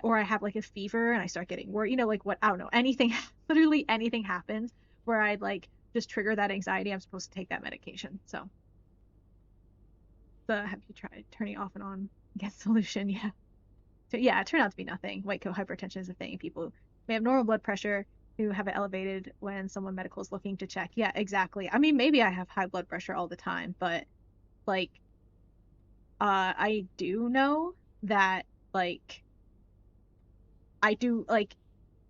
or I have like a fever and I start getting worried, like what, I don't know, anything, literally anything happens where I like just trigger that anxiety, I'm supposed to take that medication. So have you tried turning off and on get solution? Yeah. So yeah, it turned out to be nothing. White coat hypertension is a thing. People may have normal blood pressure, to have it elevated when someone medical is looking to check. Yeah, exactly. I mean, maybe I have high blood pressure all the time, but like I do know that like I do like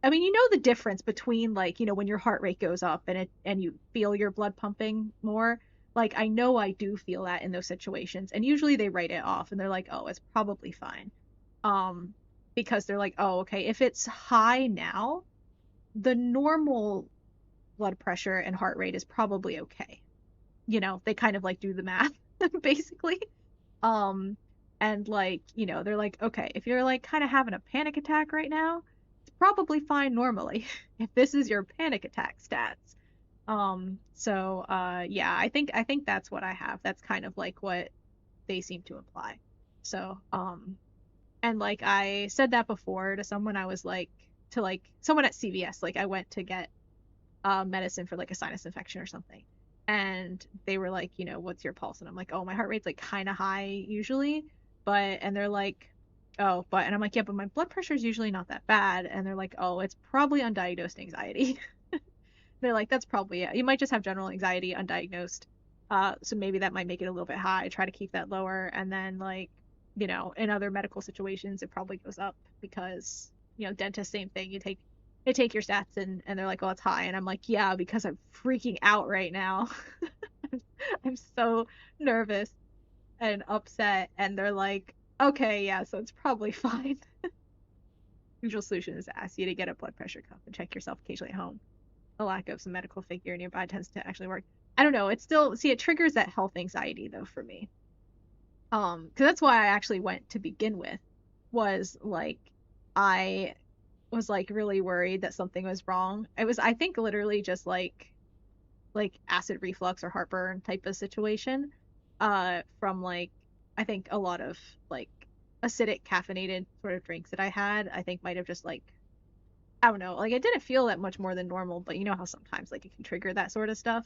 I mean, you know the difference between like, when your heart rate goes up and you feel your blood pumping more. Like I know I do feel that in those situations. And usually they write it off and they're like, "Oh, it's probably fine." Um because they're like, "Oh, okay, if it's high now, the normal blood pressure and heart rate is probably okay." They kind of like do the math basically. Um, and like, they're like, okay, if you're like kind of having a panic attack right now, it's probably fine normally if this is your panic attack stats. Yeah, I think that's what I have. That's kind of like what they seem to imply. So, and like I said that before to someone I was like to like someone at CVS, like I went to get medicine for like a sinus infection or something. And they were like, what's your pulse? And I'm like, oh, my heart rate's like kind of high usually. And they're like, oh, and I'm like, yeah, but my blood pressure is usually not that bad. And they're like, oh, it's probably undiagnosed anxiety. They're like, that's probably it. You might just have general anxiety undiagnosed. So maybe that might make it a little bit high. Try to keep that lower. And then like, in other medical situations, it probably goes up because, dentist, same thing. They take your stats and they're like, oh, it's high. And I'm like, yeah, because I'm freaking out right now. I'm so nervous and upset. And they're like, okay, yeah, so it's probably fine. Usual solution is to ask you to get a blood pressure cuff and check yourself occasionally at home. The lack of some medical figure nearby tends to actually work. I don't know. It's still, see, it triggers that health anxiety though for me. Because that's why I actually went to begin with, was like, I was like really worried that something was wrong. It was, I think, literally just like acid reflux or heartburn type of situation. From like, I think a lot of like acidic caffeinated sort of drinks that I had, I think might have just like, I don't know, like I didn't feel that much more than normal, but you know how sometimes like it can trigger that sort of stuff.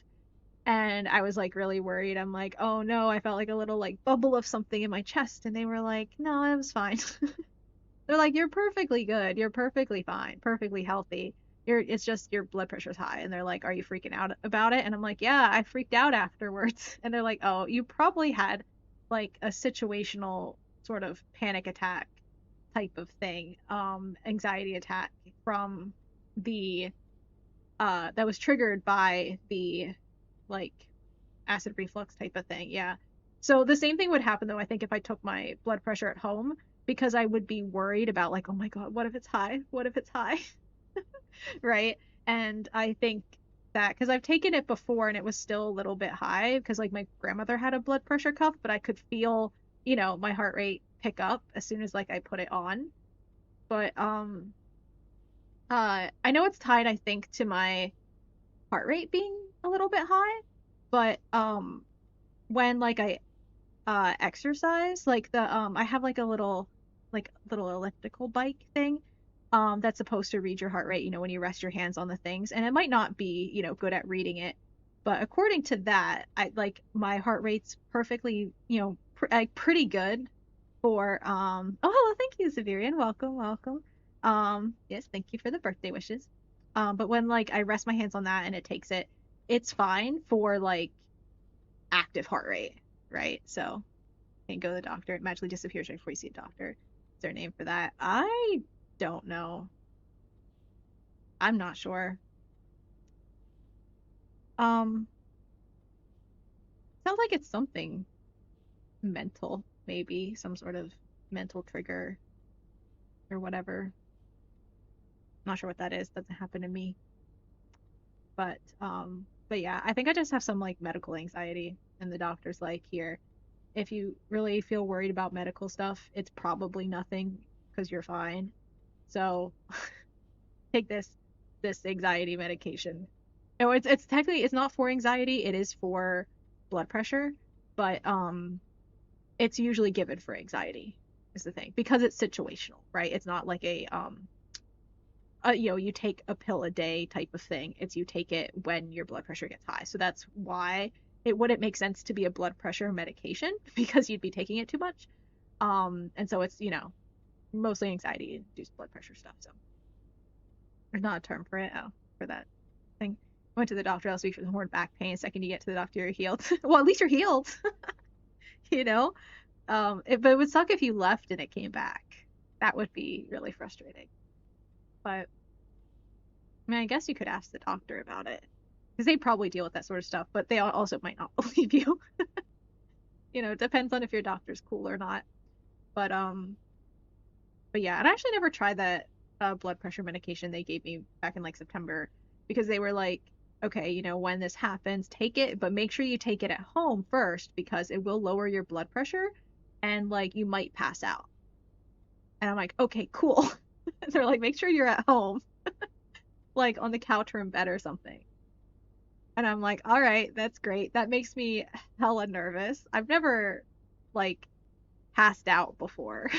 And I was like really worried. I'm like, oh no, I felt like a little like bubble of something in my chest. And they were like, no, it was fine. They're like, you're perfectly good. You're perfectly fine, perfectly healthy. It's just your blood pressure's high. And they're like, are you freaking out about it? And I'm like, yeah, I freaked out afterwards. And they're like, oh, you probably had like a situational sort of panic attack type of thing, anxiety attack from the that was triggered by the like acid reflux type of thing. Yeah. So the same thing would happen though, I think, if I took my blood pressure at home, because I would be worried about like, oh my God, what if it's high? What if it's high? Right. And I think that because I've taken it before and it was still a little bit high because like my grandmother had a blood pressure cuff, but I could feel, my heart rate pick up as soon as like I put it on. But I know it's tied, I think, to my heart rate being a little bit high, but when like I exercise, like the I have like a little elliptical bike thing that's supposed to read your heart rate, when you rest your hands on the things, and it might not be, good at reading it, but according to that, I like my heart rate's perfectly, like pretty good for oh, hello, thank you, Severian. Welcome, welcome. Yes, thank you for the birthday wishes. But when like I rest my hands on that and it takes it, it's fine for like active heart rate, right? So and go to the doctor. It magically disappears right before you see a doctor. Is there a name for that? I don't know. I'm not sure. Um, Sounds like it's something mental, maybe some sort of mental trigger or whatever. Not sure what that is. Doesn't happen to me. But yeah, I think I just have some like medical anxiety, and the doctor's like, here, if you really feel worried about medical stuff, it's probably nothing because you're fine. So take this anxiety medication. No, it's technically it's not for anxiety, it is for blood pressure, but it's usually given for anxiety is the thing because it's situational, right? It's not like you take a pill a day type of thing. It's you take it when your blood pressure gets high. So that's why it wouldn't make sense to be a blood pressure medication because you'd be taking it too much. And so it's, mostly anxiety induced blood pressure stuff. So there's not a term for it. Oh. for that thing. Went to the doctor last week for some more back pain. Second you get to the doctor, you're healed. Well, at least you're healed, you know? But it would suck if you left and it came back. That would be really frustrating. But I mean, I guess you could ask the doctor about it because they probably deal with that sort of stuff, but they also might not believe you. It depends on if your doctor's cool or not. But but yeah, and I actually never tried that blood pressure medication they gave me back in like September because they were like, okay, when this happens, take it, but make sure you take it at home first because it will lower your blood pressure and like you might pass out. And I'm like, okay, cool. They're like, make sure you're at home, like on the couch or in bed or something. And I'm like, all right, that's great. That makes me hella nervous. I've never like passed out before.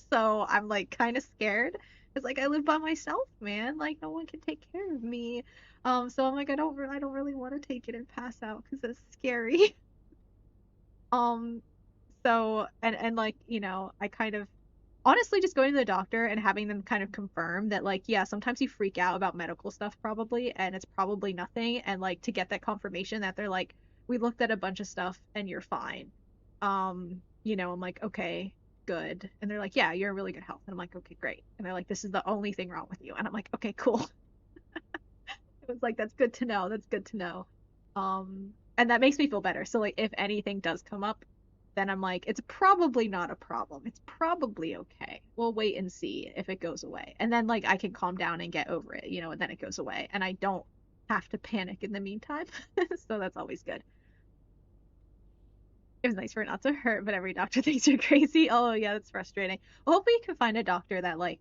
So I'm like kind of scared. It's like I live by myself, man. Like no one can take care of me. So I'm like I don't really want to take it and pass out because it's scary. Um so and like, I kind of honestly just going to the doctor and having them kind of confirm that like yeah, sometimes you freak out about medical stuff probably and it's probably nothing and like to get that confirmation that they're like we looked at a bunch of stuff and you're fine. I'm like okay, good. And they're like yeah, you're in really good health. And I'm like okay, great. And they're like this is the only thing wrong with you. And I'm like okay, cool. It was like that's good to know. That's good to know. And that makes me feel better. So like if anything does come up, then I'm like, it's probably not a problem. It's probably okay. We'll wait and see if it goes away. And then like I can calm down and get over it, and then it goes away. And I don't have to panic in the meantime. So that's always good. It was nice for it not to hurt, but every doctor thinks you're crazy. Oh yeah, that's frustrating. Well, hopefully you can find a doctor that like,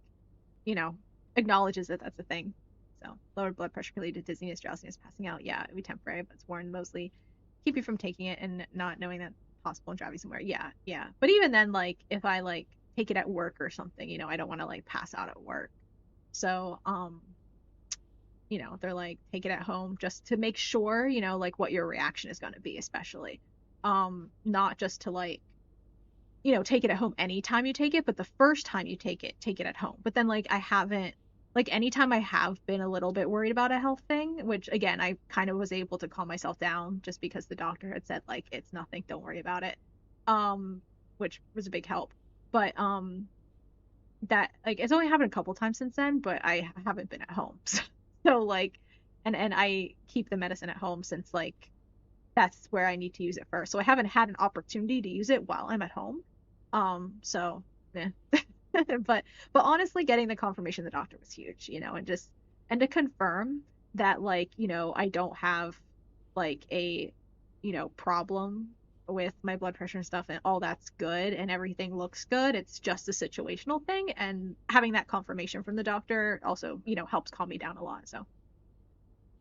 you know, acknowledges that that's a thing. So lowered blood pressure can lead to dizziness, drowsiness, passing out. Yeah, it'd be temporary, but it's warned mostly keep you from taking it and not knowing that possible and driving somewhere. Yeah, yeah. But even then, like if I like take it at work or something, I don't want to like pass out at work. So they're like take it at home just to make sure, like what your reaction is going to be, especially. Not just to like take it at home anytime you take it, but the first time you take it at home. But then like I haven't like anytime I have been a little bit worried about a health thing, which again, I kind of was able to calm myself down just because the doctor had said like it's nothing, don't worry about it. Which was a big help. But that like it's only happened a couple times since then, but I haven't been at home. So like and I keep the medicine at home since like that's where I need to use it first. So I haven't had an opportunity to use it while I'm at home. So yeah. but honestly, getting the confirmation of the doctor was huge, and to confirm that like, I don't have like a, problem with my blood pressure and stuff and all that's good and everything looks good. It's just a situational thing. And having that confirmation from the doctor also, helps calm me down a lot. So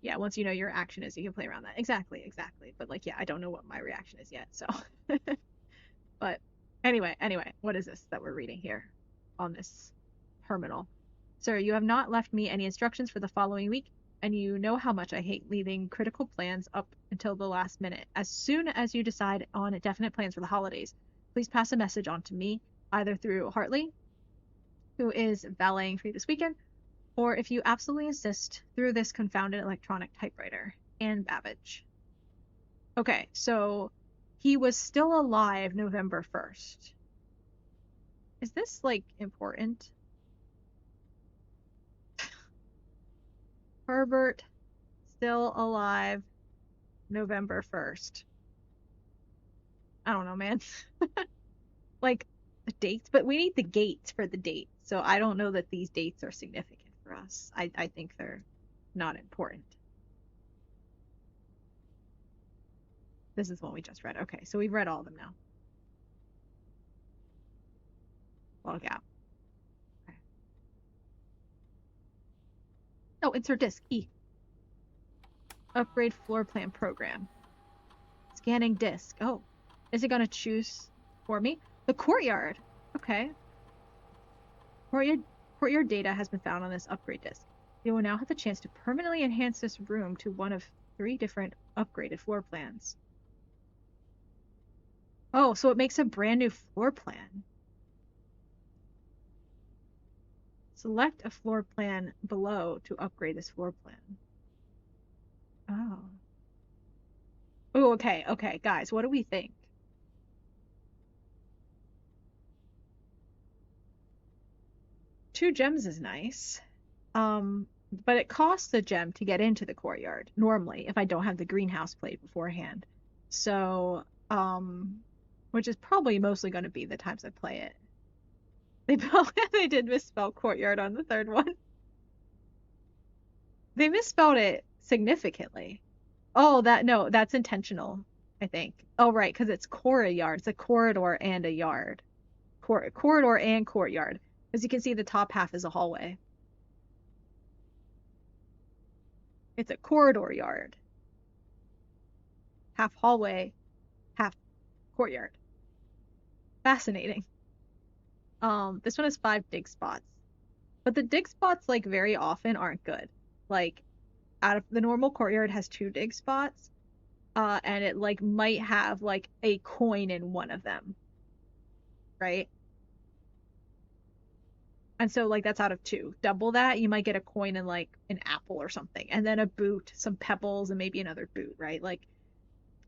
yeah, once you know your action is, you can play around that. Exactly, exactly. But like, yeah, I don't know what my reaction is yet. So, but anyway, what is this that we're reading here on this terminal? Sir, you have not left me any instructions for the following week, and you know how much I hate leaving critical plans up until the last minute. As soon as you decide on definite plans for the holidays, please pass a message on to me, either through Hartley, who is valeting for you this weekend, or if you absolutely insist, through this confounded electronic typewriter. And Babbage. Okay, so he was still alive November 1st. Is this, like, important? Herbert, still alive November 1st. I don't know, man. Like, the dates, but we need the gates for the dates, so I don't know that these dates are significant for us. I think they're not important. This is one we just read. Okay, so we've read all of them now. Log out. Okay. Oh, insert disk. E. Upgrade floor plan program. Scanning disk. Oh, is it going to choose for me? The courtyard. Okay. Courtyard data has been found on this upgrade disk. You will now have the chance to permanently enhance this room to one of 3 different upgraded floor plans. Oh, so it makes a brand new floor plan. Select a floor plan below to upgrade this floor plan. Oh. Oh, okay, okay, guys, what do we think? Two gems is nice. But it costs a gem to get into the courtyard, normally, if I don't have the greenhouse played beforehand. So, which is probably mostly going to be the times I play it. They did misspell courtyard on the third one. They misspelled it significantly. Oh, that no, that's intentional, I think. Oh, right, because it's courtyard. It's a corridor and a yard. Corridor and courtyard. As you can see, the top half is a hallway. It's a corridor yard. Half hallway, half courtyard. Fascinating. This one has 5 dig spots. But the dig spots, like, very often aren't good. Like, out of the normal courtyard has 2 dig spots. And it like might have like a coin in one of them, right? And so like that's out of 2. Double that, you might get a coin in like an apple or something, and then a boot, some pebbles, and maybe another boot, right? Like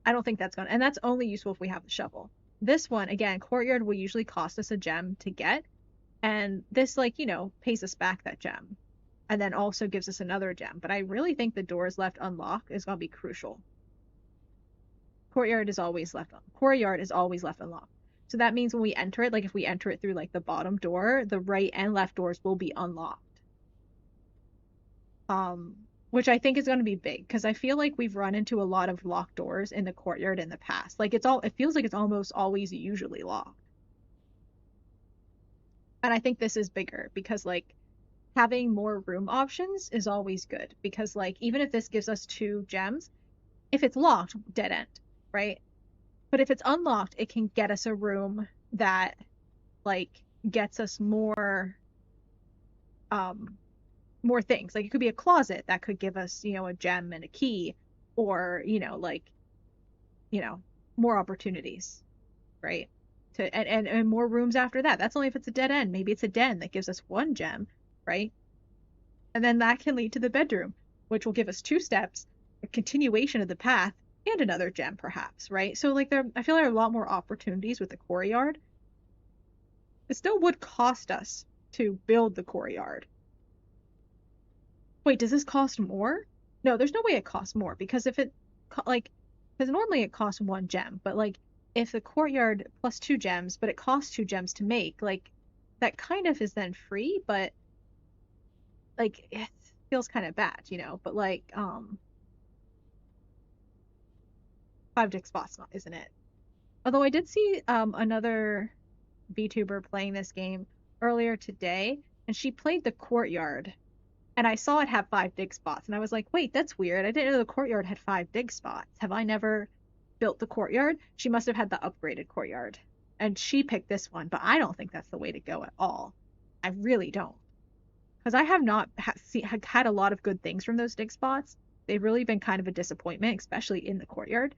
I don't think that's gonna, and that's only useful if we have the shovel. This one, again, courtyard will usually cost us a gem to get, and this like, pays us back that gem. And then also gives us another gem. But I really think the doors left unlocked is gonna be crucial. Courtyard is always left unlocked. So that means when we enter it, like if we enter it through like the bottom door, the right and left doors will be unlocked. Which I think is going to be big because I feel like we've run into a lot of locked doors in the courtyard in the past. Like it feels like it's almost always usually locked. And I think this is bigger because like having more room options is always good because like even if this gives us 2 gems, if it's locked, dead end, right? But if it's unlocked, it can get us a room that like gets us um more things. Like it could be a closet that could give us, a gem and a key, or, you know, more opportunities, right? And more rooms after that. That's only if it's a dead end. Maybe it's a den that gives us 1 gem, right? And then that can lead to the bedroom, which will give us 2 steps, a continuation of the path, and another gem perhaps, right? So like I feel like there are a lot more opportunities with the courtyard. It still would cost us to build the courtyard. Wait, does this cost more? No, there's no way it costs more because if it like because normally it costs 1 gem, but like if the courtyard plus 2 gems, but it costs 2 gems to make, like that kind of is then free, but like it feels kind of bad, But like 5 dig spots, isn't it? Although I did see another VTuber playing this game earlier today, and she played the courtyard, and I saw it have 5 dig spots, and I was like, wait, that's weird. I didn't know the courtyard had 5 dig spots. Have I never built the courtyard? She must have had the upgraded courtyard, and she picked this one, but I don't think that's the way to go at all. I really don't, because I have not had a lot of good things from those dig spots. They've really been kind of a disappointment, especially in the courtyard.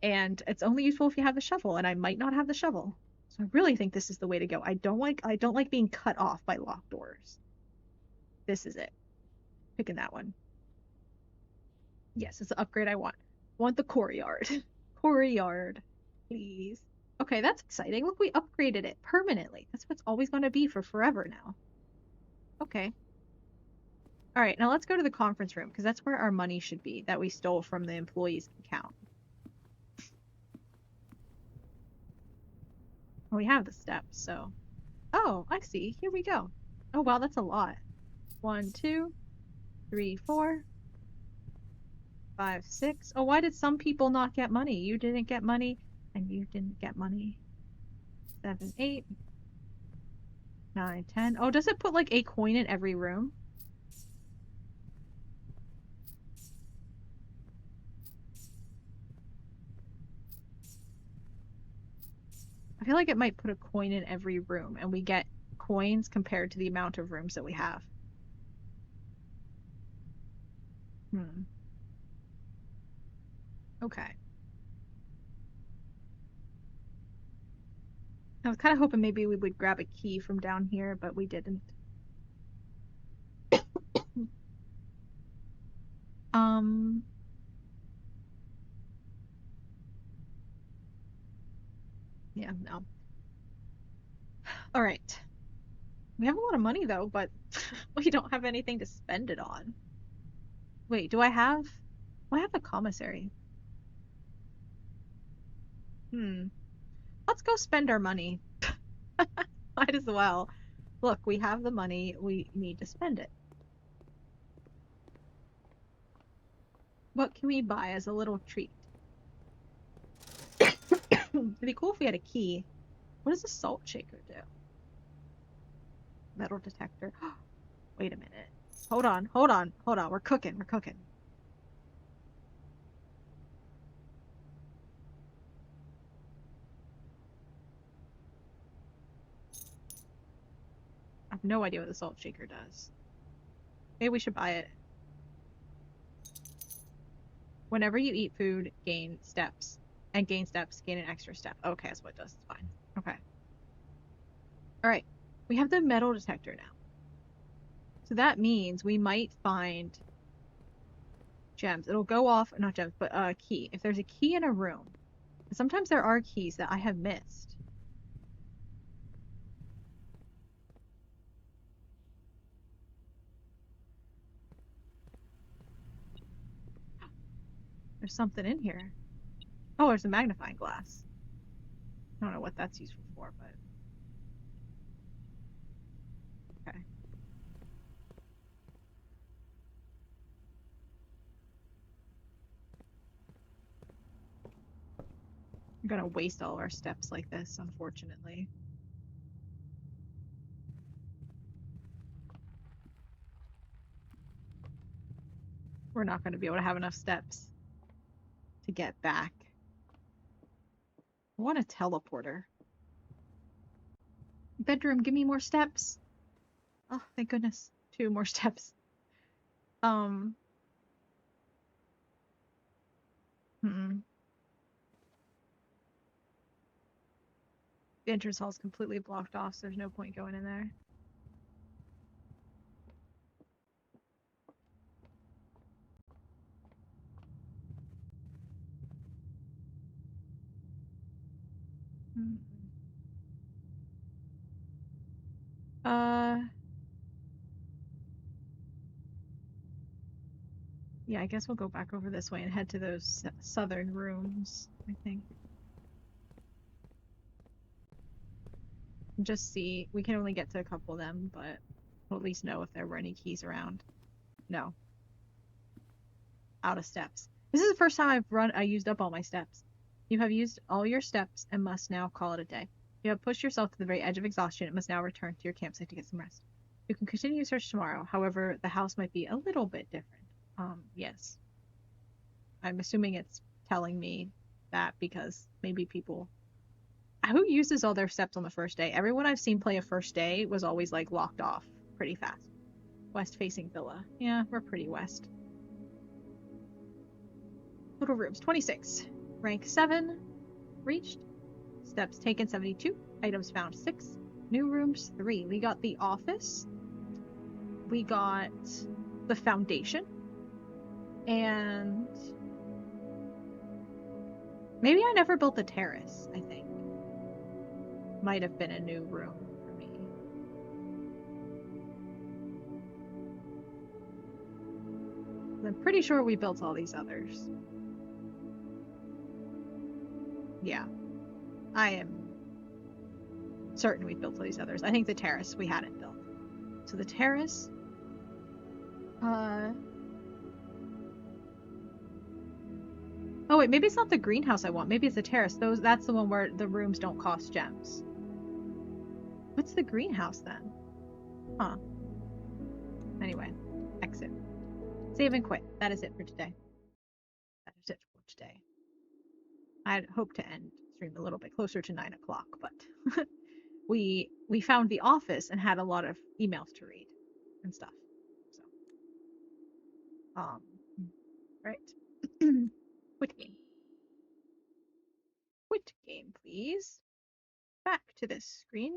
And it's only useful if you have the shovel, and I might not have the shovel. So I really think this is the way to go. I don't like being cut off by locked doors. This is it. Picking that one. Yes, it's the upgrade I want. I want the courtyard. Courtyard, please. Okay, that's exciting. Look, we upgraded it permanently. That's what's always going to be for forever now. Okay. All right, now let's go to the conference room because that's where our money should be that we stole from the employees' account. We have the steps, so. Oh, I see. Here we go. Oh, wow, that's a lot. 1, 2, 3, 4, 5, 6. Oh, why did some people not get money? You didn't get money, and you didn't get money. 7, 8, 9, 10. Oh, does it put like a coin in every room? I feel like it might put a coin in every room, and we get coins compared to the amount of rooms that we have. Hmm. Okay. I was kind of hoping maybe we would grab a key from down here, but we didn't. Yeah, no. All right. We have a lot of money though, but we don't have anything to spend it on. Wait, do I have? I have a commissary. Hmm. Let's go spend our money. Might as well. Look, we have the money. We need to spend it. What can we buy as a little treat? It'd be cool if we had a key. What does a salt shaker do? Metal detector. Wait a minute. Hold on, hold on, hold on. We're cooking, we're cooking. I have no idea what the salt shaker does. Maybe we should buy it. Whenever you eat food, gain steps. And gain steps, gain an extra step. Okay, that's what it does. It's fine. Okay. All right. We have the metal detector now. So that means we might find gems. It'll go off, not gems, but a key. If there's a key in a room, sometimes there are keys that I have missed. There's something in here. Oh, there's a magnifying glass. I don't know what that's useful for, but okay. I'm gonna waste all our steps like this, unfortunately. We're not gonna be able to have enough steps to get back. I want a teleporter. Bedroom, give me more steps. Oh, thank goodness. Two more steps. Um, mm-mm. The entrance hall is completely blocked off, so there's no point going in there. Mm. Uh, yeah, I guess we'll go back over this way and head to those southern rooms, I think. Just see. We can only get to a couple of them, but we'll at least know if there were any keys around. No. Out of steps. This is the first time I used up all my steps. You have used all your steps and must now call it a day. You have pushed yourself to the very edge of exhaustion and must now return to your campsite to get some rest. You can continue your search tomorrow. However, the house might be a little bit different. Yes. I'm assuming it's telling me that because maybe people who uses all their steps on the first day. Everyone I've seen play a first day was always like locked off pretty fast. West facing villa. Yeah, we're pretty west. Total rooms 26. Rank 7 reached. Steps taken 72. Items found 6. New rooms 3. We got the office. We got the foundation. And maybe I never built the terrace, I think. Might have been a new room for me. I'm pretty sure we built all these others. Yeah. I am certain we built all these others. I think the terrace we hadn't built. So the terrace, uh, oh wait, maybe it's not the greenhouse I want. Maybe it's the terrace. That's the one where the rooms don't cost gems. What's the greenhouse then? Huh. Anyway, exit. Save and quit. That is it for today. That is it for today. I'd hoped to end stream a little bit closer to 9 o'clock, but we found the office and had a lot of emails to read and stuff. So right. Quit game. Quit game, please. Back to this screen.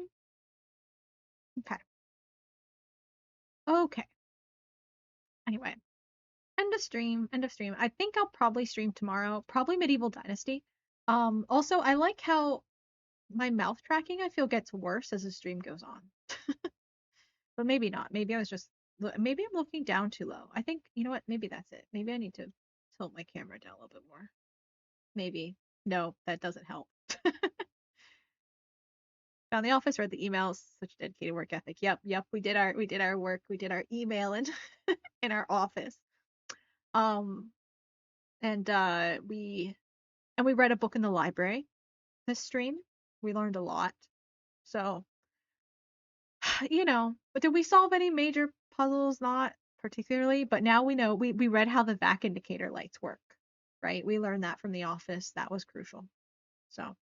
Okay. Okay. Anyway. End of stream. I think I'll probably stream tomorrow, probably Medieval Dynasty. Also I like how my mouth tracking I feel gets worse as the stream goes on. But maybe not. Maybe I was just maybe I'm looking down too low. I think you know what? Maybe that's it. Maybe I need to tilt my camera down a little bit more. Maybe. No, that doesn't help. Found the office, read the emails, such a dedicated work ethic. Yep, yep, we did our work, we did our email and in our office. Um and we read a book in the library this stream. We learned a lot. So, but did we solve any major puzzles? Not particularly, but now we know we read how the vac indicator lights work, right? We learned that from the office. That was crucial. So,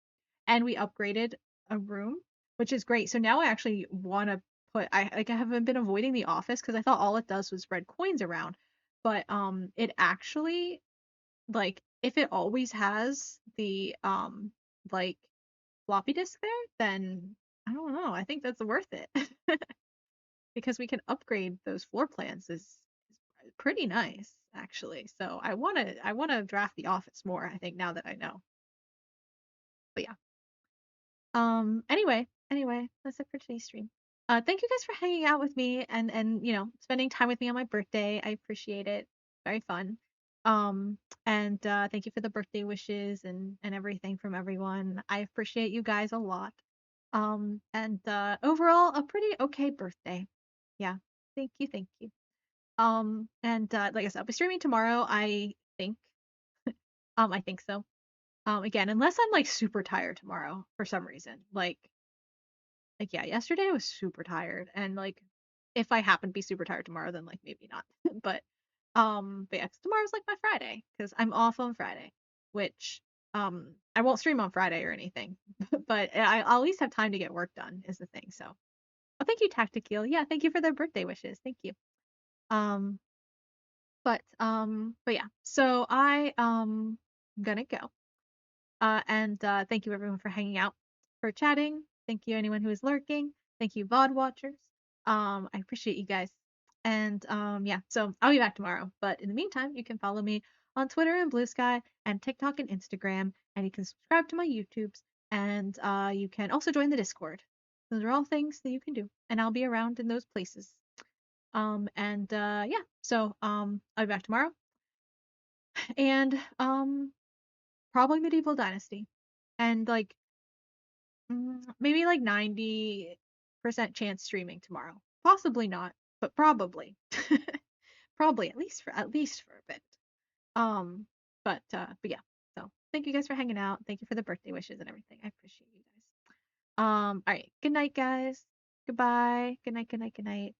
and we upgraded a room, which is great. So now I actually want to I haven't been avoiding the office because I thought all it does was spread coins around, but it actually like if it always has the like floppy disk there, then I don't know. I think that's worth it because we can upgrade those floor plans is pretty nice actually. So I want to draft the office more, I think now that I know. But yeah. Anyway, that's it for today's stream. Thank you guys for hanging out with me and spending time with me on my birthday. I appreciate it. Very fun. And thank you for the birthday wishes and everything from everyone. I appreciate you guys a lot. And overall a pretty okay birthday. Yeah. Thank you, thank you. And like I said, I'll be streaming tomorrow, I think. I think so. Again, unless I'm like super tired tomorrow for some reason. Like yeah, yesterday I was super tired and like if I happen to be super tired tomorrow then like maybe not. But yeah, 'cause tomorrow's like my Friday because I'm off on Friday, which I won't stream on Friday or anything. But I'll at least have time to get work done is the thing. So, oh, thank you, Tactical. Yeah, thank you for the birthday wishes. Thank you. Um, but yeah, so I'm gonna go. And thank you everyone for hanging out, for chatting. Thank you anyone who is lurking. Thank you VOD watchers. I appreciate you guys. And yeah, so I'll be back tomorrow. But in the meantime, you can follow me on Twitter and Blue Sky and TikTok and Instagram, and you can subscribe to my YouTubes, and you can also join the Discord. Those are all things that you can do, and I'll be around in those places. And yeah, so I'll be back tomorrow, and probably Medieval Dynasty, and like maybe like 90% chance streaming tomorrow. Possibly not, but probably. Probably at least for a bit. Um but yeah. So, thank you guys for hanging out. Thank you for the birthday wishes and everything. I appreciate you guys. All right. Good night, guys. Goodbye. Good night, good night, good night.